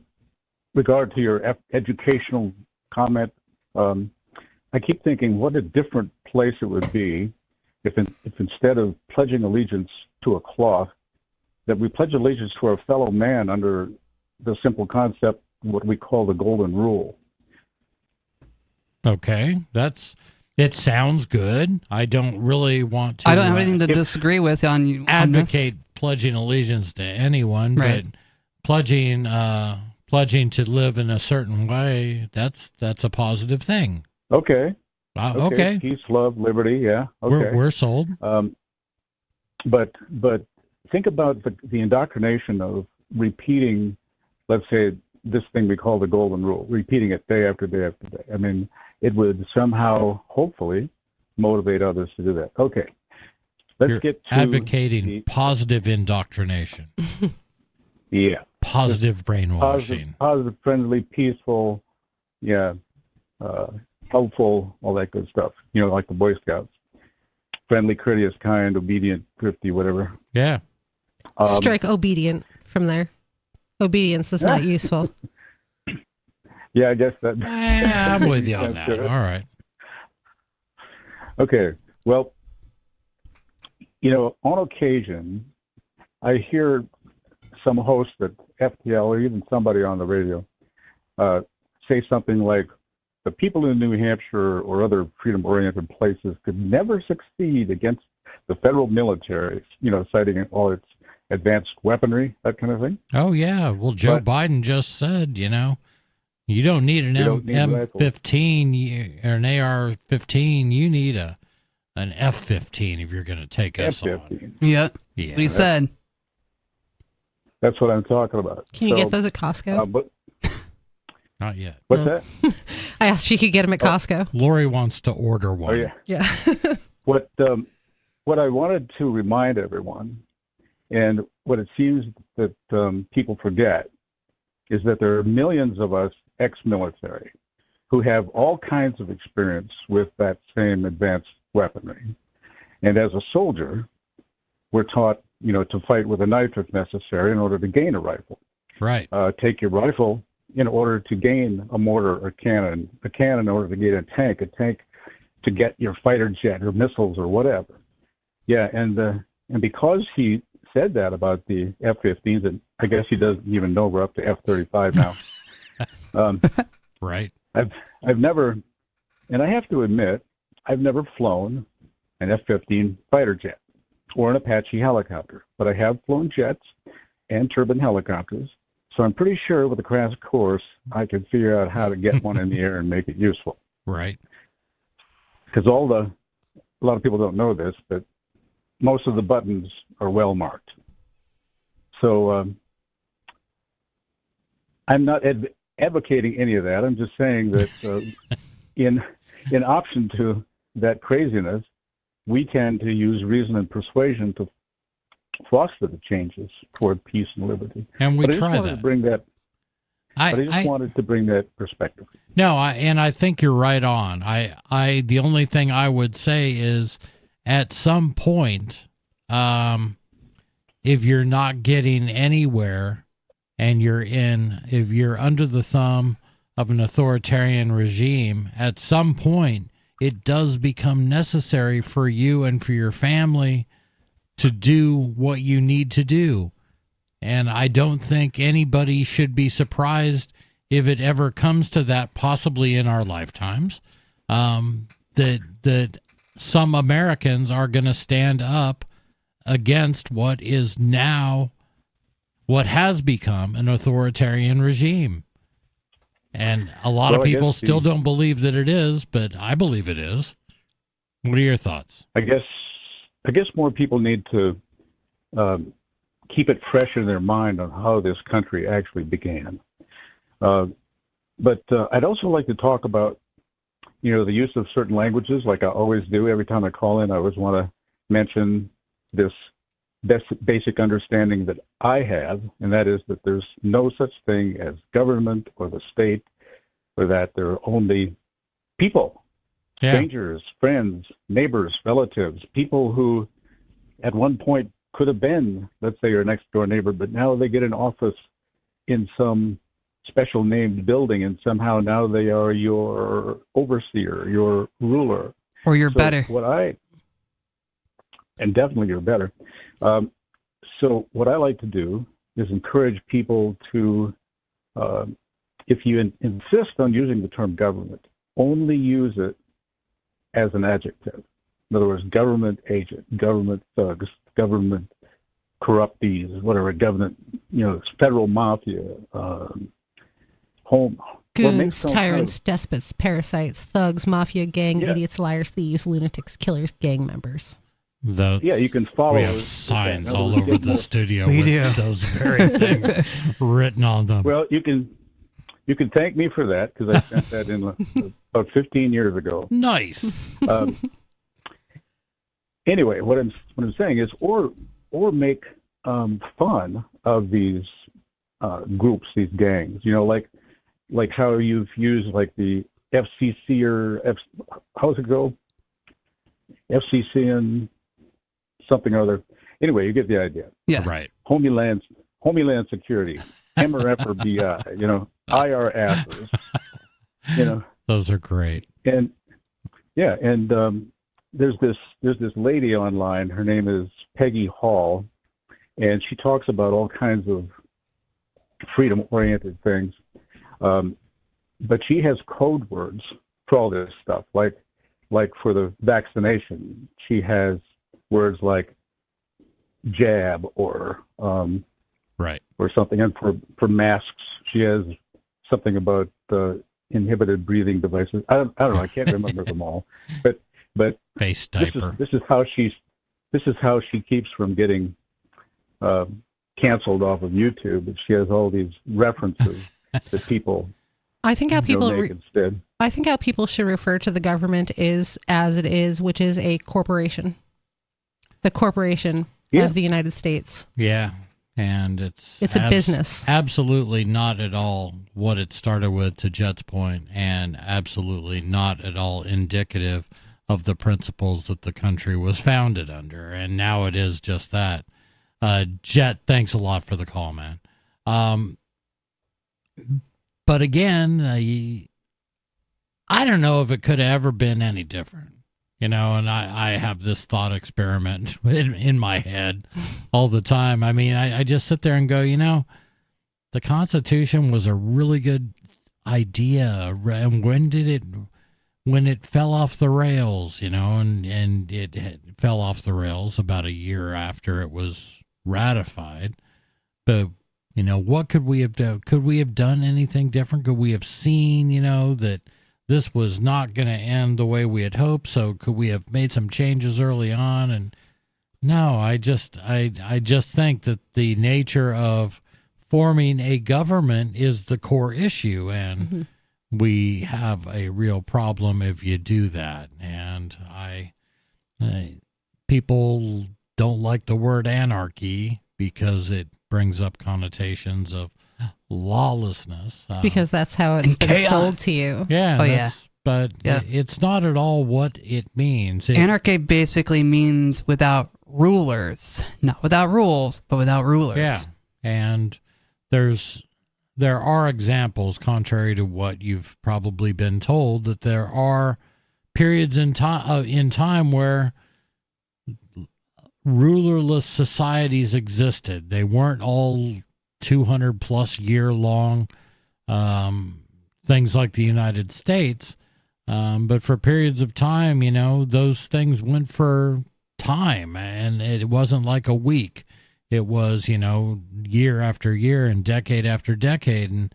regard to your educational comment, I keep thinking what a different place it would be if instead of pledging allegiance to a cloth, that we pledge allegiance to our fellow man under the simple concept, what we call the Golden Rule. Okay, it sounds good. I don't really want to. I don't have anything to disagree with on you. Advocate pledging allegiance to anyone, Right. but pledging to live in a certain way, that's a positive thing. Okay. Okay. Peace, love, liberty. Yeah. Okay. We're sold. But think about the indoctrination of repeating, let's say, this thing we call the Golden Rule, repeating it day after day after day. I mean, it would somehow, hopefully, motivate others to do that. Okay. Let's get to advocating positive indoctrination. Yeah. Positive brainwashing. Positive, friendly, peaceful, helpful, all that good stuff. Like the Boy Scouts. Friendly, courteous, kind, obedient, thrifty, whatever. Yeah. Strike obedient from there. Obedience is not useful. Yeah, I guess that. I'm with you on that. Good. All right. Okay. Well, on occasion, I hear some host at FTL or even somebody on the radio say something like, the people in New Hampshire or other freedom-oriented places could never succeed against the federal military, citing all its advanced weaponry, that kind of thing. Oh, yeah. Well, Joe Biden just said, you don't need an M15 or an AR-15. You need an F-15 if you're going to take us on. Yeah, that's what he said. That's what I'm talking about. Can you get those at Costco? Not yet. What's that? I asked if you could get them at Costco. Lori wants to order one. Oh, yeah. Yeah. What I wanted to remind everyone, and what it seems that people forget, is that there are millions of us ex-military who have all kinds of experience with that same advanced weaponry. And as a soldier, we're taught, to fight with a knife if necessary in order to gain a rifle. Right. Take your rifle in order to gain a mortar or cannon, a cannon in order to gain a tank to get your fighter jet or missiles or whatever. Yeah, and because he said that about the F-15s, and I guess he doesn't even know we're up to F-35 now. Right. I've never, and I have to admit, I've never flown an F-15 fighter jet or an Apache helicopter, but I have flown jets and turbine helicopters. So I'm pretty sure with a crash course, I could figure out how to get one in the air and make it useful. Right. Because a lot of people don't know this, but most of the buttons are well marked. So I'm not advocating any of that. I'm just saying that in option to that craziness, we tend to use reason and persuasion to foster the changes toward peace and liberty. And we but try I just wanted that. To bring that. I just wanted to bring that perspective. No, I think you're right on. The only thing I would say is, at some point, if you're not getting anywhere, and if you're under the thumb of an authoritarian regime, at some point it does become necessary for you and for your family to do what you need to do. And I don't think anybody should be surprised if it ever comes to that, possibly in our lifetimes, that some Americans are going to stand up against what has become an authoritarian regime. And a lot of people still don't believe that it is, but I believe it is. What are your thoughts? I guess more people need to keep it fresh in their mind on how this country actually began. But I'd also like to talk about, the use of certain languages, like I always do. Every time I call in, I always want to mention this basic understanding that I have, and that is that there's no such thing as government or the state, or that there are only people. Yeah. Strangers, friends, neighbors, relatives, people who at one point could have been, let's say, your next door neighbor, but now they get an office in some special named building, and somehow now they are your overseer, your ruler. Or you're better. And definitely you're better. So what I like to do is encourage people to, if you insist on using the term government, only use it as an adjective. In other words, government agent, government thugs, government corruptees, whatever, government, federal mafia, home. Goons, tyrants, despots, parasites, thugs, mafia, gang, idiots, liars, thieves, lunatics, killers, gang members. You can follow. We have signs all over the studio with those very things written on them. Well, you can thank me for that, because I sent that in about 15 years ago. Nice. anyway, what I'm saying is, or make fun of these groups, these gangs. You know, like how you've used like the FCC or how's it go? FCC and something or other. Anyway, you get the idea. Yeah. Right. Homeland Security, MRF or BI. You know, IRS. You know. Those are great. And yeah, and there's this lady online. Her name is Peggy Hall, and she talks about all kinds of freedom-oriented things. But she has code words for all this stuff. Like for the vaccination, she has words like jab or right or something. And for masks, she has something about inhibited breathing devices. I don't know. I can't remember them all. But face diaper. This is how she keeps from getting canceled off of YouTube. She has all these references that people. I think how people make instead. I think how people should refer to the government is as it is, which is a corporation. The corporation of the United States. Yeah. And it's a business. Absolutely not at all what it started with, to Jet's point, and absolutely not at all indicative of the principles that the country was founded under. And now it is just that. Jet, thanks a lot for the call, man. But again, I don't know if it could have ever been any different. You know, and I have this thought experiment in my head all the time. I mean, I just sit there and go, you know, the Constitution was a really good idea. And when it fell off the rails, you know, and it fell off the rails about a year after it was ratified. But, you know, what could we have done? Could we have done anything different? Could we have seen, you know, that this was not going to end the way we had hoped? So could we have made some changes early on? And no, I just think that the nature of forming a government is the core issue. And we have a real problem if you do that. And people don't like the word anarchy because it brings up connotations of lawlessness, because that's how it's been sold to you. Yeah. But it's not at all what it means. Anarchy basically means without rulers, not without rules, but without rulers. Yeah. And there are examples, contrary to what you've probably been told, that there are periods in time where rulerless societies existed. They weren't all 200 plus year long things like the United States. But for periods of time, you know, those things went for time, and it wasn't like a week. It was, you know, year after year and decade after decade.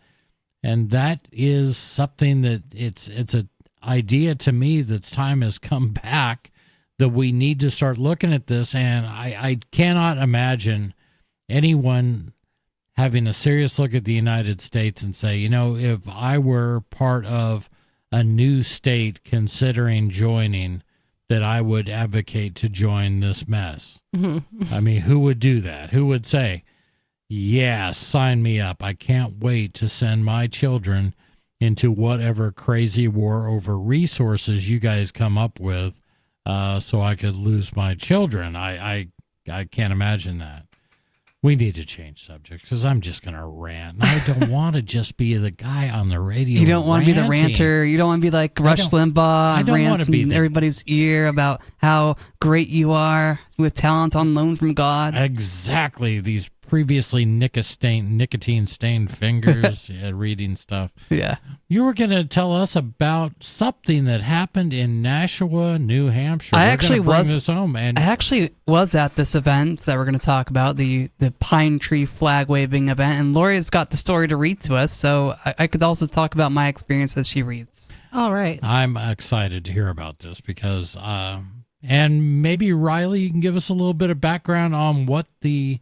And that is something that it's an idea to me that's time has come back, that we need to start looking at this. And I cannot imagine anyone having a serious look at the United States and say, you know, if I were part of a new state considering joining, that I would advocate to join this mess. I mean, who would do that? Who would say, yeah, sign me up. I can't wait to send my children into whatever crazy war over resources you guys come up with, so I could lose my children. I can't imagine that. We need to change subjects because I'm just going to rant. I don't want to just be the guy on the radio. You don't want to be the ranter. You don't want to be like Rush Limbaugh and rant in everybody's ear about how great you are with talent on loan from God. Exactly. These previously nicotine-stained fingers reading stuff. Yeah. You were going to tell us about something that happened in Nashua, New Hampshire. I actually was at this event that we're going to talk about, the pine tree flag waving event, and Lori's got the story to read to us, so I could also talk about my experience as she reads. All right. I'm excited to hear about this because, and maybe Riley, you can give us a little bit of background on what the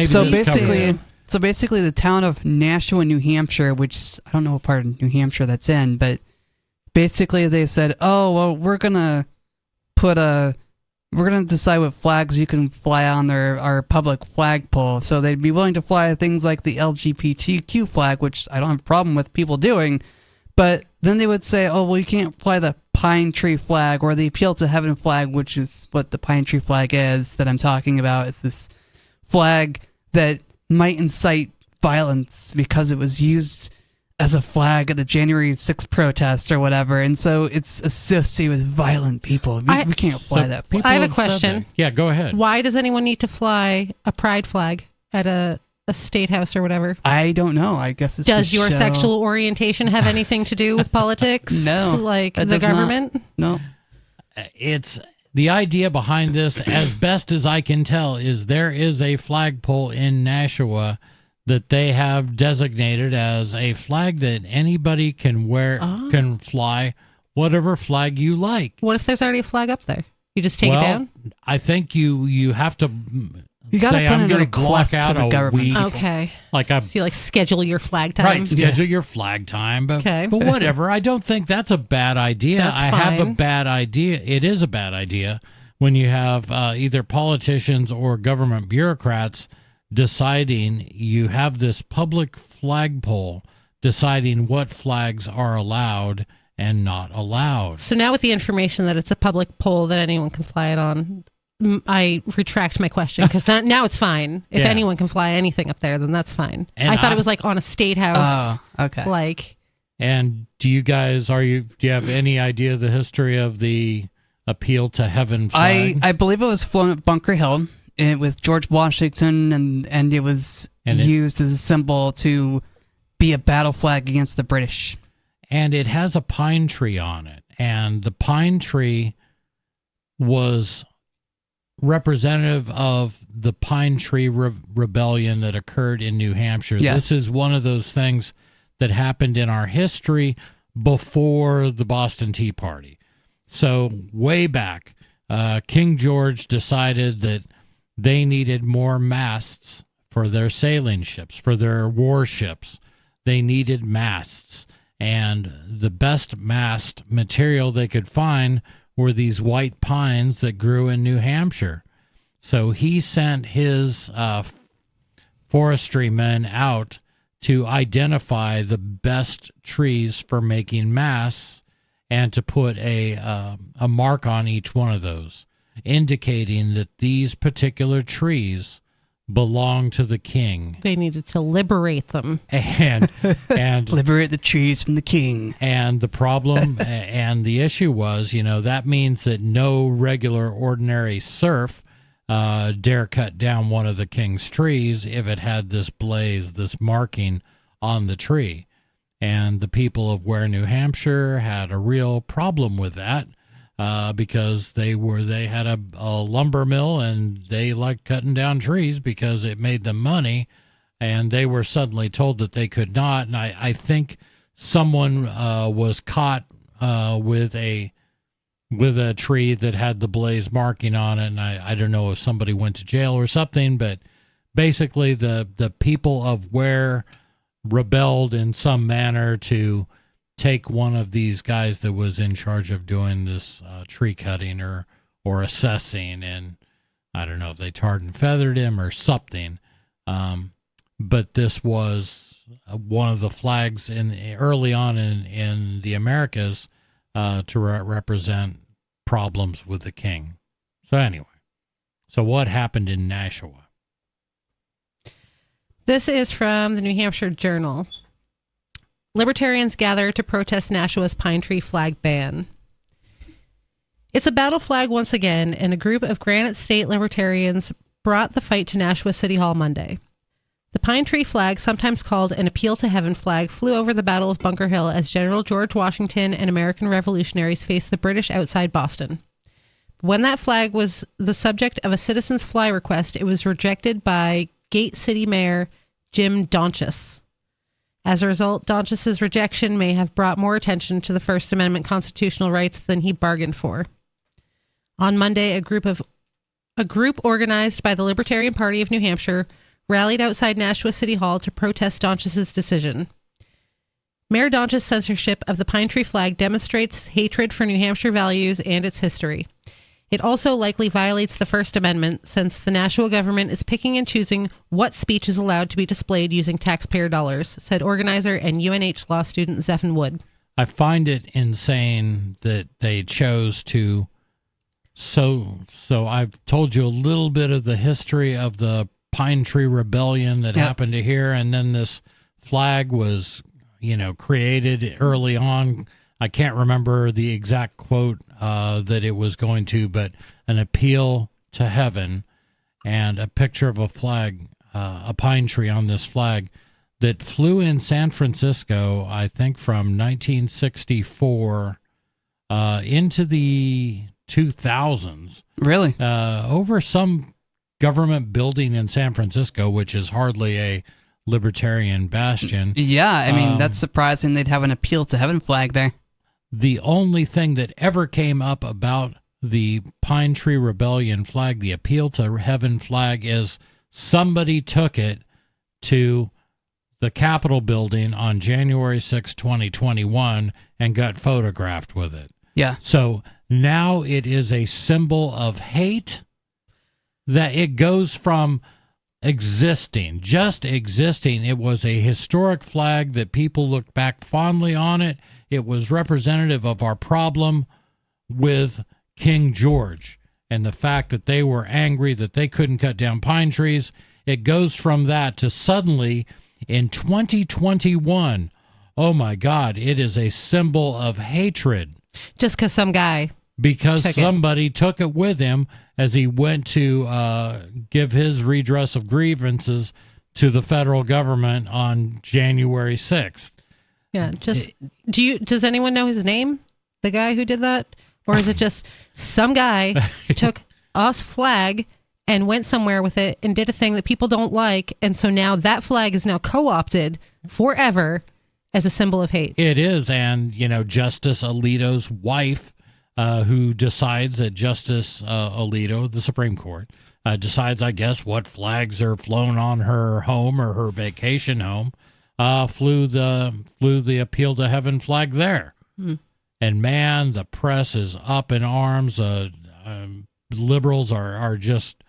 So basically, the town of Nashua, New Hampshire, which I don't know what part of New Hampshire that's in, but basically they said, "Oh, well, we're gonna put a we're going to decide what flags you can fly on our public flagpole. So they'd be willing to fly things like the LGBTQ flag, which I don't have a problem with people doing. But then they would say, oh, well, you can't fly the pine tree flag or the Appeal to Heaven flag, which is what the pine tree flag is that I'm talking about. It's this flag that might incite violence because it was used as a flag at the January 6th protest or whatever, and so it's associated with violent people. We can't fly that flag. I have a question. Yeah, go ahead. Why does anyone need to fly a pride flag at a state house or whatever? I don't know. I guess it's Does your sexual orientation have anything to do with politics? No. Like that the does not. government? No. It's the idea behind this, as best as I can tell, is there is a flagpole in Nashua that they have designated as a flag that anybody can wear, can fly whatever flag you like. What if there's already a flag up there? You just take it down? I think you have to. You got to say, put I'm in a gonna request block out to the a government. week. Okay. Like So you like schedule your flag time? Right, schedule your flag time, but Okay. but whatever. I don't think that's a bad idea. That's I have a fine. bad idea. It is a bad idea when you have either politicians or government bureaucrats deciding. You have this public flagpole deciding what flags are allowed and not allowed. So now with the information that it's a public pole that anyone can fly it on, I retract my question because now it's fine. If Yeah. anyone can fly anything up there, then that's fine. And I thought it was like on a state house. Oh, okay. Like, And do you guys do you have any idea of the history of the Appeal to Heaven flag? I believe it was flown at Bunker Hill with George Washington, and it was used as a symbol to be a battle flag against the British. And it has a pine tree on it. And the pine tree was representative of the Pine Tree Rebellion that occurred in New Hampshire. Yeah. This is one of those things that happened in our history before the Boston Tea Party. So way back, King George decided that they needed more masts for their sailing ships, for their warships. They needed masts. And the best mast material they could find were these white pines that grew in New Hampshire. So he sent his forestry men out to identify the best trees for making masts and to put a mark on each one of those, indicating that these particular trees belong to the king. they needed to liberate them. And Liberate the trees from the king. And the problem and the issue was, that means that no regular ordinary serf dare cut down one of the king's trees if it had this blaze, this marking on the tree. And the people of Ware, New Hampshire had a real problem with that because they had a lumber mill and they liked cutting down trees because it made them money. And they were suddenly told that they could not. And I think someone was caught with a tree that had the blaze marking on it. And I don't know if somebody went to jail or something, but basically the people of Ware rebelled in some manner to take one of these guys that was in charge of doing this tree cutting or assessing. And I don't know if they tarred and feathered him or something. But this was one of the flags early on in the Americas to represent problems with the king. So anyway, so what happened in Nashua? This is from the New Hampshire Journal. Libertarians gather to protest Nashua's pine tree flag ban. It's a battle flag once again, and a group of Granite State libertarians brought the fight to Nashua City Hall Monday. The pine tree flag, sometimes called an Appeal to Heaven flag, flew over the Battle of Bunker Hill as General George Washington and American revolutionaries faced the British outside Boston. When that flag was the subject of a citizen's fly request, it was rejected by Gate City Mayor Jim Donchis. As a result, Donchis' rejection may have brought more attention to the First Amendment constitutional rights than he bargained for. On Monday, a group organized by the Libertarian Party of New Hampshire rallied outside Nashua City Hall to protest Donchis' decision. Mayor Donchis' censorship of the pine tree flag demonstrates hatred for New Hampshire values and its history. It also likely violates the First Amendment since the national government is picking and choosing what speech is allowed to be displayed using taxpayer dollars, said organizer and UNH law student Zephan Wood. I find it insane that they chose to. So I've told you a little bit of the history of the Pine Tree Rebellion that happened to here, and then this flag was, created early on. I can't remember the exact quote that it was going to, but an appeal to heaven and a picture of a flag, a pine tree on this flag that flew in San Francisco, I think from 1964 into the 2000s. Really? Over some government building in San Francisco, which is hardly a libertarian bastion. Yeah, I mean, that's surprising they'd have an appeal to heaven flag there. The only thing that ever came up about the Pine Tree Rebellion flag, the appeal to heaven flag, is somebody took it to the Capitol building on January 6, 2021 and got photographed with it. Yeah. So now it is a symbol of hate, that it goes from just existing. It was a historic flag that people looked back fondly on it. It was representative of our problem with King George and the fact that they were angry that they couldn't cut down pine trees. It goes from that to suddenly in 2021, oh my God, it is a symbol of hatred. Just because some guy somebody took it with him as he went to give his redress of grievances to the federal government on January 6th. Yeah, does anyone know his name? The guy who did that? Or is it just some guy took a flag and went somewhere with it and did a thing that people don't like, and so now that flag is now co-opted forever as a symbol of hate? It is, and Justice Alito's wife, who decides that Justice Alito, the Supreme Court, decides, I guess, what flags are flown on her home or her vacation home, flew the appeal to heaven flag there. And man, the press is up in arms. Liberals are just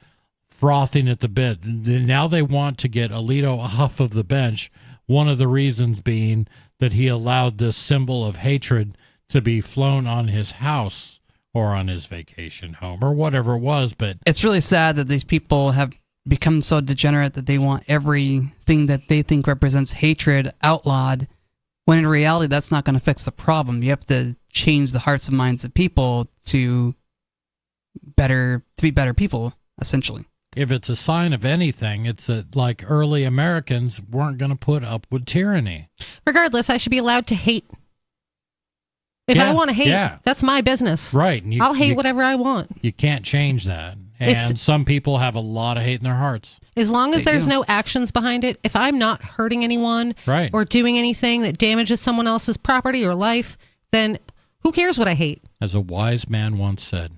frothing at the bit. Now they want to get Alito off of the bench. One of the reasons being that he allowed this symbol of hatred to be flown on his house or on his vacation home or whatever it was. But it's really sad that these people have become so degenerate that they want everything that they think represents hatred outlawed, when in reality that's not going to fix the problem. You have to change the hearts and minds of people to be better people, essentially. If it's a sign of anything, it's that like early Americans weren't going to put up with tyranny. Regardless, I should be allowed to hate. If I want to hate, that's my business. Right. I'll hate whatever I want. You can't change that. And some people have a lot of hate in their hearts. As long as there's no actions behind it, if I'm not hurting anyone or doing anything that damages someone else's property or life, then who cares what I hate? As a wise man once said,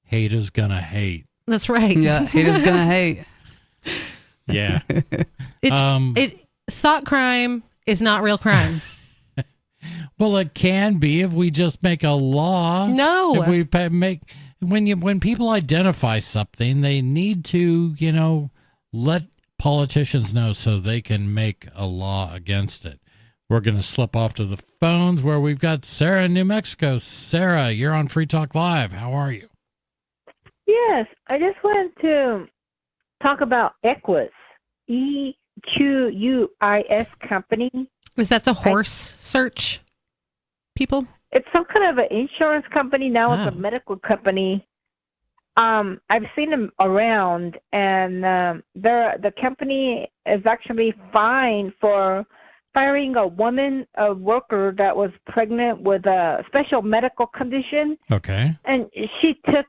hate is gonna hate. That's right. Yeah, hate is gonna hate. Yeah. Thought crime is not real crime. Well, it can be if we just make a law. No. If we make when people identify something, they need to, let politicians know so they can make a law against it. We're going to slip off to the phones where we've got Sarah in New Mexico. Sarah, you're on Free Talk Live. How are you? Yes, I just wanted to talk about Equus, EQUIS company. Is that the horse search people? It's some kind of an insurance company. Now It's a medical company. I've seen them around, and the company is actually fined for firing a worker that was pregnant with a special medical condition. Okay. And she took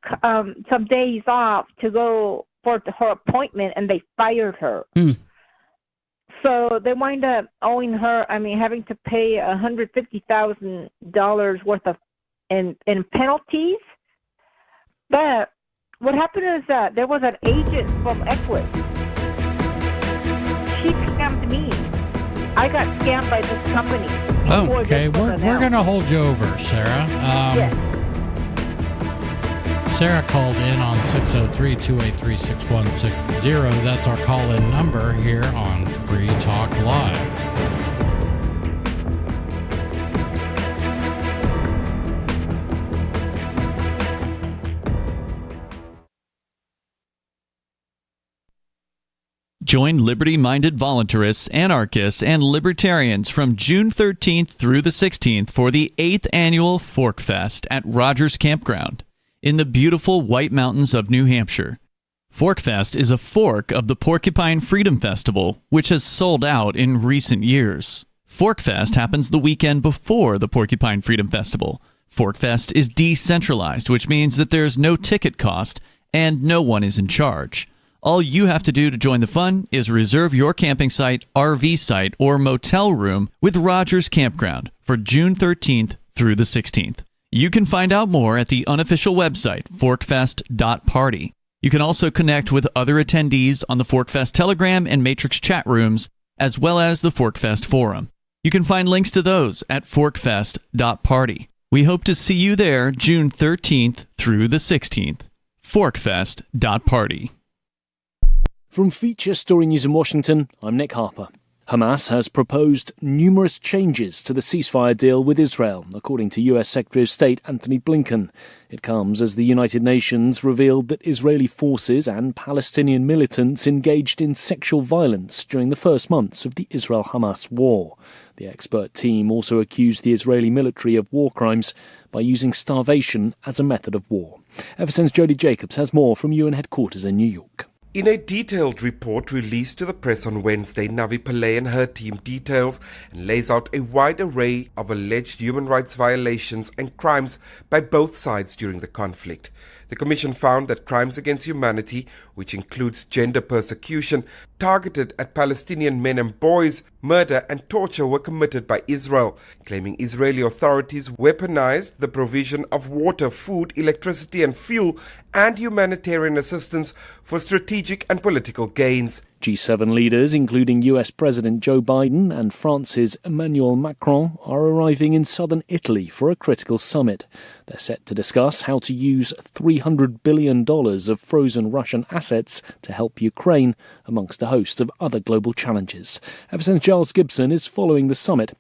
some days off to go for her appointment, and they fired her. So they wind up owing her, having to pay $150,000 worth of in penalties. But what happened is that there was an agent from Equus. She scammed me. I got scammed by this company. Okay, we're going to hold you over, Sarah. Sarah called in on 603-283-6160. That's our call-in number here on Free Talk Live. Join liberty-minded voluntarists, anarchists, and libertarians from June 13th through the 16th for the 8th annual Fork Fest at Rogers Campground in the beautiful White Mountains of New Hampshire. Fork Fest is a fork of the Porcupine Freedom Festival, which has sold out in recent years. Fork Fest happens the weekend before the Porcupine Freedom Festival. Fork Fest is decentralized, which means that there's no ticket cost and no one is in charge. All you have to do to join the fun is reserve your camping site, RV site, or motel room with Rogers Campground for June 13th through the 16th. You can find out more at the unofficial website, forkfest.party. You can also connect with other attendees on the Forkfest Telegram and Matrix chat rooms, as well as the Forkfest Forum. You can find links to those at forkfest.party. We hope to see you there June 13th through the 16th. Forkfest.party. From Feature Story News in Washington, I'm Nick Harper. Hamas has proposed numerous changes to the ceasefire deal with Israel, according to US Secretary of State Anthony Blinken. It comes as the United Nations revealed that Israeli forces and Palestinian militants engaged in sexual violence during the first months of the Israel-Hamas war. The expert team also accused the Israeli military of war crimes by using starvation as a method of war. FSN's Jody Jacobs has more from UN headquarters in New York. In a detailed report released to the press on Wednesday, Navi Pillay and her team details and lays out a wide array of alleged human rights violations and crimes by both sides during the conflict. The Commission found that crimes against humanity, which includes gender persecution, targeted at Palestinian men and boys, murder and torture were committed by Israel, claiming Israeli authorities weaponized the provision of water, food, electricity and fuel and humanitarian assistance for strategic and political gains. G7 leaders, including US President Joe Biden and France's Emmanuel Macron, are arriving in southern Italy for a critical summit. They're set to discuss how to use $300 billion of frozen Russian assets to help Ukraine, amongst a host of other global challenges. FSN's Giles Gibson is following the summit.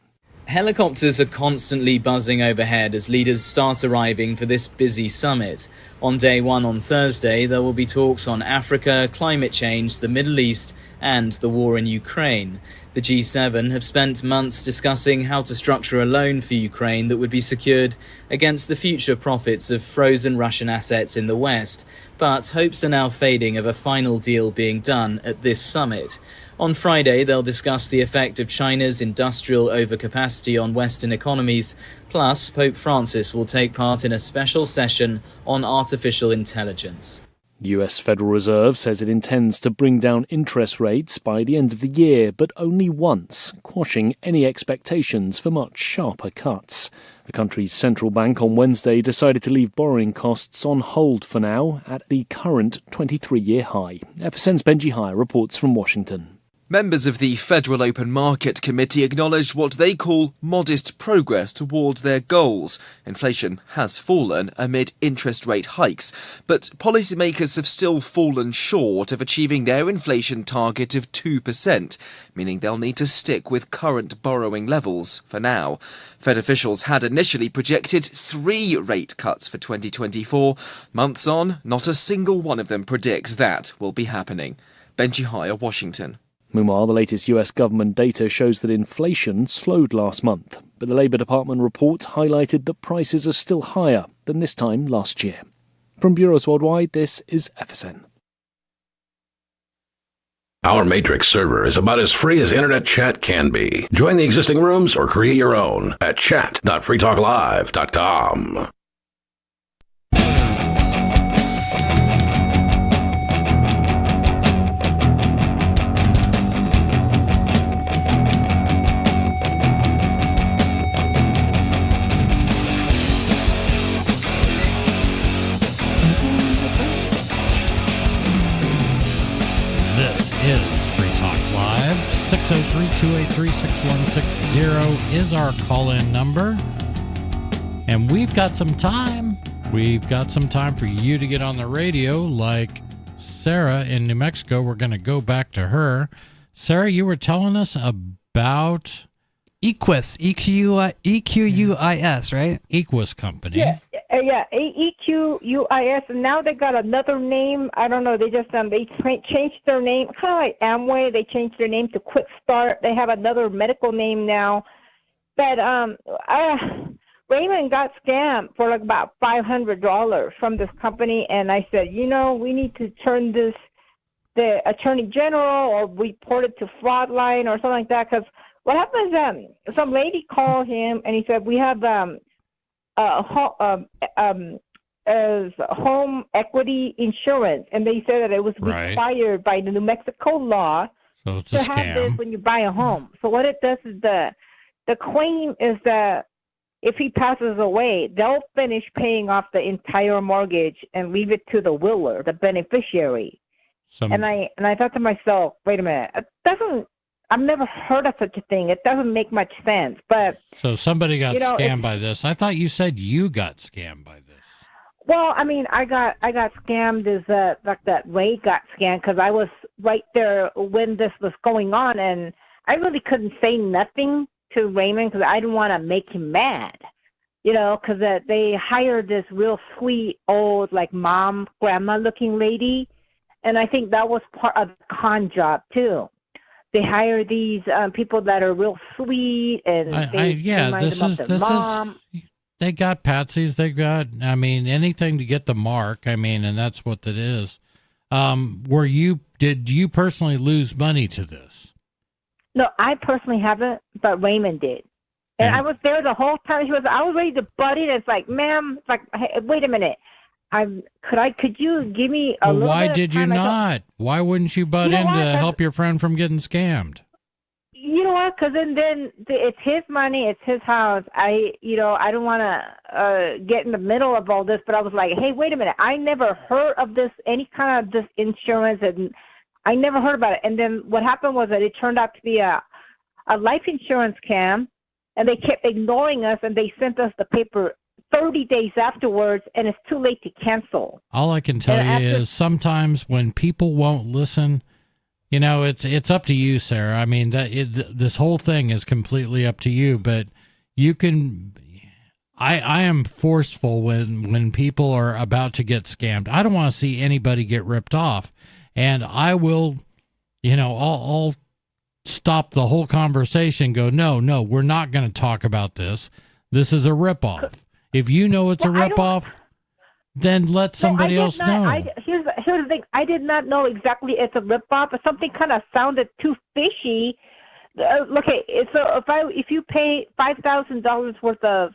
Helicopters are constantly buzzing overhead as leaders start arriving for this busy summit. On day one on Thursday, there will be talks on Africa, climate change, the Middle East, and the war in Ukraine. The G7 have spent months discussing how to structure a loan for Ukraine that would be secured against the future profits of frozen Russian assets in the West, but hopes are now fading of a final deal being done at this summit. On Friday, they'll discuss the effect of China's industrial overcapacity on Western economies, plus Pope Francis will take part in a special session on artificial intelligence. The US Federal Reserve says it intends to bring down interest rates by the end of the year, but only once, quashing any expectations for much sharper cuts. The country's central bank on Wednesday decided to leave borrowing costs on hold for now at the current 23-year high. FSN's Benji Hire reports from Washington. Members of the Federal Open Market Committee acknowledged what they call modest progress towards their goals. Inflation has fallen amid interest rate hikes, but policymakers have still fallen short of achieving their inflation target of 2%, meaning they'll need to stick with current borrowing levels for now. Fed officials had initially projected 3 rate cuts for 2024. Months on, not a single one of them predicts that will be happening. Benji Hire, Washington. Meanwhile, the latest US government data shows that inflation slowed last month, but the Labour Department report highlighted that prices are still higher than this time last year. From bureaus worldwide, this is FSN. Our Matrix server is about as free as internet chat can be. Join the existing rooms or create your own at chat.freetalklive.com. Is Free Talk Live. 603-283-6160 is our call-in number. And we've got some time we've got some time for you to get on the radio. Like Sarah in New Mexico, we're going to go back to her. Sarah, you were telling us about Equus, EQUIS, right? Equus Company. Yeah, EQUIS, and now they got another name. I don't know. They just they changed their name, kind of like Amway. They changed their name to Quick Start. They have another medical name now. But Raymond got scammed for like about $500 from this company, and I said, we need to turn this the Attorney General or report it to Fraudline or something like that. Because what happens is some lady called him and he said, we have home equity insurance, and they said that it was required by the New Mexico law so it's to a have scam. this when you buy a home. So what it does is the claim is that if he passes away, they'll finish paying off the entire mortgage and leave it to the willer, the beneficiary. And I thought to myself, wait a minute, I've never heard of such a thing. It doesn't make much sense. But So somebody got scammed by this. I thought you said you got scammed by this. Well, I mean, I got scammed as like that Ray got scammed because I was right there when this was going on, and I really couldn't say nothing to Raymond because I didn't want to make him mad, because they hired this real sweet old like grandma looking lady, and I think that was part of the con job too. They hire these people that are real sweet, and they got patsies. They got, anything to get the mark. And that's what that is. Did you personally lose money to this? No, I personally haven't, but Raymond did. And I was there the whole time. I was ready to butt in. It's like, ma'am, it's like, hey, wait a minute. Could you give me a little Why bit of did you time? not? Why wouldn't you butt in to help your friend from getting scammed? You know what? Because then it's his money, it's his house. I don't want to get in the middle of all this, but I was like, hey, wait a minute. I never heard of this, any kind of this insurance, and I never heard about it. And then what happened was that it turned out to be a life insurance scam, and they kept ignoring us, and they sent us the paper 30 days afterwards, and it's too late to cancel. All I can tell you is sometimes when people won't listen, it's up to you, Sarah. This whole thing is completely up to you, but you can. I am forceful when people are about to get scammed. I don't want to see anybody get ripped off, and I will, I'll stop the whole conversation. Go, no, we're not going to talk about this. This is a ripoff. If you know it's a ripoff, then let somebody else know. Here's the thing. I did not know exactly it's a ripoff, but something kind of sounded too fishy. Okay, so if you pay $5,000 worth of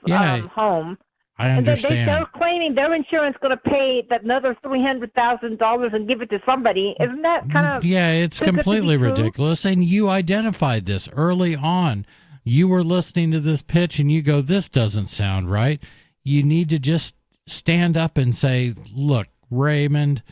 home, I understand. And then they're claiming their insurance going to pay that another $300,000 and give it to somebody. Isn't that kind of it's completely ridiculous. And you identified this early on. You were listening to this pitch and you go, this doesn't sound right. You need to just stand up and say, look, Raymond,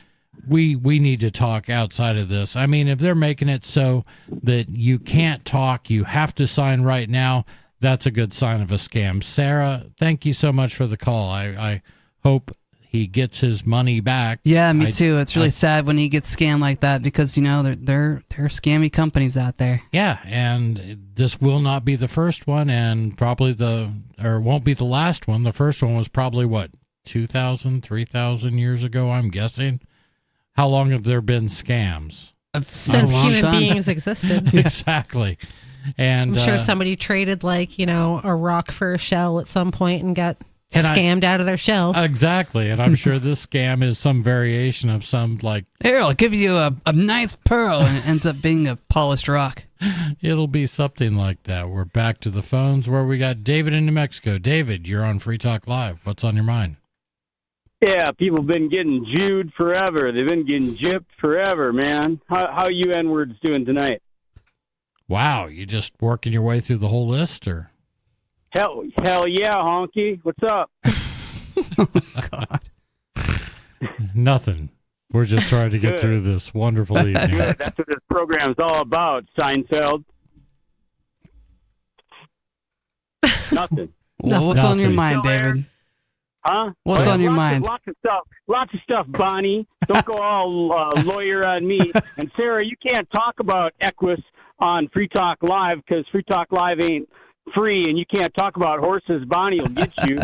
we need to talk outside of this. If they're making it so that you can't talk, you have to sign right now, that's a good sign of a scam. Sarah, thank you so much for the call. I hope he gets his money back. Yeah, me too. It's really sad when he gets scammed like that because, they're scammy companies out there. Yeah, and this will not be the first one and probably won't be the last one. The first one was probably, 2,000, 3,000 years ago, I'm guessing. How long have there been scams? Since human beings existed. Exactly. And I'm sure somebody traded a rock for a shell at some point and got scammed out of their shell. Exactly. And I'm sure this scam is some variation of some here, I'll give you a nice pearl, and it ends up being a polished rock. It'll be something like that. We're back to the phones where we got David in New Mexico. David, you're on Free Talk Live. What's on your mind? Yeah, people have been getting Jewed forever. They've been getting gypped forever, man. How you N-words doing tonight? Wow, you just working your way through the whole list, or? Hell yeah, honky. What's up? Oh, God. Nothing. We're just trying to get through this wonderful evening. Good. That's what this program's all about, Seinfeld. Nothing. Well, what's on your mind, David? Huh? What's on your mind? Lots of stuff, Bonnie. Don't go all lawyer on me. And Sarah, you can't talk about Equus on Free Talk Live because Free Talk Live ain't free, and you can't talk about horses. Bonnie will get you.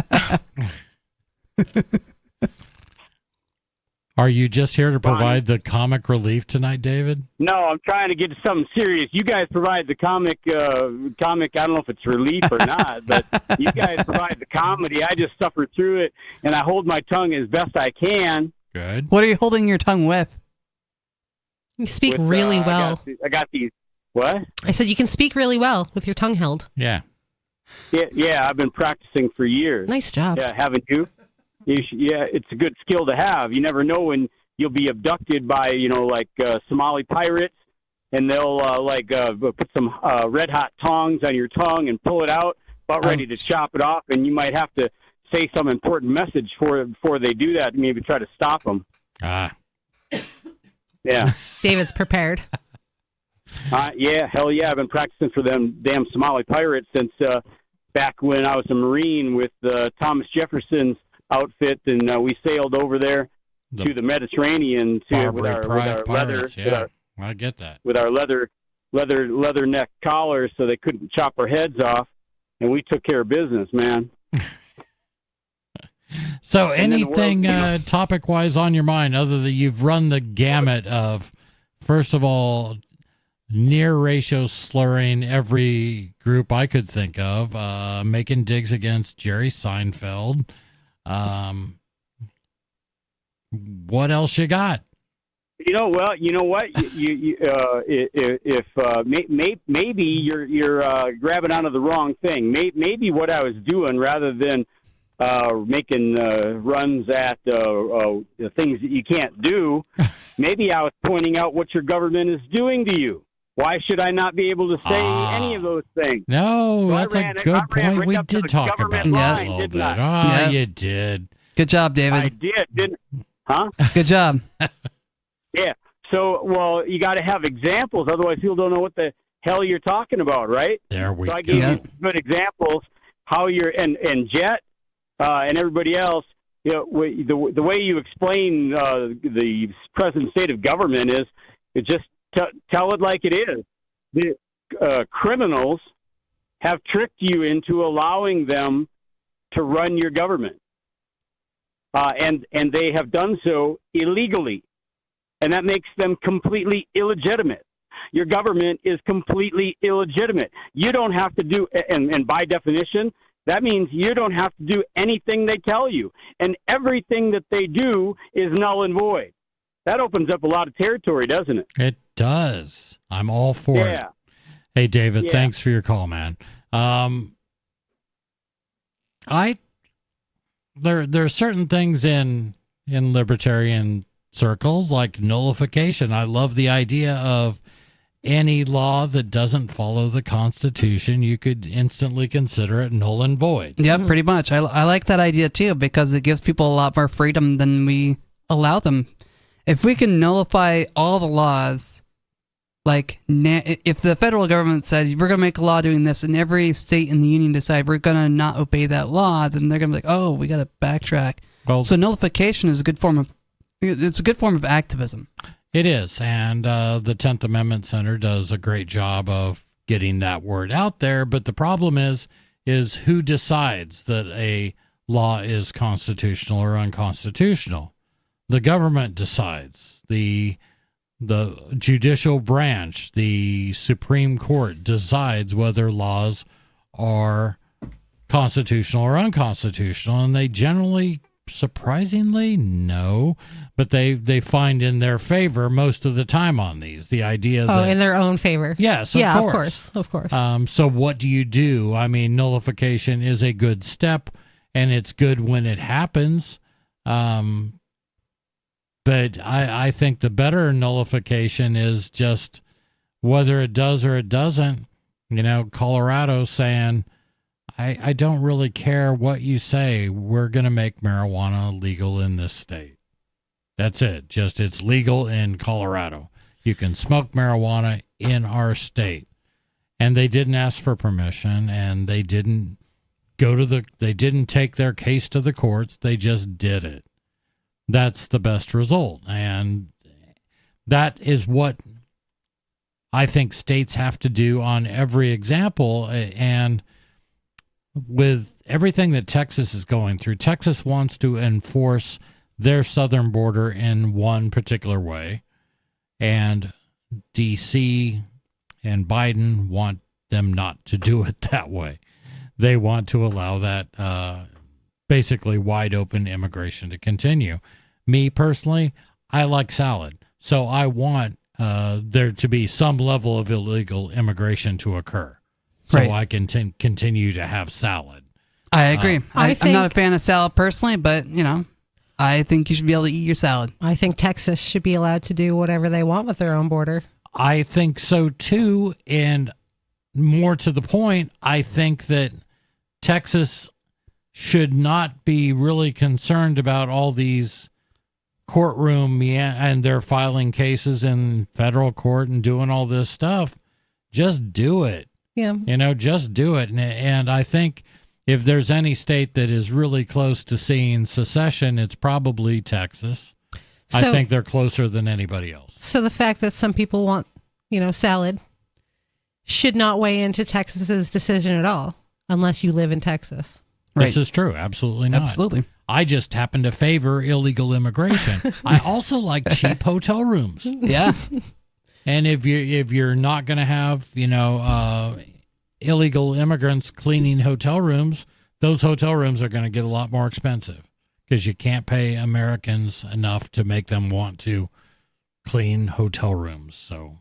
Are you just here to provide the comic relief tonight, David? No, I'm trying to get to something serious. You guys provide the comic. I don't know if it's relief or not, but you guys provide the comedy. I just suffer through it, and I hold my tongue as best I can. Good. What are you holding your tongue with? You speak really well. I got these. What? I said you can speak really well with your tongue held. Yeah. Yeah, I've been practicing for years. Nice job. Yeah, haven't you? Yeah, it's a good skill to have. You never know when you'll be abducted by, Somali pirates, and they'll put some red hot tongs on your tongue and pull it out, about ready to chop it off, and you might have to say some important message before they do that. Maybe try to stop them. Yeah. David's prepared. Yeah, hell yeah. I've been practicing for them damn Somali pirates since back when I was a Marine with Thomas Jefferson's outfit, and we sailed over there to the Mediterranean with our pirates, leather. I get that. With our leather neck collars, so they couldn't chop our heads off, and we took care of business, man. So, anything topic-wise on your mind, other than you've run the gamut of, first of all, near ratio slurring every group I could think of, making digs against Jerry Seinfeld. What else you got? You know what? Maybe you're grabbing onto the wrong thing. Maybe what I was doing, rather than making runs at the things that you can't do, maybe I was pointing out what your government is doing to you. Why should I not be able to say any of those things? No, so that's a good point. We did talk about that a little bit. You did. Good job, David. I did, didn't Huh? Good job. Yeah. So, well, you got to have examples. Otherwise, people don't know what the hell you're talking about, right? There we go. So I gave you good examples how you're, and Jet and everybody else, the way you explain the present state of government is just tell it like it is. The criminals have tricked you into allowing them to run your government. And they have done so illegally. And that makes them completely illegitimate. Your government is completely illegitimate. You don't have to do, and by definition, that means you don't have to do anything they tell you. And everything that they do is null and void. That opens up a lot of territory, doesn't it? It does. I'm all for it. Hey, David, thanks for your call, man. There are certain things in libertarian circles like nullification. I love the idea of any law that doesn't follow the Constitution, you could instantly consider it null and void. Yeah, pretty much. I like that idea too, because it gives people a lot more freedom than we allow them. If we can nullify all the laws, like if the federal government said we're going to make a law doing this, and every state in the union decide we're going to not obey that law, then they're going to be like, oh, we got to backtrack. Well, so nullification is a good form of activism. It is, and the 10th Amendment Center does a great job of getting that word out there, but the problem is who decides that a law is constitutional or unconstitutional? The government decides. The judicial branch, the Supreme Court, decides whether laws are constitutional or unconstitutional, and they generally, surprisingly, no, but they find in their favor most of the time on these. The idea that in their own favor. Yes, of course. So what do you do? I mean, nullification is a good step, and it's good when it happens. But I think the better nullification is just whether it does or it doesn't. You know, Colorado saying, I don't really care what you say. We're going to make marijuana legal in this state. That's it. Just it's legal in Colorado. You can smoke marijuana in our state. And they didn't ask for permission, and they didn't they didn't take their case to the courts. They just did it. That's the best result. And that is what I think states have to do on every example. And with everything that Texas is going through, Texas wants to enforce their southern border in one particular way. And D.C. and Biden want them not to do it that way. They want to allow that basically wide open immigration to continue. Me personally, I like salad. So I want there to be some level of illegal immigration to occur. So Right. I can continue to have salad. I agree. I'm think- not a fan of salad personally, but, I think you should be able to eat your salad. I think Texas should be allowed to do whatever they want with their own border. I think so too. And more to the point, I think that Texas should not be really concerned about all these courtroom and they're filing cases in federal court and doing all this stuff. Just do it. Yeah. Just do it. And I think if there's any state that is really close to seeing secession, it's probably Texas. I So- think they're closer than anybody else. So the fact that some people want, salad should not weigh into Texas's decision at all, unless you live in Texas. This is true. Absolutely not. Absolutely. I just happen to favor illegal immigration. I also like cheap hotel rooms. Yeah. And if you're not going to have, illegal immigrants cleaning hotel rooms, those hotel rooms are going to get a lot more expensive because you can't pay Americans enough to make them want to clean hotel rooms. So,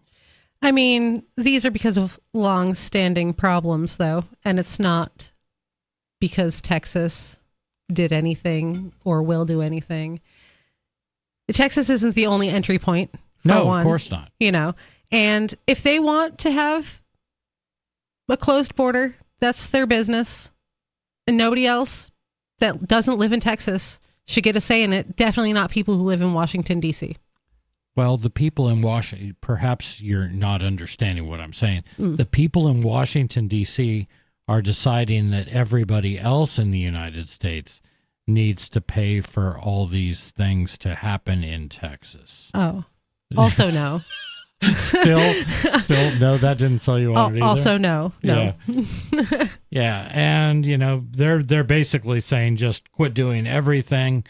I mean, these are because of long-standing problems, though, and it's not because Texas did anything or will do anything. Texas isn't the only entry point. No, of course not. And if they want to have a closed border, that's their business. And nobody else that doesn't live in Texas should get a say in it. Definitely not people who live in Washington, D.C. Well, the people in Washington, perhaps you're not understanding what I'm saying. The people in Washington, D.C. are deciding that everybody else in the United States needs to pay for all these things to happen in Texas. Oh, also no. Still, no, that didn't sell you on it either. Also no. Yeah. Yeah, and they're basically saying just quit doing everything,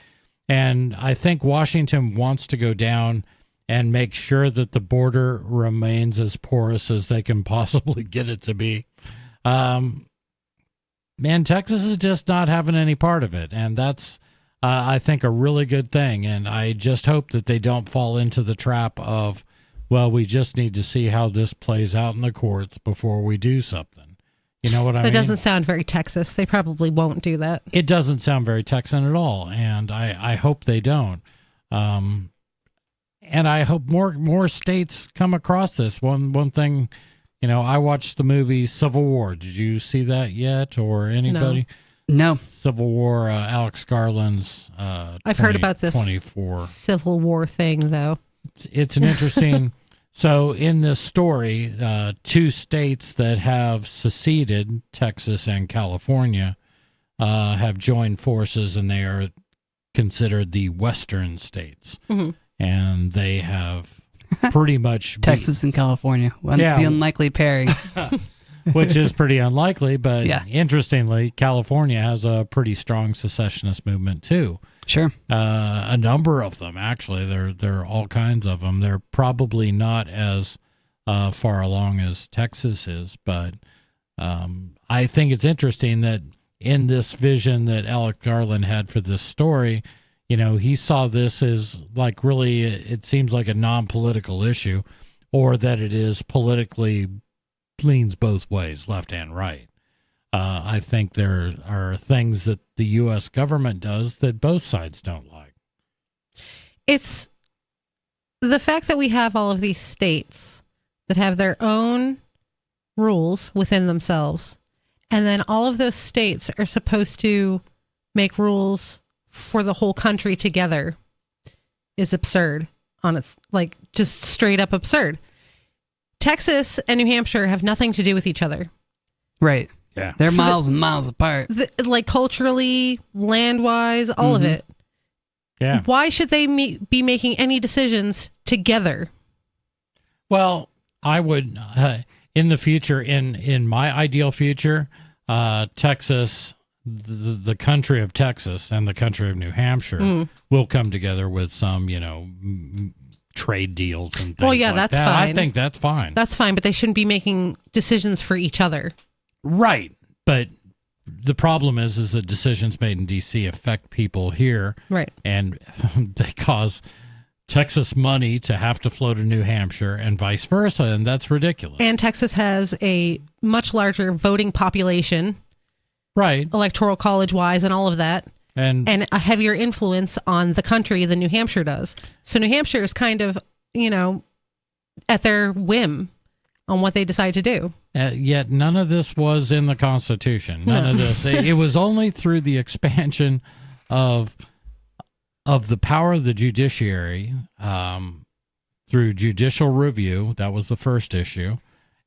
and I think Washington wants to go down and make sure that the border remains as porous as they can possibly get it to be. Man, Texas is just not having any part of it, and that's I think a really good thing, and I just hope that they don't fall into the trap of, well, we just need to see how this plays out in the courts before we do something. You know what I mean? That doesn't sound very Texas. They probably won't do that. It doesn't sound very Texan at all, and I hope they don't. And I hope more states come across this. One thing, I watched the movie Civil War. Did you see that yet, or anybody? No. Civil War, Alex Garland's. I've heard about this 24 Civil War thing, though. It's an interesting. So in this story, two states that have seceded, Texas and California, have joined forces, and they are considered the Western states. Mm-hmm. And they have pretty much Texas and California. The unlikely pairing. Which is pretty unlikely, but Yeah. interestingly, California has a pretty strong secessionist movement too. Sure. A number of them, actually. There are all kinds of them. They're probably not as far along as Texas is, but I think it's interesting that in this vision that Alec Garland had for this story, he saw this as like really, it seems like a non-political issue, or that it is politically leans both ways, left and right. I think there are things that the U.S. government does that both sides don't like. It's the fact that we have all of these states that have their own rules within themselves, and then all of those states are supposed to make rules for the whole country together is absurd. Just straight up absurd. Texas and New Hampshire have nothing to do with each other. Right. Yeah. They're miles and miles apart. Like culturally, land-wise, all of it. Yeah. Why should they be making any decisions together? Well, I would, in the future, in my ideal future, Texas, the country of Texas and the country of New Hampshire will come together with some, trade deals and things Well, yeah, like that's that. fine. I think that's fine. That's fine, but they shouldn't be making decisions for each other. Right. But the problem is that decisions made in D.C. affect people here. Right. And they cause Texas money to have to flow to New Hampshire and vice versa, and that's ridiculous. And Texas has a much larger voting population. Right. Electoral college-wise and all of that. And a heavier influence on the country than New Hampshire does. So New Hampshire is kind of, at their whim on what they decide to do. Yet none of this was in the Constitution. None of this. It was only through the expansion of the power of the judiciary through judicial review. That was the first issue.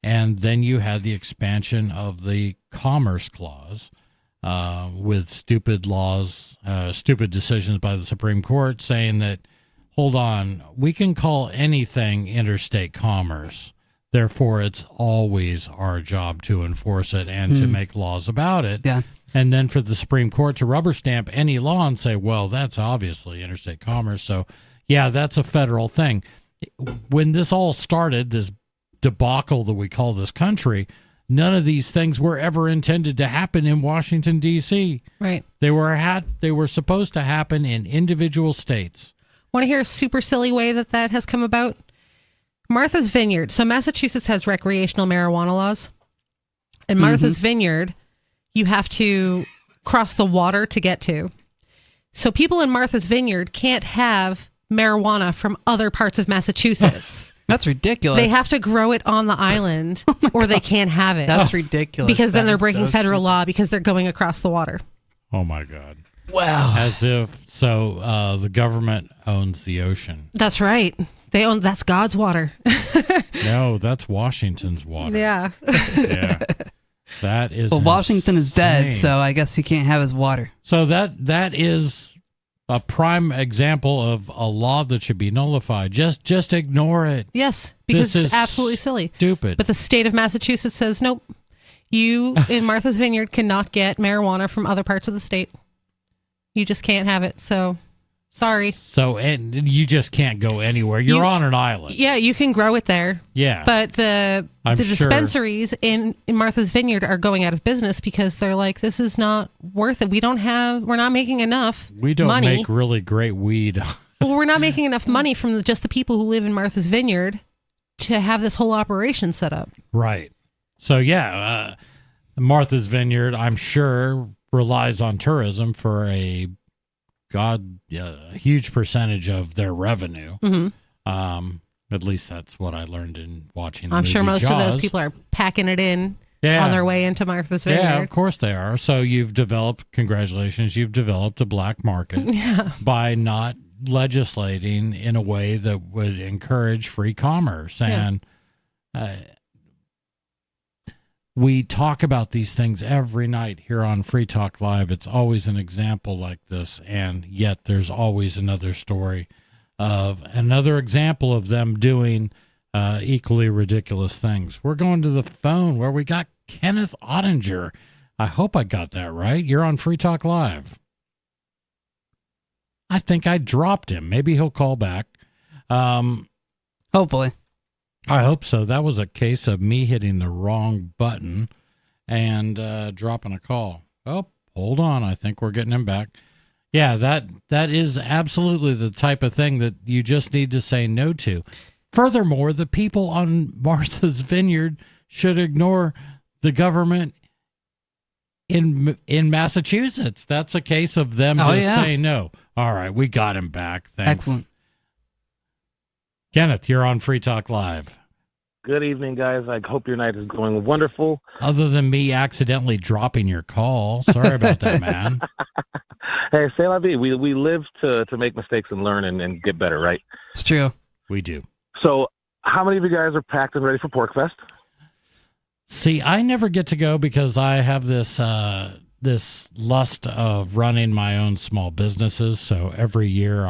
And then you had the expansion of the Commerce Clause with stupid laws, stupid decisions by the Supreme Court saying that, hold on, we can call anything interstate commerce. Therefore, it's always our job to enforce it and to make laws about it. Yeah. And then for the Supreme Court to rubber stamp any law and say, well, that's obviously interstate commerce. So, yeah, that's a federal thing. When this all started, this debacle that we call this country, none of these things were ever intended to happen in Washington, D.C. Right. They were supposed to happen in individual states. Want to hear a super silly way that has come about? Martha's Vineyard. So Massachusetts has recreational marijuana laws. And Martha's Vineyard, you have to cross the water to get to. So people in Martha's Vineyard can't have marijuana from other parts of Massachusetts. That's ridiculous. They have to grow it on the island or they can't have it. That's ridiculous. Because then That they're is breaking so federal stupid. law because they're going across the water. Oh, my God. Wow. As if so the government owns the ocean. That's right. That's God's water. No, that's Washington's water. Yeah. Yeah. That is Well, Washington is dead, insane. so I guess he can't have his water. So that is a prime example of a law that should be nullified. Just ignore it. Yes, because This it's is absolutely silly. Stupid. But the state of Massachusetts says, nope, you in Martha's Vineyard cannot get marijuana from other parts of the state. You just can't have it. So, sorry. So, and you just can't go anywhere. You're on an island. Yeah, you can grow it there. Yeah. But the I'm sure. dispensaries in Martha's Vineyard are going out of business because they're like, this is not worth it. We're not making enough We don't money. make really great weed. Well, we're not making enough money from just the people who live in Martha's Vineyard to have this whole operation set up. Right. So, yeah, Martha's Vineyard, I'm sure, relies on tourism for a huge percentage of their revenue. Mm-hmm. At least that's what I learned in watching the I'm sure movie most of Jaws. those people are packing it in Yeah. on their way into Martha's Vineyard. Yeah, of course they are. So you've congratulations, you've developed a black market Yeah. by not legislating in a way that would encourage free commerce. Yeah. And we talk about these things every night here on Free Talk Live. It's always an example like this, and yet there's always another story of another example of them doing equally ridiculous things. We're going to the phone where we got Kenneth Ottinger. I hope I got that right. You're on Free Talk Live. I think I dropped him. Maybe he'll call back. Hopefully. I hope so. That was a case of me hitting the wrong button and dropping a call. Oh, hold on. I think we're getting him back. Yeah, that is absolutely the type of thing that you just need to say no to. Furthermore, the people on Martha's Vineyard should ignore the government in Massachusetts. That's a case of them saying no. All right, we got him back. Thanks. Excellent. Kenneth, you're on Free Talk Live. Good evening, guys. I hope your night is going wonderful. Other than me accidentally dropping your call. Sorry about that, man. Hey, c'est la vie. We live to make mistakes and learn and get better, right? It's true. We do. So how many of you guys are packed and ready for PorcFest? See, I never get to go because I have this this lust of running my own small businesses. So every year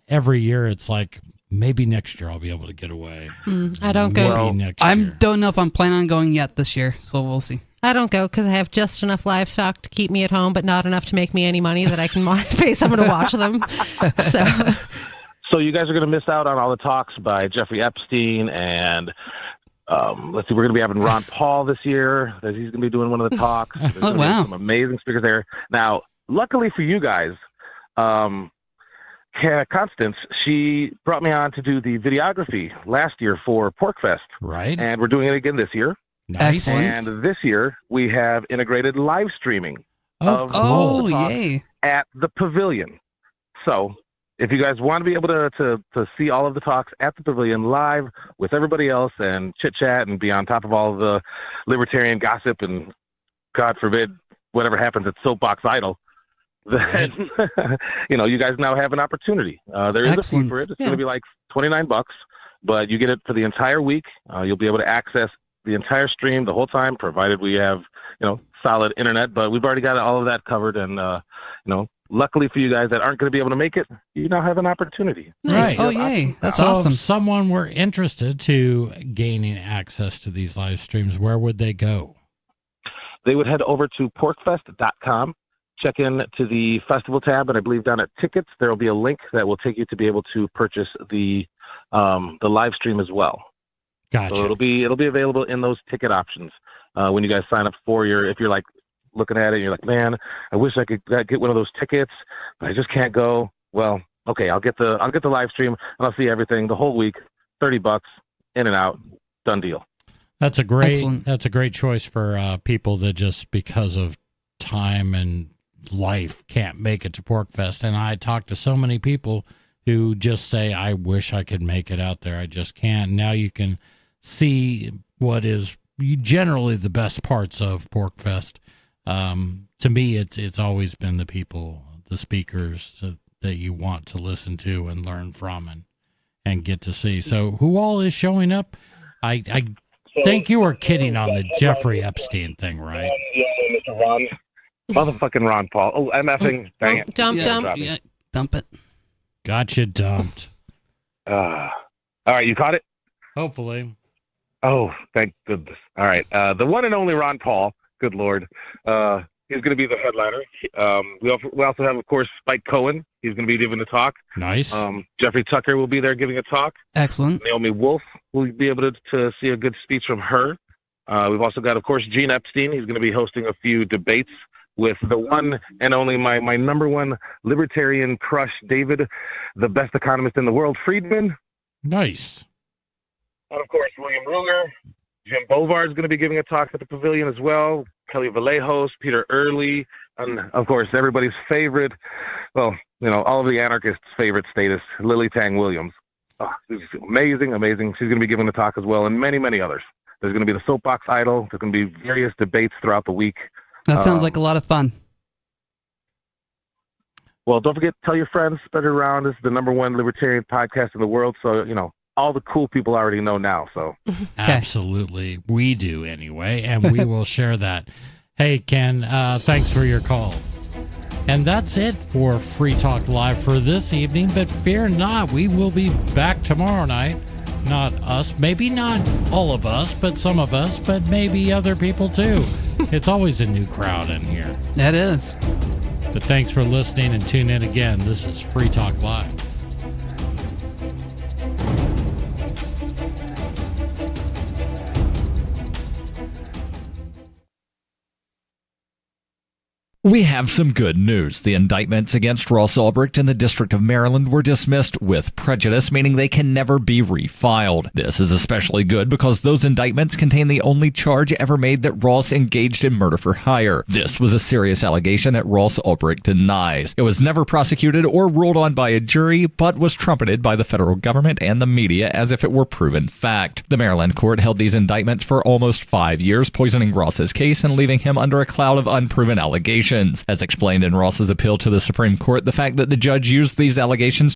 it's like maybe next year I'll be able to get away. I don't go. I don't know if I'm planning on going yet this year, so we'll see. I don't go because I have just enough livestock to keep me at home, but not enough to make me any money that I can pay someone to watch them. So you guys are going to miss out on all the talks by Jeffrey Epstein and let's see, we're going to be having Ron Paul this year. He's going to be doing one of the talks. There's going to be some amazing speakers there. Now, luckily for you guys, Constance, she brought me on to do the videography last year for PorkFest. Right. And we're doing it again this year. Nice. And this year, we have integrated live streaming of cool. the talks Yay. at the Pavilion. So if you guys want to be able to see all of the talks at the Pavilion live with everybody else and chit-chat and be on top of all of the libertarian gossip and, God forbid, whatever happens at Soapbox Idol, then, you guys now have an opportunity. There is a fee for it. It's going to be like $29, but you get it for the entire week. You'll be able to access the entire stream the whole time, provided we have, solid internet. But we've already got all of that covered. And, luckily for you guys that aren't going to be able to make it, you now have an opportunity. Nice. Oh, yay. That's so awesome. if someone were interested to gaining access to these live streams, where would they go? They would head over to porkfest.com, check in to the festival tab, and I believe down at tickets, there will be a link that will take you to be able to purchase the live stream as well. Gotcha. So it'll be available in those ticket options when you guys sign up if you're like looking at it and you're like, man, I wish I could get one of those tickets, but I just can't go. Well, okay, I'll get the live stream and I'll see everything the whole week. $30 in and out, done deal. That's a great choice for people that just because of time and life can't make it to PorkFest. And I talk to so many people who just say, I wish I could make it out there. I just can't. Now you can see what is generally the best parts of PorkFest. To me, it's always been the people, the speakers that you want to listen to and learn from and get to see. So who all is showing up? I think you were kidding on the Jeffrey Epstein thing, right? Yeah, Mr. Ron. Motherfucking Ron Paul. Oh, MFing. Dang it. Dump. Yeah, dump it. Gotcha, dumped. All right, you caught it? Hopefully. Oh, thank goodness. All right. The one and only Ron Paul, good Lord, he's going to be the headliner. We also have, of course, Spike Cohen. He's going to be giving a talk. Nice. Jeffrey Tucker will be there giving a talk. Excellent. Naomi Wolf will be able to see a good speech from her. We've also got, of course, Gene Epstein. He's going to be hosting a few debates with the one and only my number one libertarian crush, David, the best economist in the world, Friedman. Nice. And, of course, William Ruger. Jim Bovard is going to be giving a talk at the Pavilion as well. Kelly Vallejos, Peter Early, and, of course, everybody's favorite, all of the anarchists' favorite statist, Lily Tang Williams. Oh, she's amazing. She's going to be giving a talk as well, and many, many others. There's going to be the Soapbox Idol. There's going to be various debates throughout the week. That sounds like a lot of fun. Well, don't forget to tell your friends, spread it around. This is the number one libertarian podcast in the world, so, all the cool people already know now. So Absolutely. We do anyway, and we will share that. Hey, Ken, thanks for your call. And that's it for Free Talk Live for this evening, but fear not, we will be back tomorrow night. Not us, maybe not all of us, but some of us, but maybe other people too. It's always a new crowd in here. That is. But thanks for listening and tune in again. This is Free Talk Live. We have some good news. The indictments against Ross Ulbricht in the District of Maryland were dismissed with prejudice, meaning they can never be refiled. This is especially good because those indictments contain the only charge ever made that Ross engaged in murder for hire. This was a serious allegation that Ross Ulbricht denies. It was never prosecuted or ruled on by a jury, but was trumpeted by the federal government and the media as if it were proven fact. The Maryland court held these indictments for almost 5 years, poisoning Ross's case and leaving him under a cloud of unproven allegations. As explained in Ross's appeal to the Supreme Court, the fact that the judge used these allegations